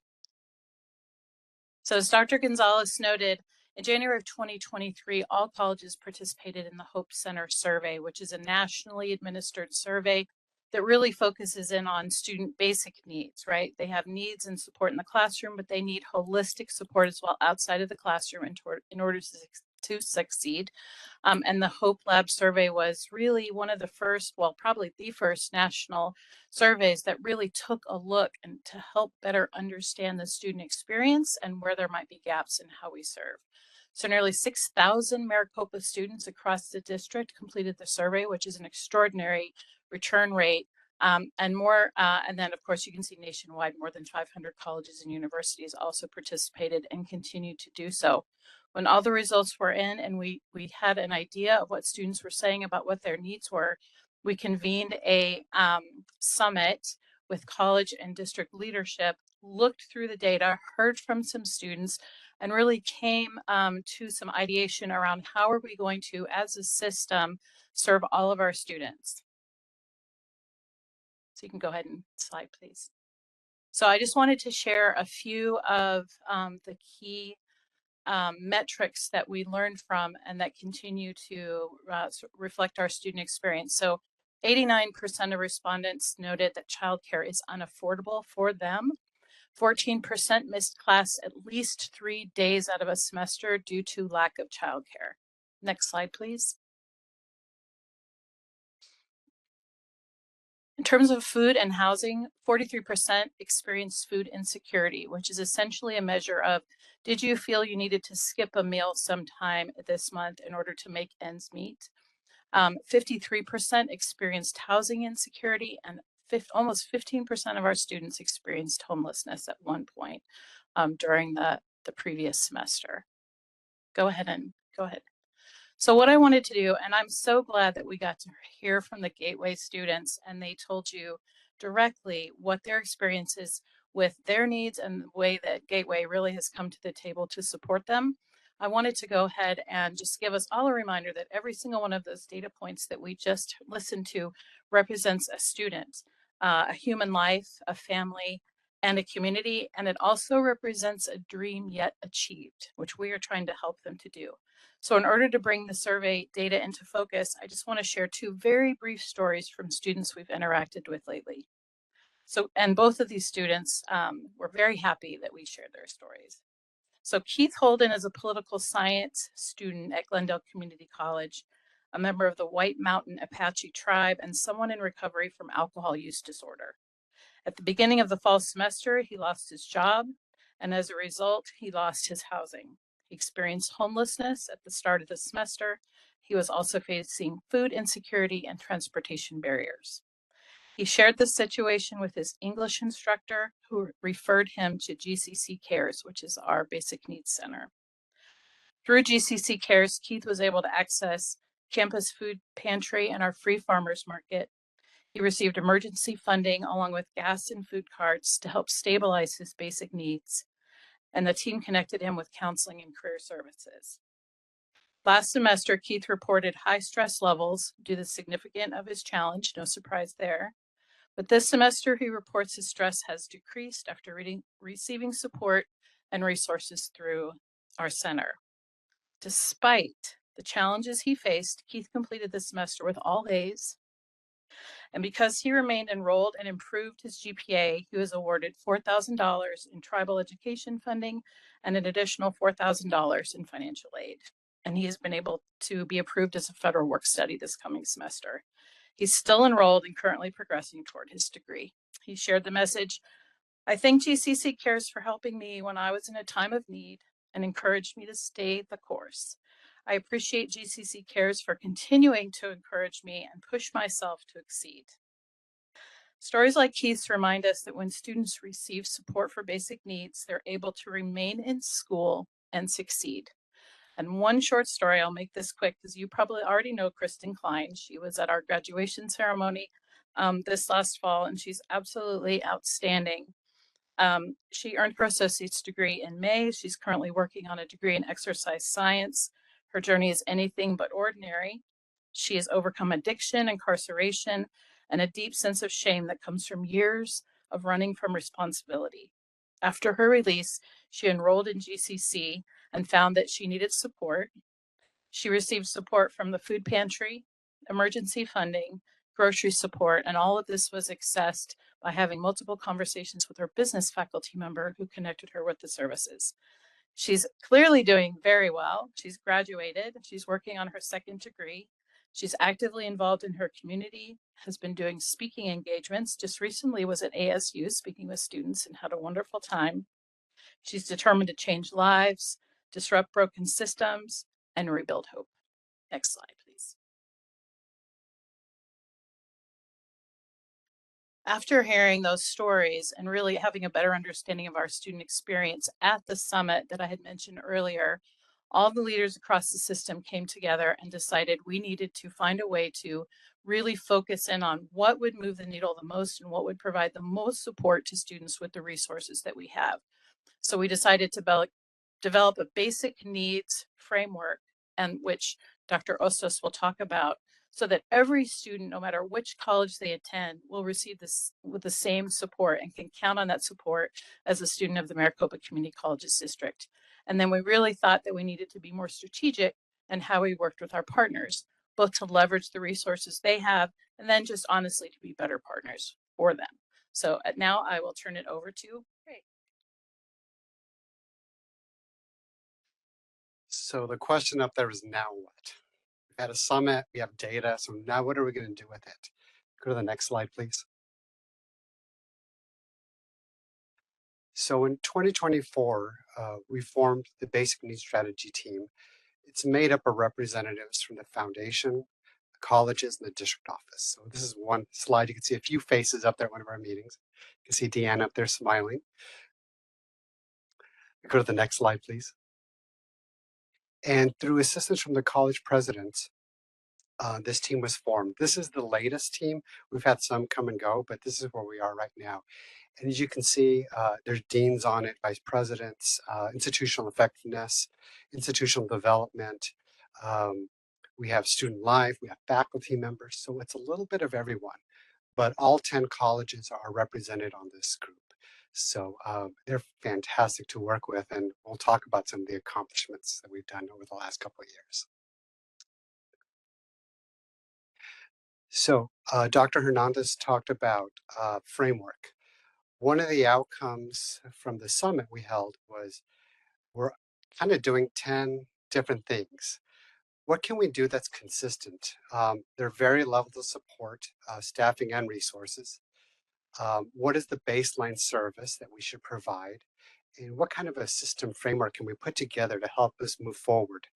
So as Dr. Gonzalez noted, in January of 2023, all colleges participated in the Hope Center survey, which is a nationally administered survey that really focuses in on student basic needs, right? They have needs and support in the classroom, but they need holistic support as well outside of the classroom in order to succeed. And the Hope Lab survey was really one of the first, well, probably the first national surveys that really took a look and to help better understand the student experience and where there might be gaps in how we serve. So nearly 6,000 Maricopa students across the district completed the survey, which is an extraordinary return rate. And then of course you can see nationwide, more than 500 colleges and universities also participated and continue to do so. When all the results were in and we had an idea of what students were saying about what their needs were, we convened a summit with college and district leadership, looked through the data, heard from some students, and really came to some ideation around how are we going to, as a system, serve all of our students. So you can go ahead and slide, please. So I just wanted to share a few of the key metrics that we learned from and that continue to reflect our student experience. So 89% of respondents noted that childcare is unaffordable for them. 14% missed class at least 3 days out of a semester due to lack of childcare. Next slide, please. In terms of food and housing, 43% experienced food insecurity, which is essentially a measure of, did you feel you needed to skip a meal sometime this month in order to make ends meet? 53% experienced housing insecurity, and almost 15% of our students experienced homelessness at one point during the previous semester. Go ahead. So what I wanted to do, and I'm so glad that we got to hear from the Gateway students and they told you directly what their experience is with their needs and the way that Gateway really has come to the table to support them. I wanted to go ahead and just give us all a reminder that every single one of those data points that we just listened to represents a student, a human life, a family, and a community. And it also represents a dream yet achieved, which we are trying to help them to do. So in order to bring the survey data into focus, I just want to share 2 very brief stories from students we've interacted with lately. So, and both of these students were very happy that we shared their stories. So Keith Holden is a political science student at Glendale Community College, a member of the White Mountain Apache tribe, and someone in recovery from alcohol use disorder. At the beginning of the fall semester, he lost his job, and as a result, he lost his housing. He experienced homelessness at the start of the semester. He was also facing food insecurity and transportation barriers. He shared this situation with his English instructor, who referred him to GCC Cares, which is our basic needs center. Through GCC Cares, Keith was able to access campus food pantry and our free farmers market. He received emergency funding along with gas and food cards to help stabilize his basic needs, and the team connected him with counseling and career services. Last semester, Keith reported high stress levels due to the significance of his challenge, no surprise there. But this semester, he reports his stress has decreased after receiving support and resources through our center. Despite the challenges he faced, Keith completed the semester with all A's. And because he remained enrolled and improved his GPA, he was awarded $4,000 in tribal education funding and an additional $4,000 in financial aid. And he has been able to be approved as a federal work study this coming semester. He's still enrolled and currently progressing toward his degree. He shared the message, "I thank GCC Cares for helping me when I was in a time of need and encouraged me to stay the course. I appreciate GCC Cares for continuing to encourage me and push myself to exceed. Stories like Keith's remind us that when students receive support for basic needs, they're able to remain in school and succeed. And one short story, I'll make this quick because you probably already know Kristen Klein. She was at our graduation ceremony this last fall, and she's absolutely outstanding. She earned her associate's degree in May. She's currently working on a degree in exercise science. Her journey is anything but ordinary. She has overcome addiction, incarceration, and a deep sense of shame that comes from years of running from responsibility. After her release, she enrolled in GCC and found that she needed support. She received support from the food pantry, emergency funding, grocery support, and all of this was accessed by having multiple conversations with her business faculty member who connected her with the services. She's clearly doing very well. She's graduated. She's working on her second degree. She's actively involved in her community, has been doing speaking engagements. Just recently was at ASU speaking with students and had a wonderful time. She's determined to change lives, disrupt broken systems, and rebuild hope. Next slide, please. After hearing those stories and really having a better understanding of our student experience at the summit that I had mentioned earlier, all the leaders across the system came together and decided we needed to find a way to really focus in on what would move the needle the most and what would provide the most support to students with the resources that we have. So we decided to develop a basic needs framework, and which Dr. Ostos will talk about, so that every student, no matter which college they attend, will receive this with the same support and can count on that support as a student of the Maricopa Community Colleges District. And then we really thought that we needed to be more strategic in how we worked with our partners, both to leverage the resources they have and then just honestly to be better partners for them. So now I will turn it over to Ray. So the question up there is now what? We've had a summit, we have data, so now what are we going to do with it? Go to the next slide, please. So in 2024, we formed the Basic Needs Strategy team. It's made up of representatives from the foundation, the colleges, and the district office. So this is one slide. You can see a few faces up there at one of our meetings. You can see Deanna up there smiling. Go to the next slide, please. And through assistance from the college presidents, this team was formed. This is the latest team. We've had some come and go, but this is where we are right now. And as you can see, there's deans on it, vice presidents, institutional effectiveness, institutional development. We have student life, we have faculty members. So it's a little bit of everyone, but all 10 colleges are represented on this group. So they're fantastic to work with, and we'll talk about some of the accomplishments that we've done over the last couple of years. So Dr. Hernandez talked about framework. One of the outcomes from the summit we held was we're kind of doing 10 different things. What can we do that's consistent? There are varied levels of support, staffing and resources. What is the baseline service that we should provide? And what kind of a system framework can we put together to help us move forward?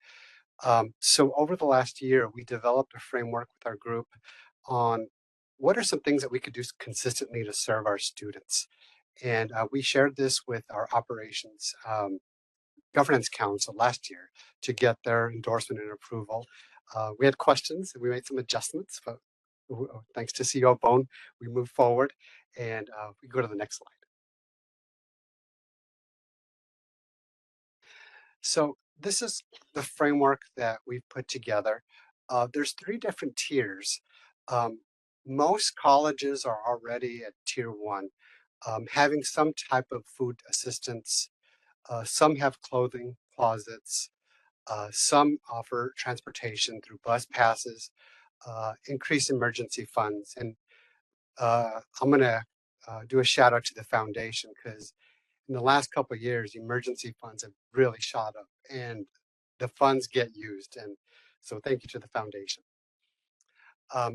So over the last year, we developed a framework with our group on what are some things that we could do consistently to serve our students. And we shared this with our operations governance council last year to get their endorsement and approval. We had questions and we made some adjustments, but thanks to CEO Bone, we moved forward, and we go to the next slide. So this is the framework that we've put together. There's 3 different tiers. Most colleges are already at tier 1, having some type of food assistance. Some have clothing closets. Some offer transportation through bus passes, increased emergency funds. And I'm going to do a shout out to the foundation, because in the last couple of years, emergency funds have really shot up and the funds get used. And so thank you to the foundation.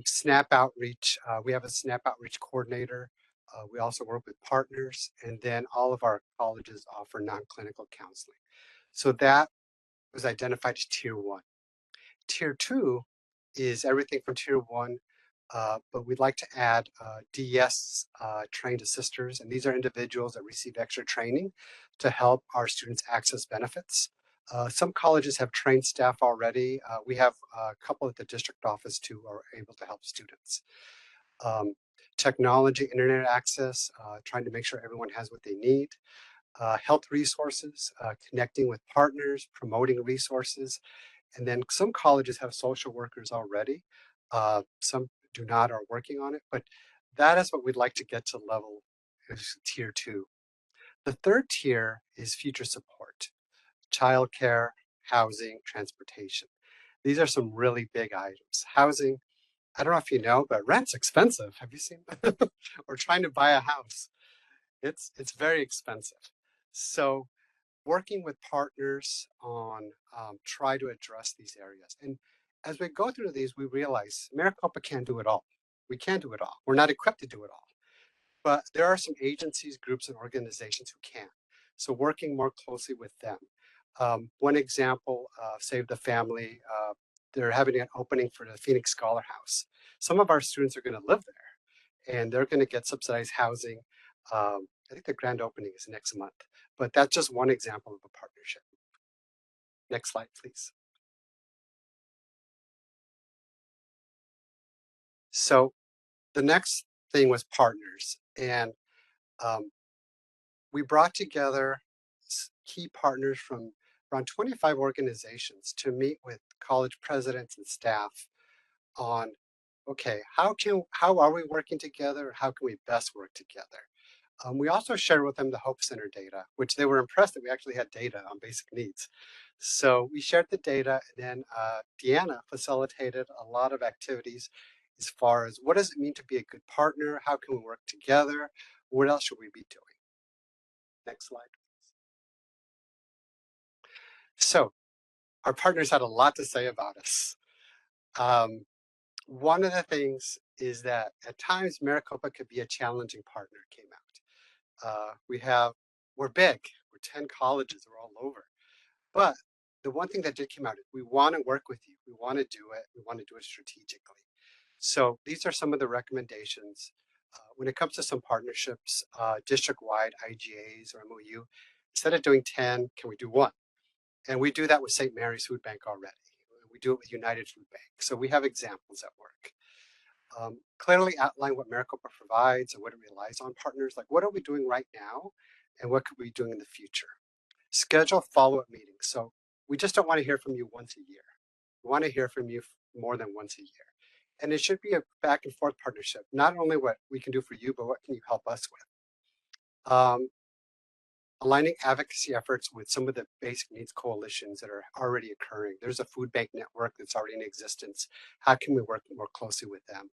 SNAP outreach, we have a SNAP outreach coordinator. We also work with partners, and then all of our colleges offer non-clinical counseling. So that was identified as tier 1. Tier 2 is everything from Tier 1, but we'd like to add DES trained assisters, and these are individuals that receive extra training to help our students access benefits. Some colleges have trained staff already. We have a couple at the district office too who are able to help students. Technology, internet access, trying to make sure everyone has what they need. Health resources, connecting with partners, promoting resources. And then some colleges have social workers already. Some do not, are working on it, but that is what we'd like to get to level Tier 2. The third tier is future support, childcare, housing, transportation. These are some really big items. Housing, I don't know if you know, but rent's expensive. Have you seen that? Or trying to buy a house. It's very expensive. So working with partners on try to address these areas. And as we go through these, we realize Maricopa can't do it all. We can't do it all. We're not equipped to do it all. But there are some agencies, groups, and organizations who can. So working more closely with them. One example, Save the Family, they're having an opening for the Phoenix Scholar House. Some of our students are going to live there, and they're going to get subsidized housing. I think the grand opening is next month, but that's just one example of a partnership. Next slide, please. So the next thing was partners, and we brought together key partners from around 25 organizations to meet with college presidents and staff on, okay, how are we working together? How can we best work together? We also shared with them the Hope Center data, which they were impressed that we actually had data on basic needs. So we shared the data, and then Deanna facilitated a lot of activities as far as what does it mean to be a good partner? How can we work together? What else should we be doing? Next slide. So our partners had a lot to say about us. One of the things is that at times Maricopa could be a challenging partner, came out. We're big, we're 10 colleges, we're all over. But the one thing that did come out is we want to work with you, we want to do it, we want to do it strategically. So these are some of the recommendations. When it comes to some partnerships, district-wide IGAs or MOU, instead of doing 10, can we do 1? And we do that with St. Mary's Food Bank already. We do it with United Food Bank. So we have examples at work. Clearly outline what Maricopa provides and what it relies on partners. Like what are we doing right now and what could we be doing in the future? Schedule follow-up meetings. So we just don't want to hear from you once a year. We want to hear from you more than once a year. And it should be a back and forth partnership, not only what we can do for you, but what can you help us with? Aligning advocacy efforts with some of the basic needs coalitions that are already occurring. There's a food bank network that's already in existence. How can we work more closely with them?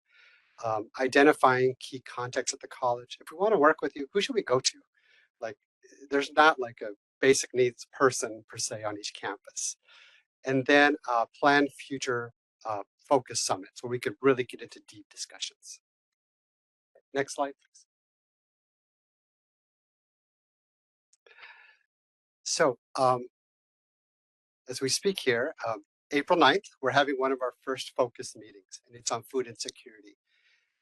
Identifying key contacts at the college. If we want to work with you, who should we go to? Like, there's not like a basic needs person per se on each campus. And then plan future focus summits where we could really get into deep discussions. Next slide, please. So as we speak here, April 9th, we're having one of our first focus meetings, and it's on food insecurity.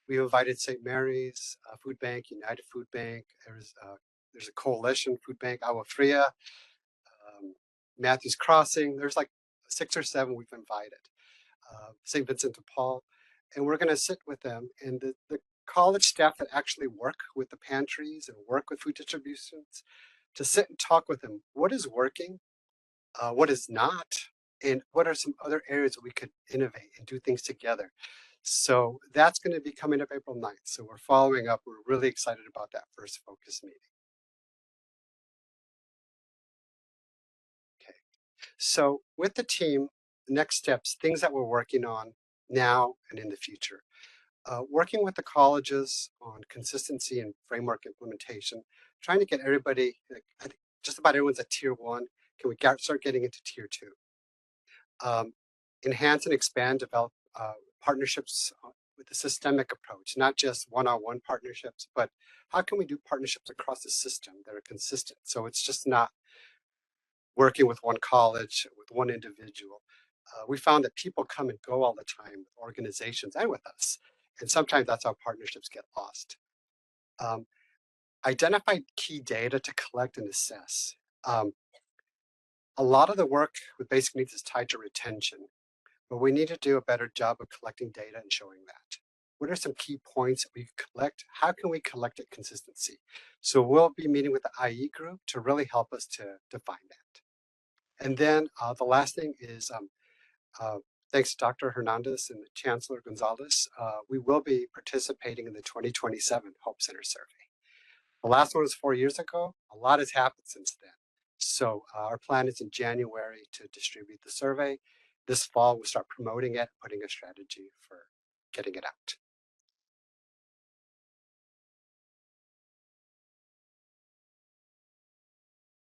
We invited St. Mary's Food Bank, United Food Bank, there's a coalition food bank, Agua Fria, Matthews Crossing. There's like 6 or 7 we've invited. St. Vincent de Paul, and we're going to sit with them, and the college staff that actually work with the pantries and work with food distributions to sit and talk with them. What is working? What is not? And what are some other areas that we could innovate and do things together? So that's going to be coming up April 9th. So we're following up. We're really excited about that first focus meeting. Okay. So with the team, next steps, things that we're working on now and in the future. Working with the colleges on consistency and framework implementation, trying to get everybody, I think just about everyone's at tier 1. Can we start getting into tier 2? Enhance and expand, develop partnerships with a systemic approach, not just one-on-one partnerships, but how can we do partnerships across the system that are consistent? So it's just not working with one college, with one individual. we found that people come and go all the time with organizations and with us. And sometimes that's how partnerships get lost. Identify key data to collect and assess. A lot of the work with basic needs is tied to retention, but we need to do a better job of collecting data and showing that. What are some key points that we collect? How can we collect it consistency? So we'll be meeting with the IE group to really help us to define that. And then the last thing is, thanks to Dr. Hernandez and Chancellor Gonzalez, we will be participating in the 2027 Hope Center survey. The last one was 4 years ago. A lot has happened since then. So our plan is in January to distribute the survey. This fall, we'll start promoting it, putting a strategy for getting it out.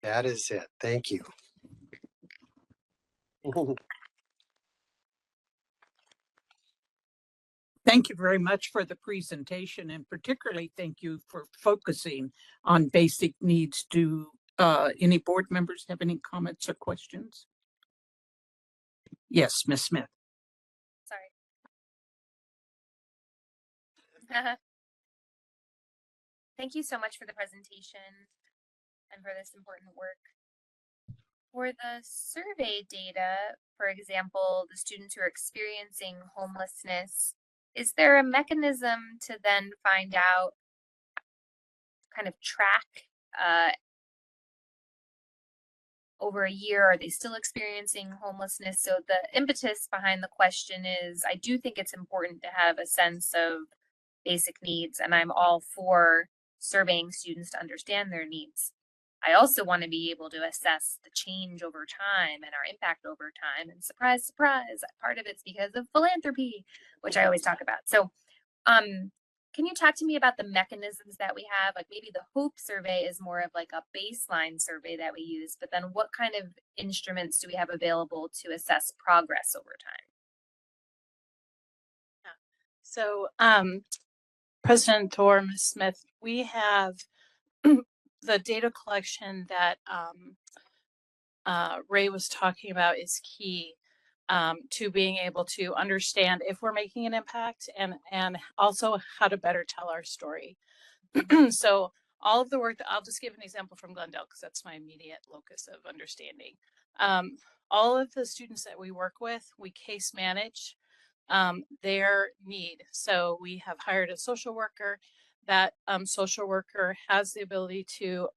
That is it. Thank you. Thank you very much for the presentation, and particularly thank you for focusing on basic needs. Do any board members have any comments or questions? Yes, Ms. Smith. Sorry. Thank you so much for the presentation and for this important work. For the survey data, for example, the students who are experiencing homelessness, is there a mechanism to then find out, kind of track over a year, are they still experiencing homelessness? So the impetus behind the question is, I do think it's important to have a sense of basic needs, and I'm all for surveying students to understand their needs. I also want to be able to assess the change over time and our impact over time. And surprise, surprise, part of it's because of philanthropy, which I always talk about. So can you talk to me about the mechanisms that we have? Like maybe the HOPE survey is more of like a baseline survey that we use, but then what kind of instruments do we have available to assess progress over time? So President Thor, Ms. Smith, we have the data collection that Ray was talking about is key to being able to understand if we're making an impact and also how to better tell our story. So all of the work that I'll just give an example from Glendale because that's my immediate locus of understanding. All of the students that we work with, we case manage their need. So we have hired a social worker. That social worker has the ability to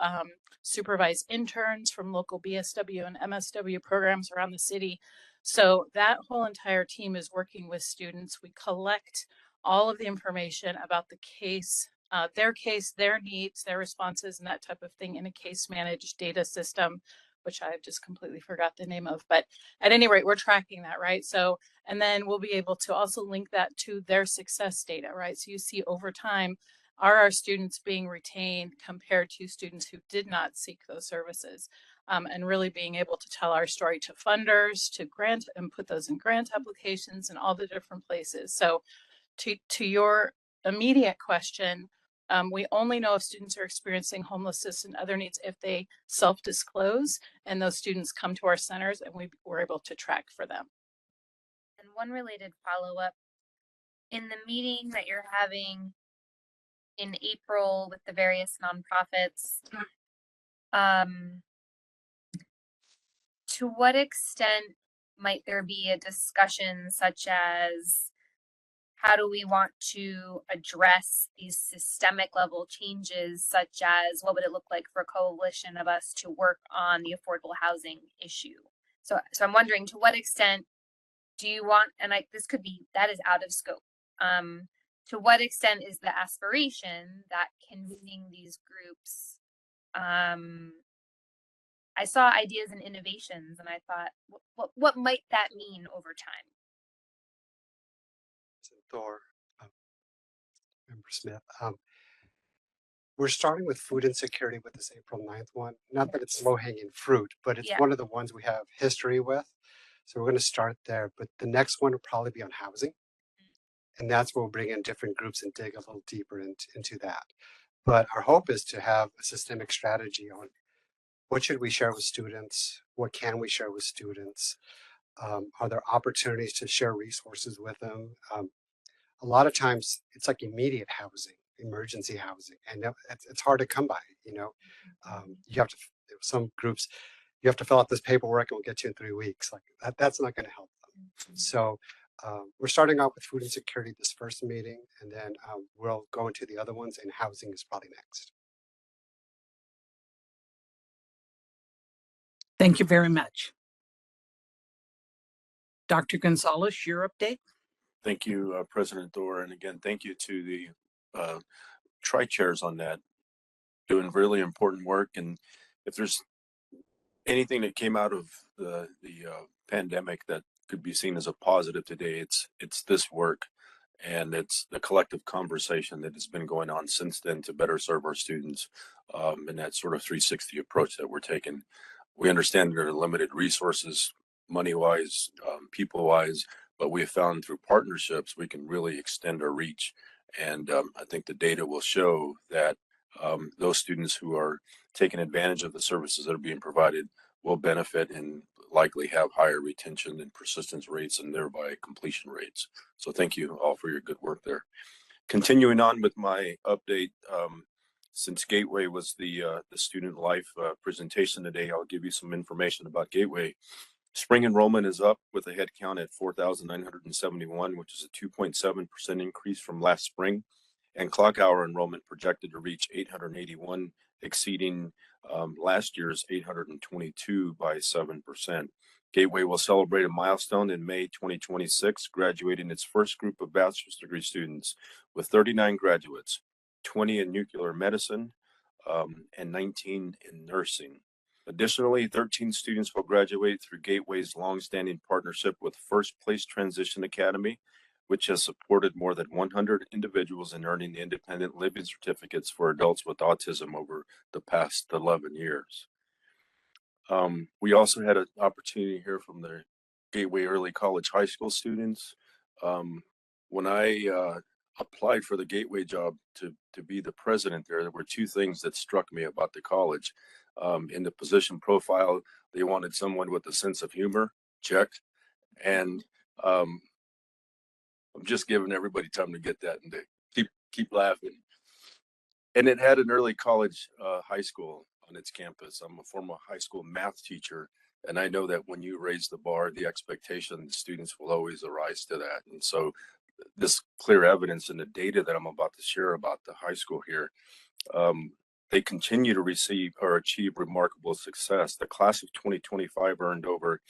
supervise interns from local BSW and MSW programs around the city. So that whole entire team is working with students. We collect all of the information about the case, their needs, their responses, and that type of thing in a case managed data system, which I've just completely forgot the name of. But at any rate, we're tracking that, right? So, and then we'll be able to also link that to their success data, right? So you see over time, are our students being retained compared to students who did not seek those services? And really being able to tell our story to funders, to grant and put those in grant applications and all the different places. So to your immediate question, we only know if students are experiencing homelessness and other needs if they self-disclose and those students come to our centers and we're able to track for them. And one related follow-up, in the meeting that you're having in April with the various nonprofits, to what extent might there be a discussion such as how do we want to address these systemic level changes, such as what would it look like for a coalition of us to work on the affordable housing issue? So I'm wondering, to what extent do you want, and this could be, that is out of scope. To what extent is the aspiration that convening these groups, I saw ideas and innovations and I thought, what might that mean over time? Thor, Member Smith, we're starting with food insecurity with this April 9th one. Not that it's low hanging fruit, but it's one of the ones we have history with. So we're going to start there, but the next one will probably be on housing. And that's where we'll bring in different groups and dig a little deeper into that. But our hope is to have a systemic strategy on what should we share with students? What can we share with students? Are there opportunities to share resources with them? A lot of times it's like immediate housing, emergency housing, and it's hard to come by. You have to, some groups, you have to fill out this paperwork and we'll get you in 3 weeks. Like that's not going to help them. So we're starting out with food insecurity this first meeting, and then we'll go into the other ones, and housing is probably next. Thank you very much. Dr. Gonzalez, your update? Thank you, President Thor. And again, thank you to the tri-chairs on that, doing really important work. And if there's anything that came out of the pandemic that could be seen as a positive today, it's this work. And it's the collective conversation that has been going on since then to better serve our students, and that sort of 360 approach that we're taking. We understand there are limited resources, money-wise, people-wise, but we have found through partnerships we can really extend our reach. And I think the data will show that those students who are taking advantage of the services that are being provided will benefit and likely have higher retention and persistence rates and thereby completion rates. So thank you all for your good work there. Continuing on with my update, since Gateway was the student life presentation today, I'll give you some information about Gateway. Spring enrollment is up with a head count at 4,971, which is a 2.7% increase from last spring. And clock hour enrollment projected to reach 881, exceeding last year's 822 by 7%. Gateway will celebrate a milestone in May 2026, graduating its first group of bachelor's degree students with 39 graduates, 20 in nuclear medicine, and 19 in nursing. Additionally, 13 students will graduate through Gateway's longstanding partnership with First Place Transition Academy, which has supported more than 100 individuals in earning independent living certificates for adults with autism over the past 11 years. We also had an opportunity here from the Gateway Early College High School students. When I applied for the Gateway job to be the president there were two things that struck me about the college. In the position profile, they wanted someone with a sense of humor, check. And I'm just giving everybody time to get that and to keep laughing. And it had an early college high school on its campus. I'm a former high school math teacher, and I know that when you raise the bar, the expectation, the students will always arise to that. And so this clear evidence in the data that I'm about to share about the high school here, they continue to receive or achieve remarkable success. The class of 2025 earned over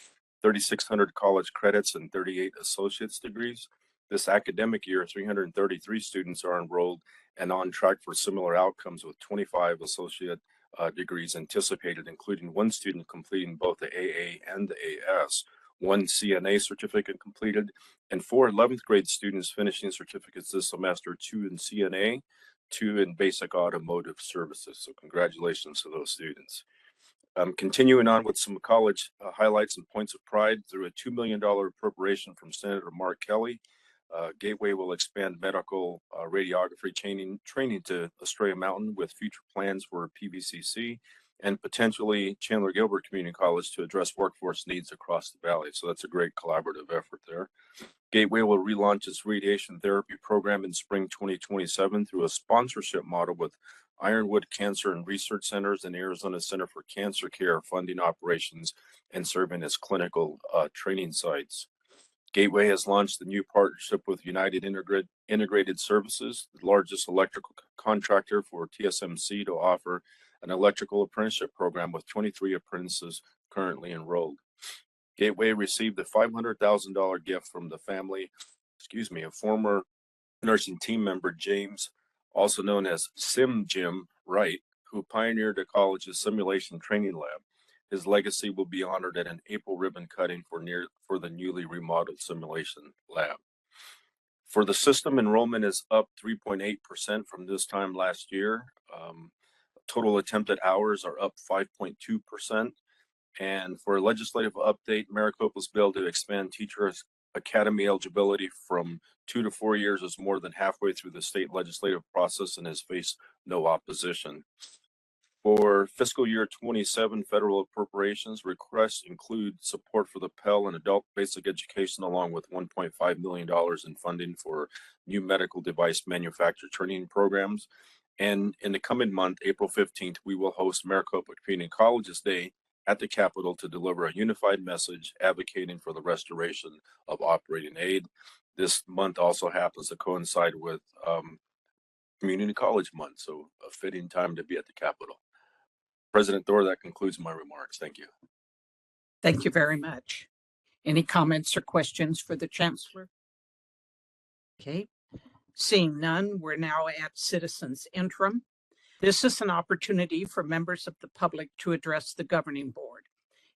3,600 college credits and 38 associate's degrees. This academic year, 333 students are enrolled and on track for similar outcomes with 25 associate degrees anticipated, including one student completing both the AA and the AS, one CNA certificate completed, and 4 11th grade students finishing certificates this semester, 2 in CNA, 2 in basic automotive services. So congratulations to those students. Continuing on with some college highlights and points of pride, through a $2 million appropriation from Senator Mark Kelly, Gateway will expand medical radiography training to Estrella Mountain with future plans for PVCC and potentially Chandler Gilbert Community College to address workforce needs across the valley. So that's a great collaborative effort there. Gateway will relaunch its radiation therapy program in spring 2027 through a sponsorship model with Ironwood Cancer and Research Centers and Arizona Center for Cancer Care funding operations and serving as clinical training sites. Gateway has launched a new partnership with United Integrated Services, the largest electrical contractor for TSMC, to offer an electrical apprenticeship program with 23 apprentices currently enrolled. Gateway received a $500,000 gift from the family, of former nursing team member James, also known as Sim Jim Wright, who pioneered the college's simulation training lab. His legacy will be honored at an April ribbon cutting for the newly remodeled simulation lab. For the system, enrollment is up 3.8% from this time last year. Total attempted hours are up 5.2%. And for a legislative update, Maricopa's bill to expand teachers' academy eligibility from 2 to 4 years is more than halfway through the state legislative process and has faced no opposition. For fiscal year 27 federal appropriations, requests include support for the Pell and adult basic education, along with $1.5 million in funding for new medical device manufacturer training programs. And in the coming month, April 15th, we will host Maricopa Community Colleges Day at the Capitol to deliver a unified message advocating for the restoration of operating aid. This month also happens to coincide with Community College Month, so a fitting time to be at the Capitol. President Thor, that concludes my remarks. Thank you. Thank you very much. Any comments or questions for the Chancellor? Okay, seeing none, we're now at citizens interim. This is an opportunity for members of the public to address the governing board.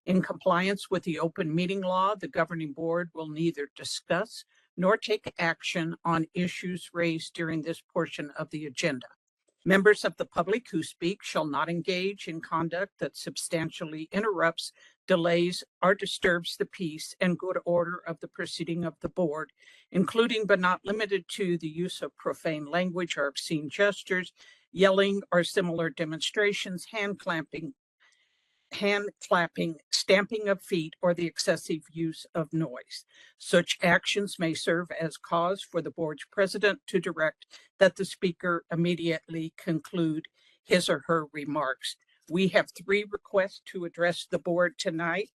In compliance with the open meeting law, the governing board will neither discuss nor take action on issues raised during this portion of the agenda. Members of the public who speak shall not engage in conduct that substantially interrupts, delays, or disturbs the peace and good order of the proceeding of the board, including but not limited to the use of profane language or obscene gestures, yelling or similar demonstrations, hand clapping, stamping of feet, or the excessive use of noise. Such actions may serve as cause for the board's president to direct that the speaker immediately conclude his or her remarks. We have 3 requests to address the board tonight.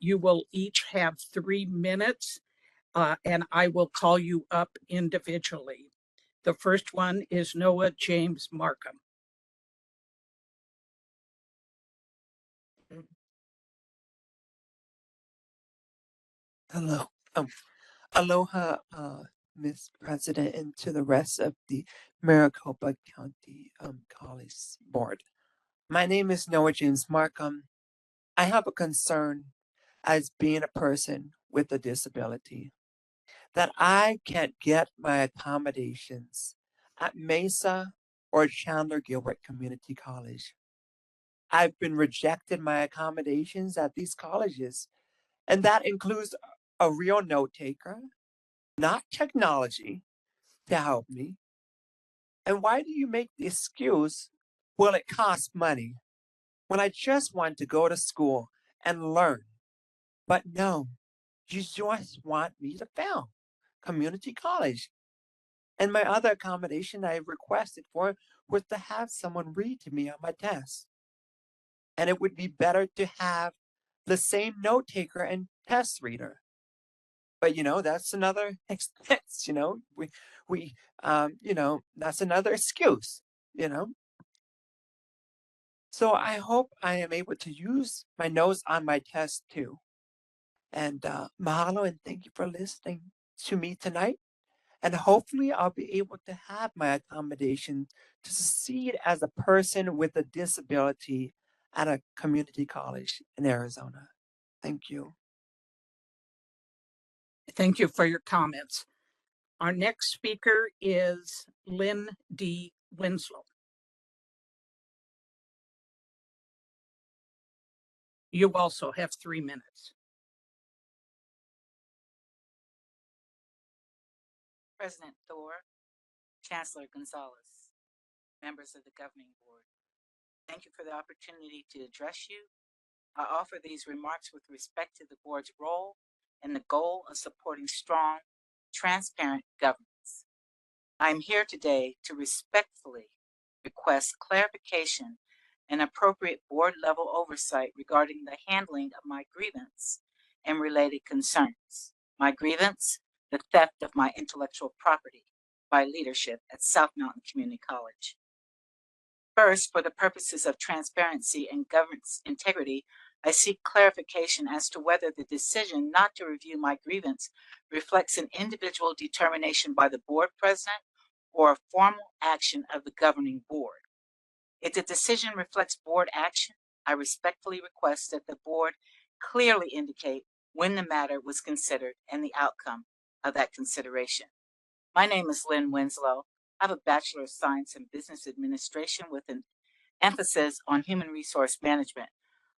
You will each have 3 minutes, and I will call you up individually. The first one is Noah James Markham. Hello. Aloha, Ms. President, and to the rest of the Maricopa County College Board. My name is Noah James Markham. I have a concern as being a person with a disability that I can't get my accommodations at Mesa or Chandler Gilbert Community College. I've been rejected my accommodations at these colleges, and that includes a real note taker, not technology, to help me. And why do you make the excuse, well, it costs money, when I just want to go to school and learn? But no, you just want me to fail community college. And my other accommodation I requested for was to have someone read to me on my test. And it would be better to have the same note taker and test reader. But that's another expense. That's another excuse. So I hope I am able to use my notes on my test too. And mahalo and thank you for listening to me tonight. And hopefully I'll be able to have my accommodation to succeed as a person with a disability at a community college in Arizona. Thank you. Thank you for your comments. Our next speaker is Lynn D. Winslow. You also have 3 minutes. President Thor, Chancellor Gonzalez, members of the governing board, thank you for the opportunity to address you. I offer these remarks with respect to the board's role and the goal of supporting strong, transparent governance. I am here today to respectfully request clarification and appropriate board-level oversight regarding the handling of my grievance and related concerns. My grievance, the theft of my intellectual property by leadership at South Mountain Community College. First, for the purposes of transparency and governance integrity, I seek clarification as to whether the decision not to review my grievance reflects an individual determination by the board president or a formal action of the governing board. If the decision reflects board action, I respectfully request that the board clearly indicate when the matter was considered and the outcome of that consideration. My name is Lynn Winslow. I have a Bachelor of Science in Business Administration with an emphasis on human resource management.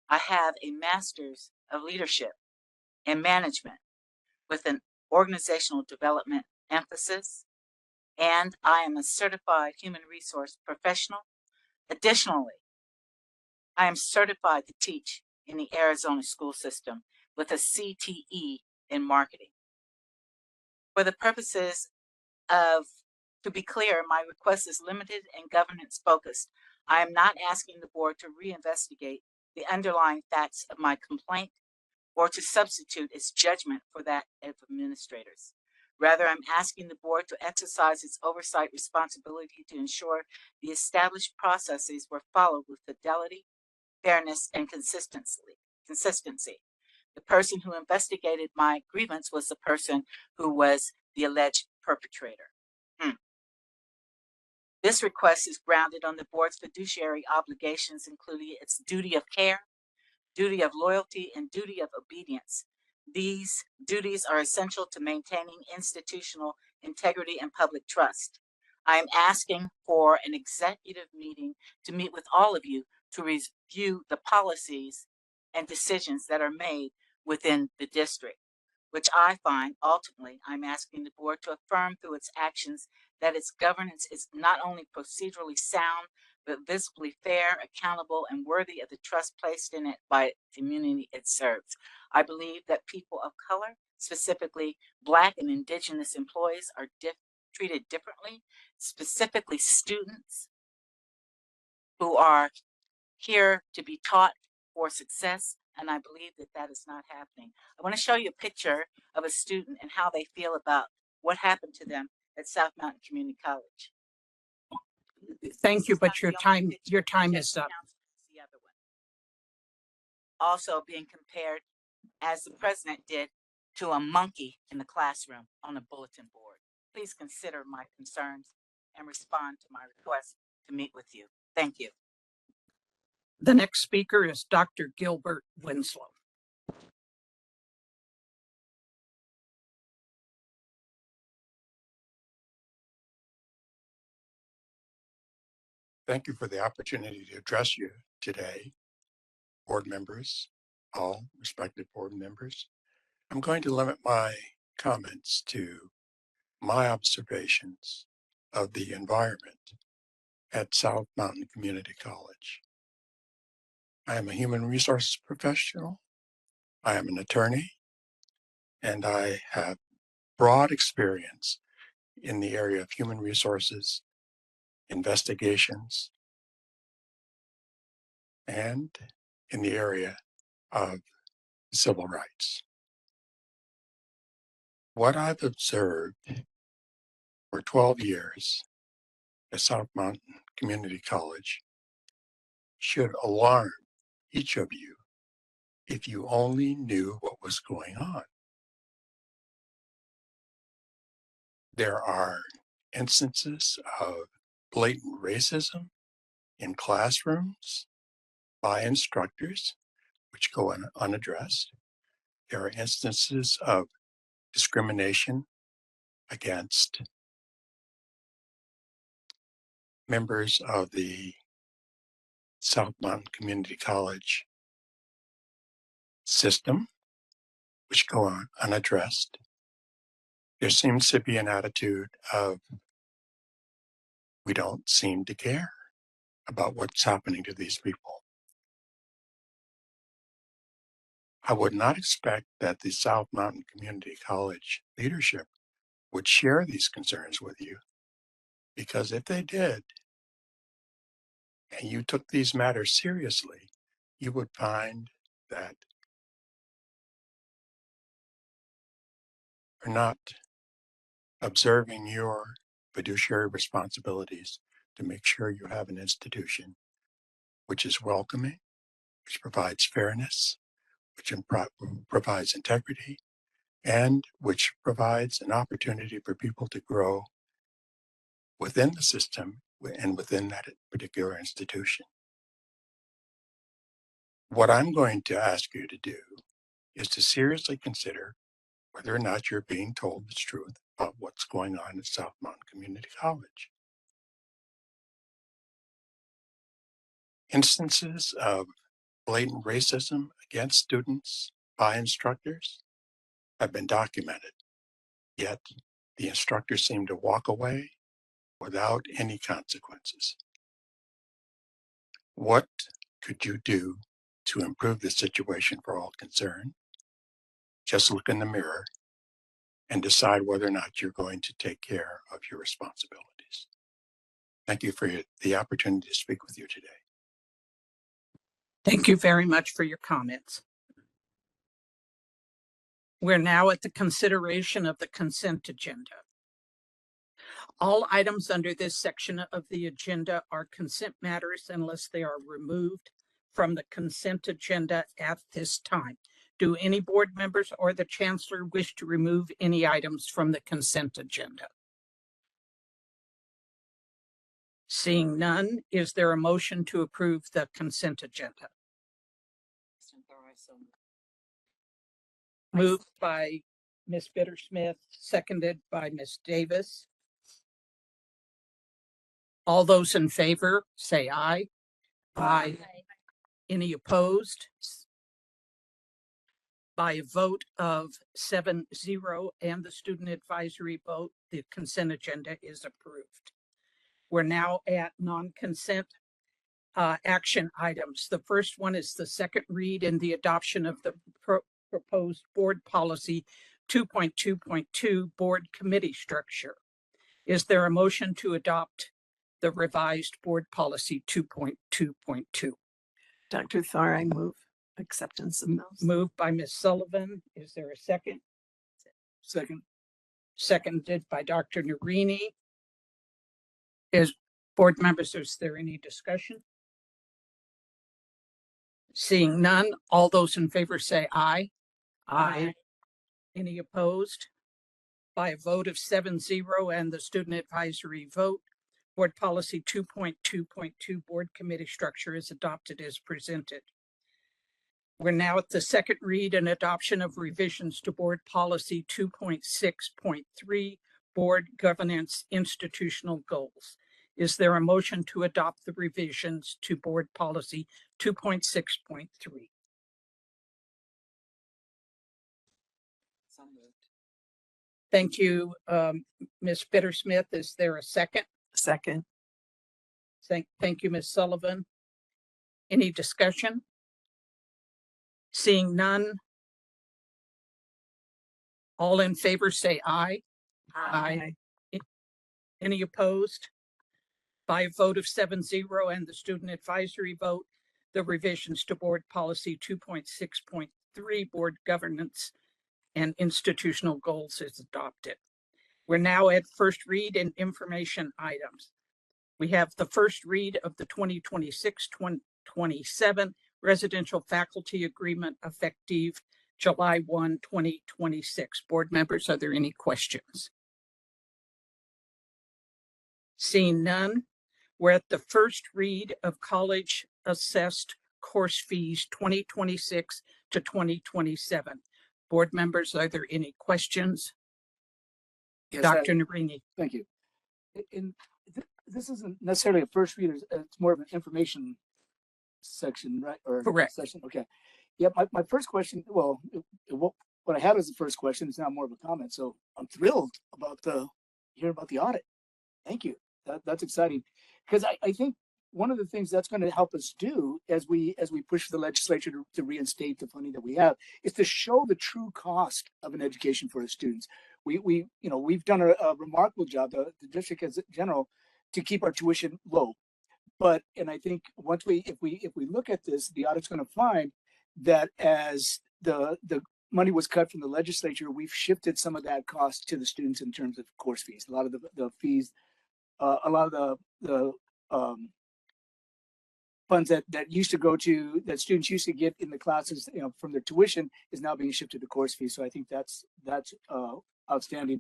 I have a Master's of Leadership and Management with an organizational development emphasis, and I am a certified human resource professional. Additionally, I am certified to teach in the Arizona school system with a CTE in marketing. For the purposes of, to be clear, my request is limited and governance focused. I am not asking the board to reinvestigate the underlying facts of my complaint or to substitute its judgment for that of administrators. Rather, I'm asking the board to exercise its oversight responsibility to ensure the established processes were followed with fidelity, fairness, and consistency. The person who investigated my grievance was the person who was the alleged perpetrator. This request is grounded on the board's fiduciary obligations, including its duty of care, duty of loyalty, and duty of obedience. These duties are essential to maintaining institutional integrity and public trust. I am asking for an executive meeting to meet with all of you to review the policies and decisions that are made within the district, which I find ultimately I'm asking the board to affirm through its actions that its governance is not only procedurally sound, but visibly fair, accountable, and worthy of the trust placed in it by the community it serves. I believe that people of color, specifically Black and Indigenous employees, are treated differently, specifically students who are here to be taught for success, and I believe that that is not happening. I want to show you a picture of a student and how they feel about what happened to them at South Mountain Community College. Thank you, but your time is up. The other one. Also being compared, as the president did, to a monkey in the classroom on a bulletin board. Please consider my concerns and respond to my request to meet with you. Thank you. The next speaker is Dr. Gilbert Winslow. Thank you for the opportunity to address you today, board members, all respected board members. I'm going to limit my comments to my observations of the environment at South Mountain Community College. I am a human resources professional. I am an attorney, and I have broad experience in the area of human resources, investigations, and in the area of civil rights. What I've observed for 12 years at South Mountain Community College should alarm each of you if you only knew what was going on. There are instances of blatant racism in classrooms by instructors, which go unaddressed. There are instances of discrimination against members of the South Mountain Community College system, which go on unaddressed. There seems to be an attitude of we don't seem to care about what's happening to these people. I would not expect that the South Mountain Community College leadership would share these concerns with you, because if they did, and you took these matters seriously, you would find that you're not observing your fiduciary responsibilities to make sure you have an institution which is welcoming, which provides fairness, which provides integrity, and which provides an opportunity for people to grow within the system and within that particular institution. What I'm going to ask you to do is to seriously consider whether or not you're being told the truth about what's going on at South Mountain Community College. Instances of blatant racism against students by instructors have been documented, yet the instructors seem to walk away without any consequences. What could you do to improve the situation for all concerned? Just look in the mirror and decide whether or not you're going to take care of your responsibilities. Thank you for the opportunity to speak with you today. Thank you very much for your comments. We're now at the consideration of the consent agenda. All items under this section of the agenda are consent matters unless they are removed from the consent agenda at this time. Do any board members or the chancellor wish to remove any items from the consent agenda? Seeing none, is there a motion to approve the consent agenda? Moved by Ms. Bittersmith, seconded by Ms. Davis. All those in favor, say aye. Aye. Any opposed? By a vote of 7-0 and the student advisory vote, the consent agenda is approved. We're now at non-consent action items. The first one is the second read and the adoption of the proposed board policy 2.2.2 board committee structure. Is there a motion to adopt the revised board policy 2.2.2? Dr. Thor, I move acceptance of those. Moved by Ms. Sullivan. Is there a second? Second. Seconded by Dr. Narini. Is board members, is there any discussion? Seeing none, all those in favor say aye. Aye. Any opposed? By a vote of 7-0 and the student advisory vote, board policy 2.2.2 board committee structure is adopted as presented. We're now at the second read and adoption of revisions to board policy 2.6.3 board governance institutional goals. Is there a motion to adopt the revisions to board policy 2.6.3? So moved. Thank you, Ms. Bittersmith. Is there a second? Second. Thank you, Ms. Sullivan. Any discussion? Seeing none. All in favor say aye. Aye. Any opposed? By a vote of 7-0 and the student advisory vote, the revisions to board policy 2.6.3 board governance and institutional goals is adopted. We're now at first read and information items. We have the first read of the 2026-2027 residential faculty agreement effective July 1, 2026. Board members, are there any questions? Seeing none, we're at the first read of college assessed course fees 2026 to 2027. Board members, are there any questions? Yes, Dr. Narini. Thank you. This isn't necessarily a first read, it's more of an information section, right? Or correct. Session. Okay. Yeah, my first question, well, what I had as the first question is now more of a comment. So I'm thrilled about hearing about the audit. Thank you. That's exciting. Because I think one of the things that's going to help us do as we push the legislature to reinstate the funding that we have is to show the true cost of an education for our students. We've done a remarkable job, the district as general, to keep our tuition low. And I think if we look at this, the audit's going to find that as the money was cut from the legislature, we've shifted some of that cost to the students in terms of course fees. A lot of the fees, a lot of the funds that used to go to, that students used to get in the classes, from their tuition, is now being shifted to course fees. So I think that's outstanding.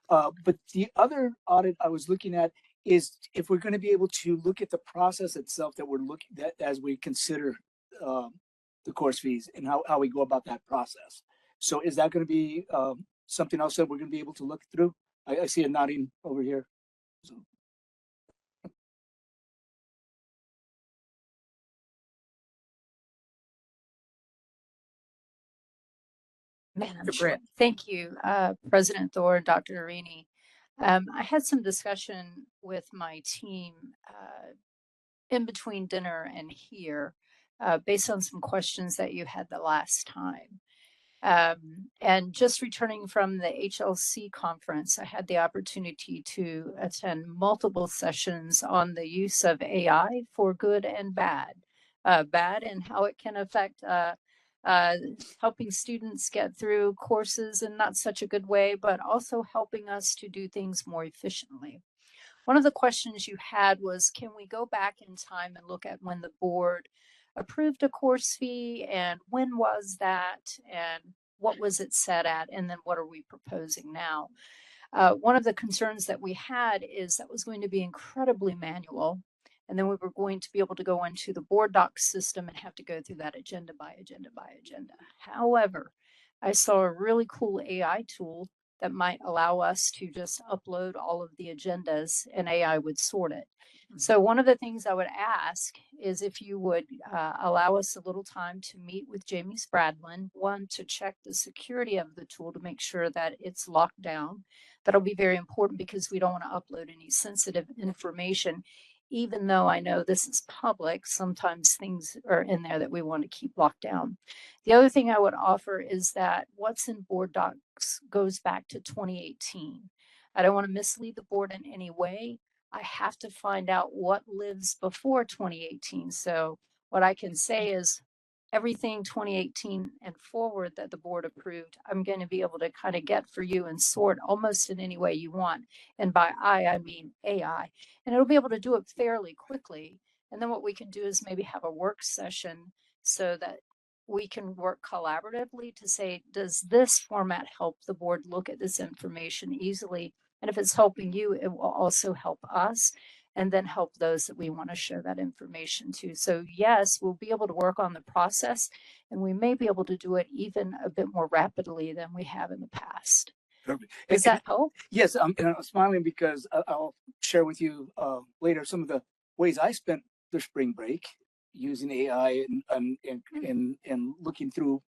But the other audit I was looking at is if we're going to be able to look at the process itself that we're looking at as we consider the course fees and how we go about that process. So is that going to be something else that we're going to be able to look through? I see a nodding over here. So. Thank you, President Thor, Dr. Narini. I had some discussion with my team in between dinner and here based on some questions that you had the last time. And just returning from the HLC conference, I had the opportunity to attend multiple sessions on the use of AI for good and bad. Bad and how it can affect helping students get through courses in not such a good way, but also helping us to do things more efficiently. One of the questions you had was, can we go back in time and look at when the board approved a course fee and when was that and what was it set at and then what are we proposing now? One of the concerns that we had is that was going to be incredibly manual, and then we were going to be able to go into the board doc system and have to go through that agenda by agenda by agenda. However, I saw a really cool AI tool that might allow us to just upload all of the agendas and AI would sort it. So one of the things I would ask is if you would allow us a little time to meet with Jamie Spradlin, one, to check the security of the tool to make sure that it's locked down. That'll be very important because we don't want to upload any sensitive information. Even though I know this is public, sometimes things are in there that we want to keep locked down. The other thing I would offer is that what's in board docs goes back to 2018. I don't want to mislead the board in any way. I have to find out what lives before 2018. So what I can say is everything 2018 and forward that the board approved, I'm going to be able to kind of get for you and sort almost in any way you want. And by I mean AI. And it'll be able to do it fairly quickly. And then what we can do is maybe have a work session so that we can work collaboratively to say, does this format help the board look at this information easily? And if it's helping you, it will also help us and then help those that we want to share that information to. So yes, we'll be able to work on the process and we may be able to do it even a bit more rapidly than we have in the past. Perfect. Does that help? Yes, and I'm smiling because I'll share with you later some of the ways I spent the spring break using AI and looking through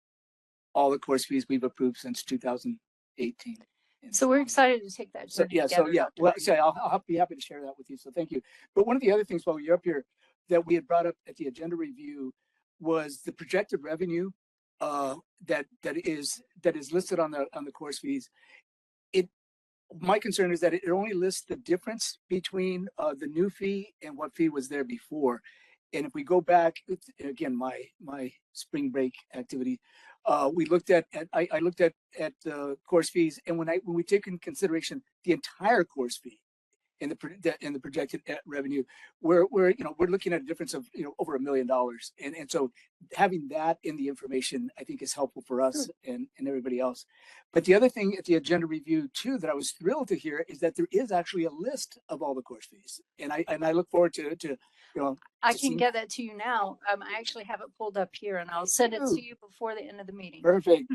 all the course fees we've approved since 2018. So we're excited to take that journey together. Well, I'll be happy to share that with you. So thank you. But one of the other things while you're up here that we had brought up at the agenda review was the projected revenue that is listed on the course fees. My concern is that it only lists the difference between the new fee and what fee was there before. And if we go back, again, my spring break activity, we looked at I looked at the course fees, and when we take in consideration the entire course fee in the projected revenue, we're looking at a difference of over $1 million, and so having that in the information I think is helpful for us and everybody else. But the other thing at the agenda review too that I was thrilled to hear is that there is actually a list of all the course fees, and I look forward to I can get that to you now. I actually have it pulled up here and I'll send it to you before the end of the meeting. Perfect.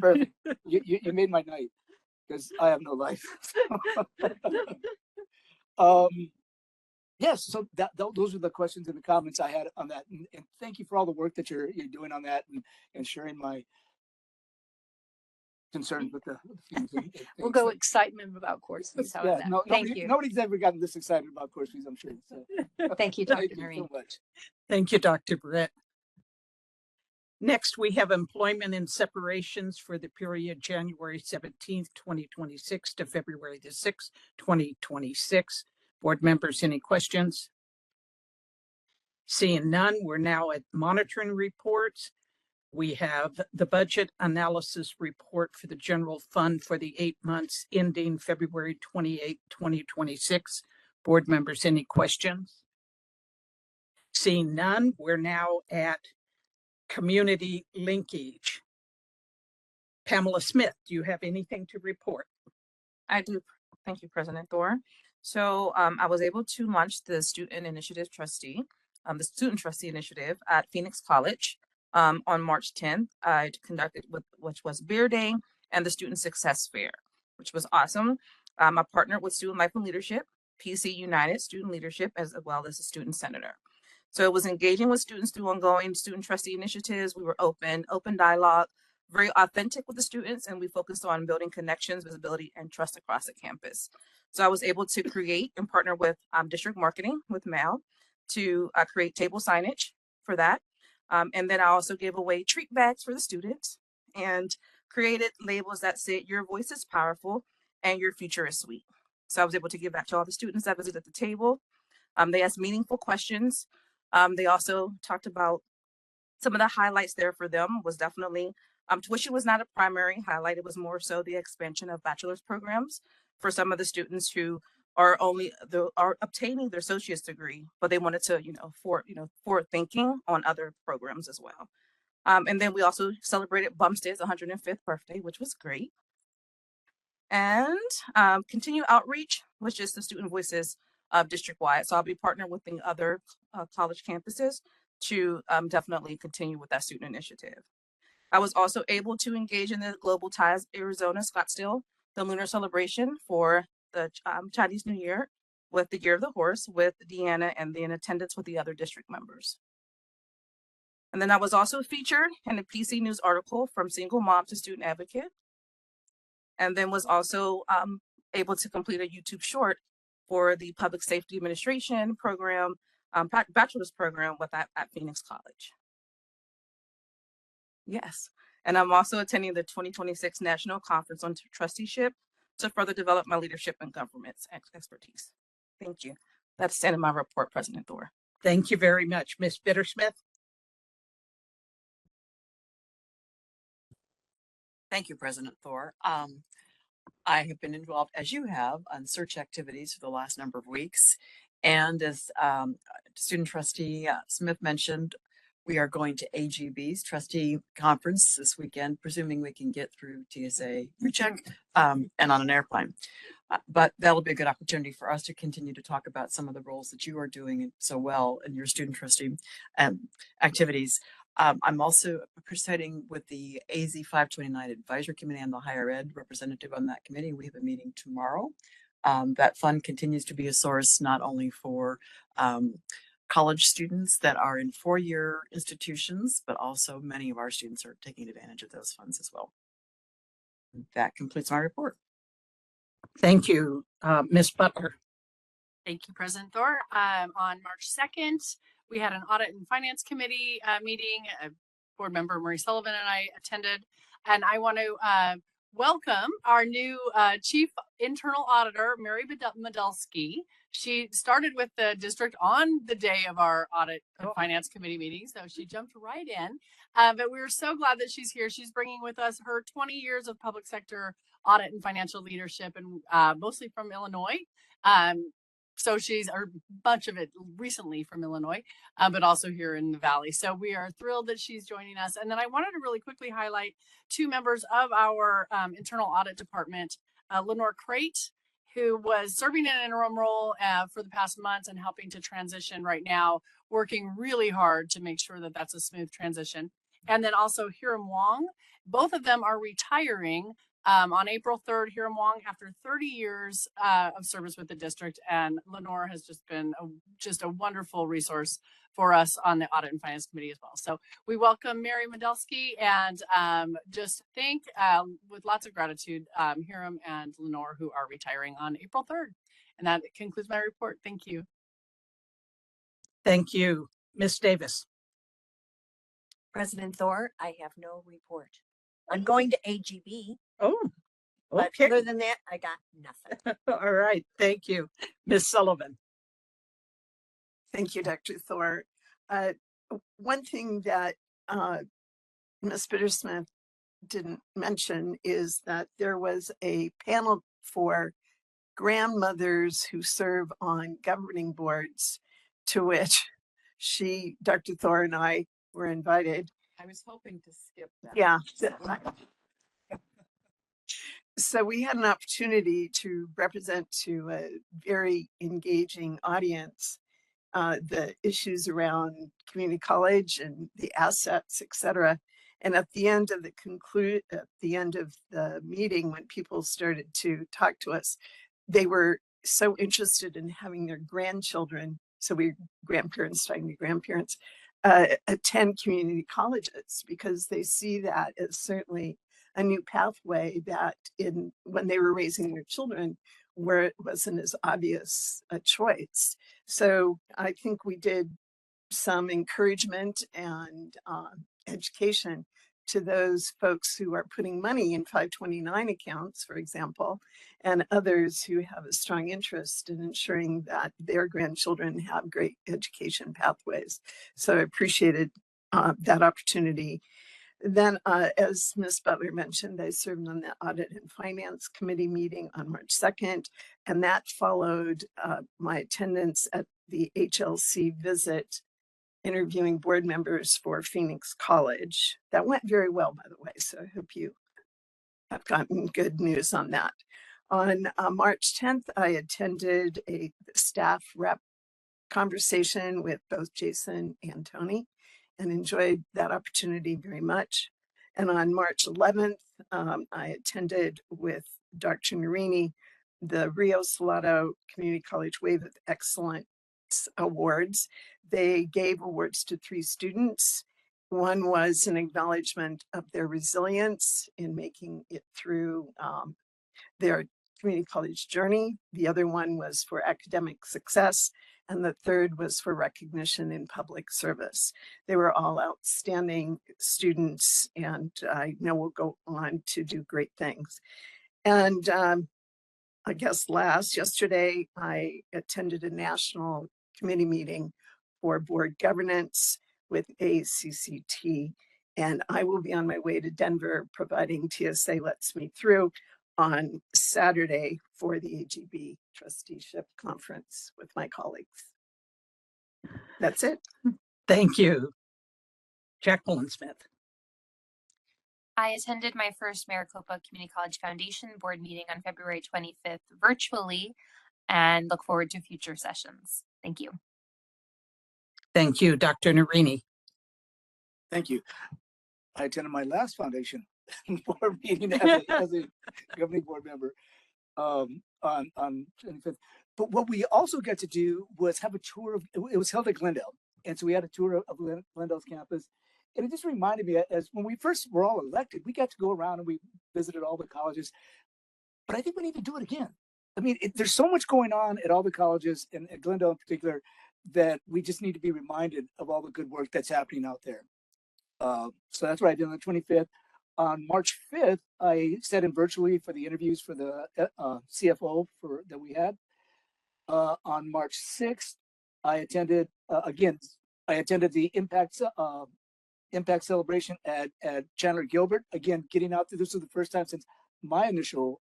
You made my night because I have no life. Yes, so those are the questions and the comments I had on that, and thank you for all the work that you're doing on that and sharing my concerns with the things. We'll go excitement about course fees. How about that? Thank you. Nobody's ever gotten this excited about course fees, I'm sure. So. Thank you, Dr. Thank you Noreen. so much. Thank you, Dr. Brett. Next, we have employment and separations for the period January 17th, 2026 to February the 6th, 2026. Board members, any questions? Seeing none, we're now at monitoring reports. We have the budget analysis report for the general fund for the 8 months ending February 28, 2026. Board members, any questions? Seeing none, we're now at community linkage. Pamela Smith, do you have anything to report? I do. Thank you, President Thor. So I was able to launch the Student Initiative Trustee, the Student Trustee Initiative at Phoenix College. On March 10th, I conducted which was Beer Day and the Student Success Fair, which was awesome. I partnered with Student Life and Leadership, PC United Student Leadership, as well as the Student Senator. So it was engaging with students through ongoing student trustee initiatives. We were open dialogue, very authentic with the students, and we focused on building connections, visibility, and trust across the campus. So I was able to create and partner with district marketing with Mal to create table signage for that. And then I also gave away treat bags for the students and created labels that said your voice is powerful and your future is sweet. So I was able to give back to all the students that visited the table. They asked meaningful questions. They also talked about some of the highlights there for them was definitely tuition was not a primary highlight. It was more so the expansion of bachelor's programs for some of the students who are are obtaining their associate's degree, but they wanted to, forward thinking on other programs as well. And then we also celebrated Bumstead's 105th birthday, which was great. And continue outreach was just the student voices district-wide. So I'll be partnering with the other college campuses to definitely continue with that student initiative. I was also able to engage in the Global Ties Arizona Scottsdale, the lunar celebration for the Chinese New Year with the Year of the Horse with Deanna and in attendance with the other district members. And then I was also featured in a PC News article from Single Mom to Student Advocate. And then was also able to complete a YouTube short for the Public Safety Administration program, bachelor's program at Phoenix College. Yes, and I'm also attending the 2026 National Conference on Trusteeship to further develop my leadership and governance expertise. Thank you. That's the end of my report, President Thor. Thank you very much. Ms. Bittersmith? Thank you, President Thor. I have been involved, as you have, on search activities for the last number of weeks. And as student trustee Smith mentioned, we are going to AGB's trustee conference this weekend, presuming we can get through TSA recheck and on an airplane. But that'll be a good opportunity for us to continue to talk about some of the roles that you are doing so well in your student trustee activities. I'm also presiding with the AZ 529 Advisory Committee. I'm the higher ed representative on that committee. We have a meeting tomorrow. That fund continues to be a source not only for college students that are in four-year institutions, but also many of our students are taking advantage of those funds as well. That completes my report. Thank you, Ms. Butler. Thank you, President Thor. On March 2nd, we had an Audit and Finance Committee meeting. Board member Marie Sullivan and I attended, and I want to welcome our new Chief Internal Auditor, Mary Medelsky. She started with the district on the day of our Audit and Finance Committee meeting, so she jumped right in. But we were so glad that she's here. She's bringing with us her 20 years of public sector audit and financial leadership, and mostly from Illinois. So she's a bunch of it recently from Illinois, but also here in the Valley. So we are thrilled that she's joining us. And then I wanted to really quickly highlight two members of our internal audit department, Lenore Crate, who was serving in an interim role for the past months and helping to transition right now, working really hard to make sure that that's a smooth transition. And then also Hiram Wong. Both of them are retiring on April 3rd, Hiram Wong, after 30 years of service with the district, and Lenore has just been a wonderful resource for us on the Audit and Finance Committee as well. So we welcome Mary Medelsky and just thank, with lots of gratitude, Hiram and Lenore, who are retiring on April 3rd. And that concludes my report. Thank you. Thank you. Ms. Davis. President Thor, I have no report. I'm going to AGB. Oh, but okay. other than that, I got nothing. All right. Thank you. Ms. Sullivan. Thank you, Dr. Thor. One thing that Ms. Bittersmith didn't mention is that there was a panel for grandmothers who serve on governing boards, to which Dr. Thor and I were invited. I was hoping to skip that. Yeah. So we had an opportunity to represent to a very engaging audience the issues around community college and the assets, et cetera. And at the end of the meeting, when people started to talk to us, they were so interested in having their grandchildren, so we grandparents talking to grandparents, attend community colleges, because they see that as certainly a new pathway that when they were raising their children, where it wasn't as obvious a choice. So I think we did some encouragement and education to those folks who are putting money in 529 accounts, for example, and others who have a strong interest in ensuring that their grandchildren have great education pathways. So I appreciated that opportunity. Then, as Ms. Butler mentioned, I served on the Audit and Finance Committee meeting on March 2nd, and that followed my attendance at the HLC visit interviewing board members for Phoenix College. That went very well, by the way, so I hope you have gotten good news on that. On March 10th, I attended a staff rep conversation with both Jason and Tony and enjoyed that opportunity very much. And on March 11th, I attended with Dr. Narini the Rio Salado Community College Wave of Excellence Awards. They gave awards to 3 students. One was an acknowledgement of their resilience in making it through their community college journey. The other one was for academic success. And the third was for recognition in public service. They were all outstanding students, and I know will go on to do great things. And I guess yesterday, I attended a national committee meeting for board governance with ACCT, and I will be on my way to Denver, providing TSA lets me through on Saturday for the AGB trusteeship conference with my colleagues. That's it. Thank you. Jacqueline Smith. I attended my first Maricopa Community College Foundation board meeting on February 25th virtually and look forward to future sessions. Thank you. Thank you, Dr. Narini. Thank you. I attended my last foundation board meeting as a governing board member on 25th. But what we also got to do was have a tour of, it was held at Glendale. And so we had a tour of Glendale's campus. And it just reminded me, as when we first were all elected, we got to go around and we visited all the colleges. But I think we need to do it again. I mean, there's so much going on at all the colleges, and at Glendale in particular, that we just need to be reminded of all the good work that's happening out there. So that's what I did on the 25th. On March 5th, I sat in virtually for the interviews for the CFO that we had. On March 6th, I attended, I attended the Impact celebration at Chandler Gilbert. Again, getting out there, this was the first time since my initial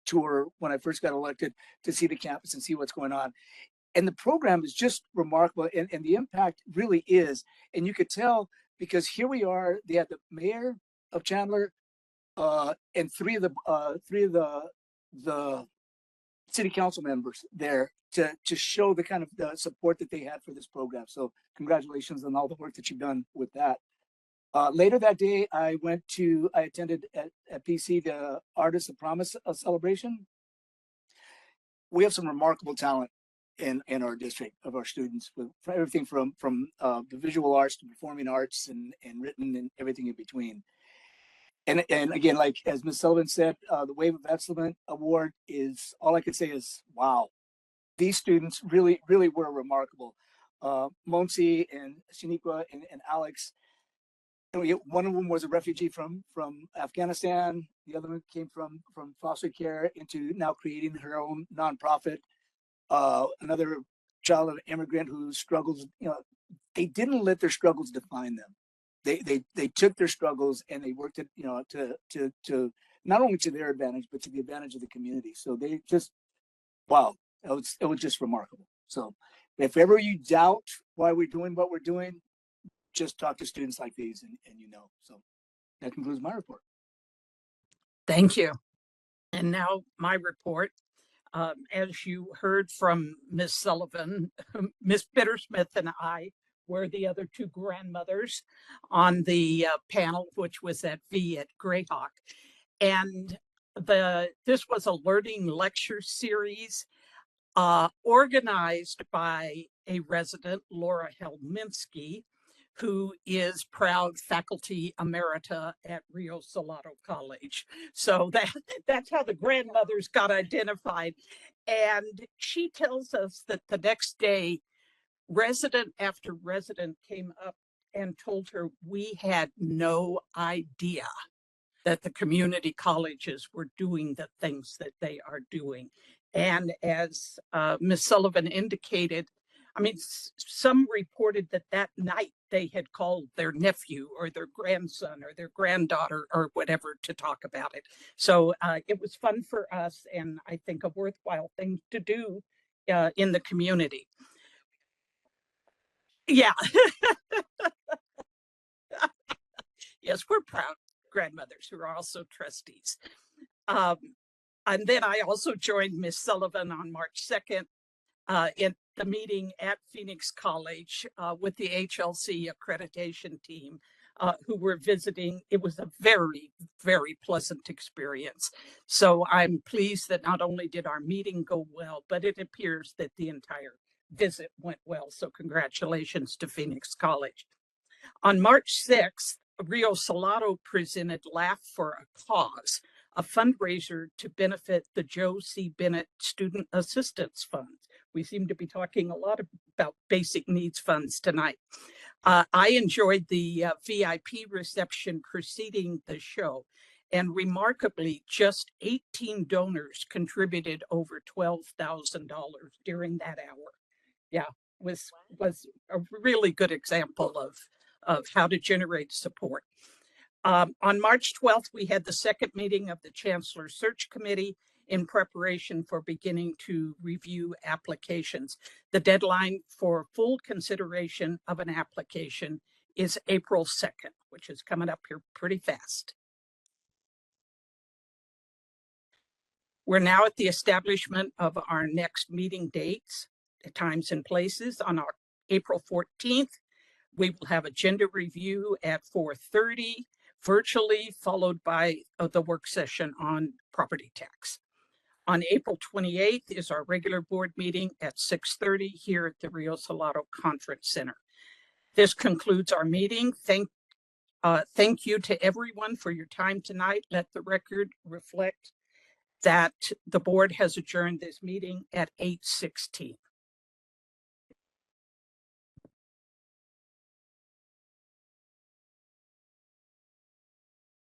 tour when I first got elected to see the campus and see what's going on. And the program is just remarkable, and the impact really is. And you could tell because here we are, they had the mayor of Chandler and three of the city council members there to show the kind of the support that they had for this program. So congratulations on all the work that you've done with that. Later that day, I attended at PC the Artists of Promise celebration. We have some remarkable talent in our district of our students, with everything from the visual arts to performing arts and written and everything in between. And again, like as Ms. Sullivan said, the Wave of Excellence Award is, all I could say is, wow. These students really, really were remarkable. Monsi and Shaniqua and Alex, one of them was a refugee from Afghanistan. The other one came from foster care into now creating her own nonprofit. Another child of an immigrant who struggles, they didn't let their struggles define them. They took their struggles and they worked it, to not only to their advantage, but to the advantage of the community. So they just, wow, it was just remarkable. So if ever you doubt why we're doing what we're doing, just talk to students like these and so that concludes my report. Thank you. And now my report. As you heard from Ms. Sullivan, Ms. Bittersmith and I were the other 2 grandmothers on the panel, which was at V at Greyhawk. And this was a learning lecture series organized by a resident, Laura Helminski, who is proud faculty emerita at Rio Salado College. So that's how the grandmothers got identified. And she tells us that the next day, Resident after resident came up and told her we had no idea that the community colleges were doing the things that they are doing. And as Ms. Sullivan indicated, I mean, some reported that that night they had called their nephew or their grandson or their granddaughter or whatever to talk about it. So it was fun for us, and I think a worthwhile thing to do in the community. Yeah. Yes, we're proud grandmothers who are also trustees. And then I also joined Ms. Sullivan on March 2nd in the meeting at Phoenix College with the HLC accreditation team who were visiting. It was a very, very pleasant experience. So I'm pleased that not only did our meeting go well, but it appears that the entire visit went well. So congratulations to Phoenix College. On March 6th, Rio Salado presented Laugh for a Cause, a fundraiser to benefit the Joe C. Bennett Student Assistance Fund. We seem to be talking a lot about basic needs funds tonight. I enjoyed the VIP reception preceding the show, and remarkably, just 18 donors contributed over $12,000 during that hour. Yeah, was a really good example of how to generate support. On March 12th, we had the second meeting of the Chancellor Search Committee in preparation for beginning to review applications. The deadline for full consideration of an application is April 2nd, which is coming up here pretty fast. We're now at the establishment of our next meeting dates, times and places. On our April 14th, we will have agenda review at 4:30 virtually, followed by the work session on property tax. On April 28th is our regular board meeting at 6:30 here at the Rio Salado Conference Center. This concludes our meeting. Thank you to everyone for your time tonight. Let the record reflect that the board has adjourned this meeting at 8:16.